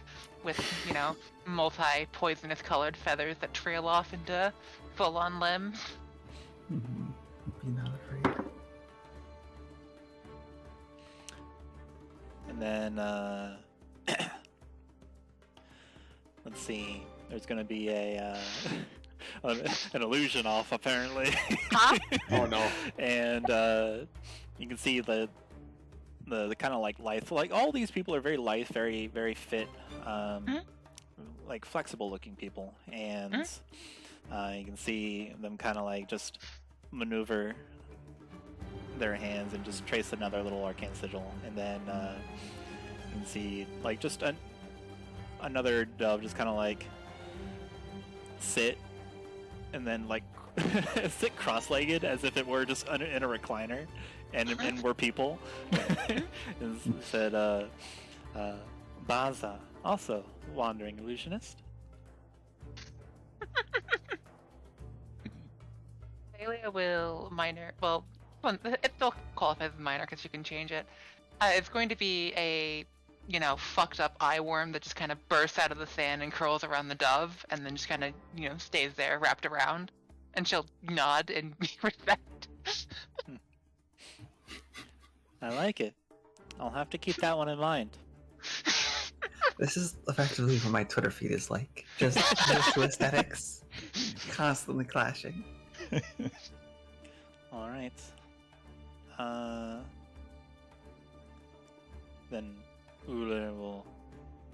with, you know, multi-poisonous colored feathers that trail off into full-on limbs. Be not afraid. And then, let's see, there's going to be an illusion off, apparently. Huh? Oh no. And you can see the kind of like lithe, like all these people are very lithe, very, very fit, like flexible looking people. And you can see them kind of like just maneuver their hands and just trace another little arcane sigil, and then you can see like just another dove just kind of like sit and then like sit cross-legged as if it were just in a recliner and we're people. And said Baza, also wandering illusionist. Xalia will it still qualifies as minor because you can change it. It's going to be a, you know, fucked up eye worm that just kind of bursts out of the sand and curls around the dove and then just kind of, you know, stays there wrapped around. And she'll nod in respect. I like it. I'll have to keep that one in mind. This is effectively what my Twitter feed is like. Just two aesthetics constantly clashing. All right. Then Ula will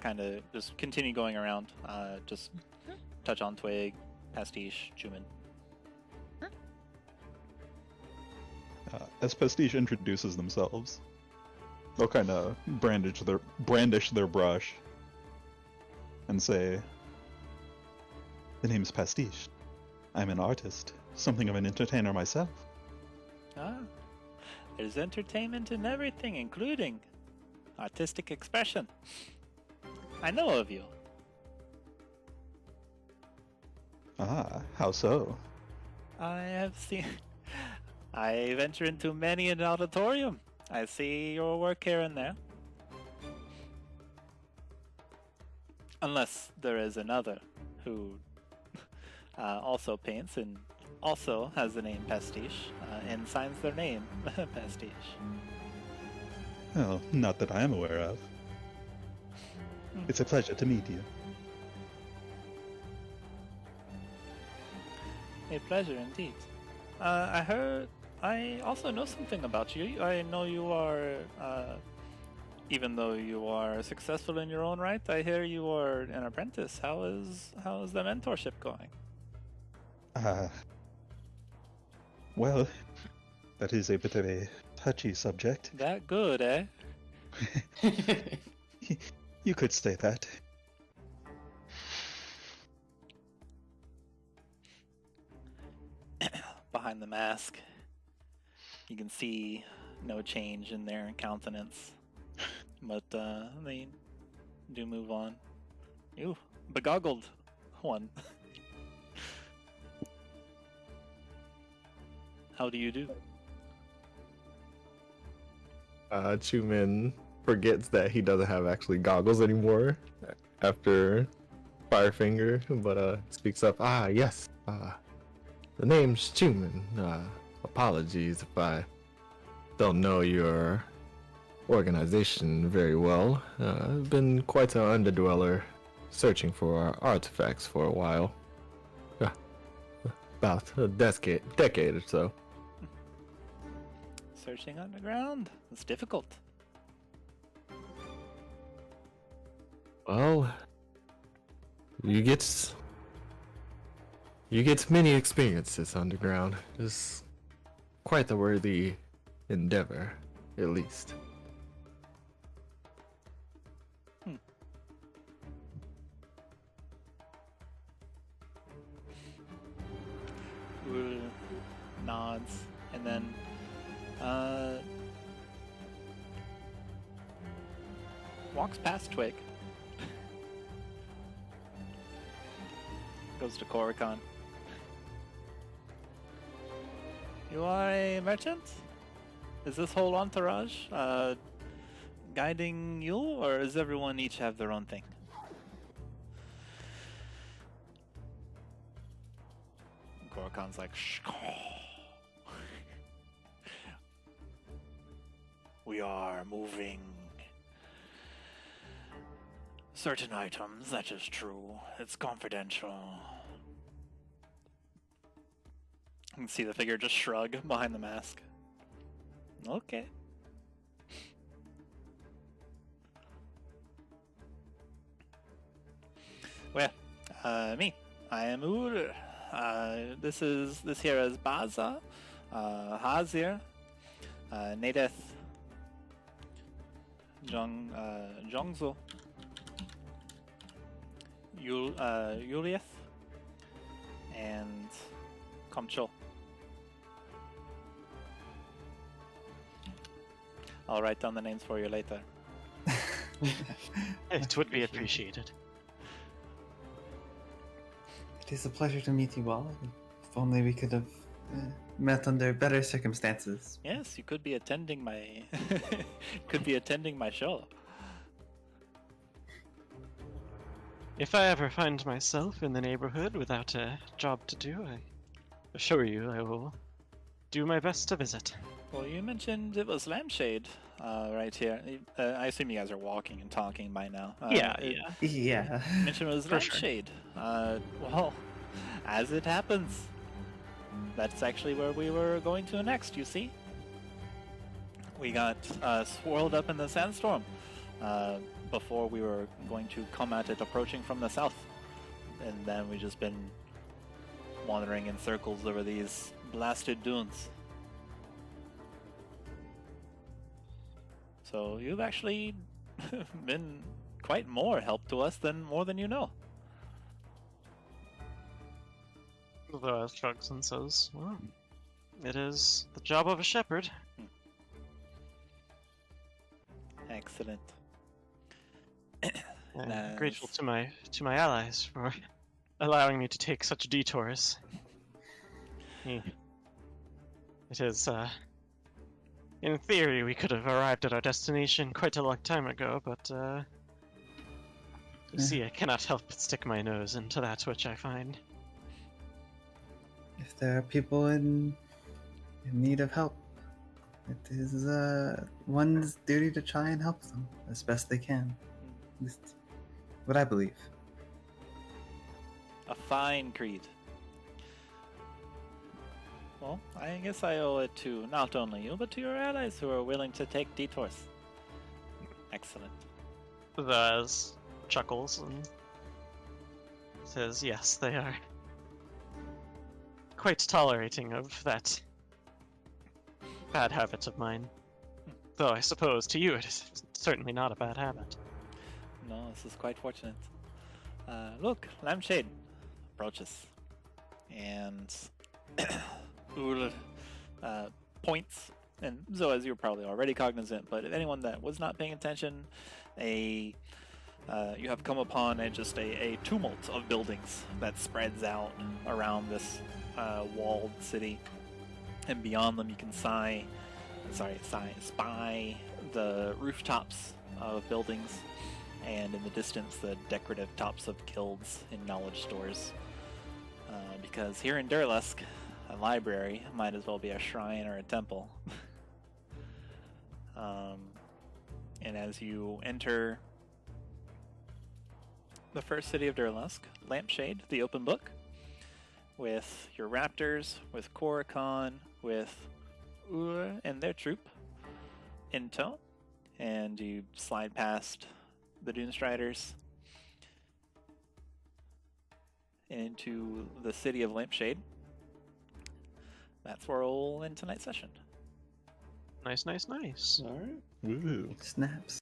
kind of just continue going around. Just touch on Twig, Pastiche, Chuman. As Pastiche introduces themselves, they'll kind of brandish their brush and say, "The name's Pastiche. I'm an artist, something of an entertainer myself." Ah, there's entertainment in everything, including artistic expression. I know of you. Ah, how so? I have seen. I venture into many an auditorium. I see your work here and there. Unless there is another who also paints and also has the name Pastiche and signs their name Pastiche. Well, not that I am aware of. It's a pleasure to meet you. A pleasure indeed. I also know something about you. I know you are, even though you are successful in your own right, I hear you are an apprentice. How is the mentorship going? Well, that is a bit of a touchy subject. That good, eh? You could say that. Behind the mask, you can see no change in their countenance, but they do move on. You begoggled one. How do you do? Chuman forgets that he doesn't have actually goggles anymore after Firefinger, but speaks up. Ah, yes. The name's Chuman. Apologies if I don't know your organization very well. I've been quite an underdweller searching for artifacts for a while. About a decade or so. Searching underground? It's difficult. Well, you get many experiences underground. It's quite a worthy endeavor, at least. Ul nods, and then walks past Twig. Goes to Korikon. You are a merchant? Is this whole entourage guiding you, or does everyone each have their own thing? Korikon's like, shh. We are moving certain items, that is true. It's confidential. You can see the figure just shrug behind the mask. Okay. Well, me. I am Ur. This here is Baza, Khorzaire, Nadeth, Jongzo, Yulieth, and Komcho. I'll write down the names for you later. It would be appreciated. It is a pleasure to meet you all. If only we could have met under better circumstances. Yes, you could be attending my my show. If I ever find myself in the neighborhood without a job to do, I assure you I will do my best to visit. Well, you mentioned it was Lampshade right here. I assume you guys are walking and talking by now. Yeah. You mentioned it was Lampshade. Well, as it happens, that's actually where we were going to next, you see. We got swirled up in the sandstorm before we were going to come at it approaching from the south. And then we've just been wandering in circles over these blasted dunes. So you've actually been quite more help to us than you know. Zoaz shrugs and says, well, It is the job of a shepherd. Excellent. I'm grateful Nice. to my allies for allowing me to take such detours. It is, in theory, we could have arrived at our destination quite a long time ago, but, you see, I cannot help but stick my nose into that which I find. If there are people in need of help, it is one's duty to try and help them as best they can. At least what I believe. A fine creed. Well, I guess I owe it to not only you, but to your allies who are willing to take detours. Excellent. Zoaz chuckles and says, yes, they are quite tolerating of that bad habit of mine. Though I suppose to you it is certainly not a bad habit. No, this is quite fortunate. Look, Lampshade approaches. And Ul points, and Zoaz, you're probably already cognizant, but if anyone that was not paying attention, you have come upon a tumult of buildings that spreads out around this walled city, and beyond them you can spy the rooftops of buildings, and in the distance the decorative tops of guilds and knowledge stores. Because here in Durlusk, a library might as well be a shrine or a temple. And as you enter the first city of Durlusk, Lampshade, the open book, with your raptors, with Korrikan, with Ur and their troop in tow, and you slide past the Dunestriders into the city of Lampshade. That's where we'll end tonight's session. Nice, nice, nice. All right. Woo. Snaps.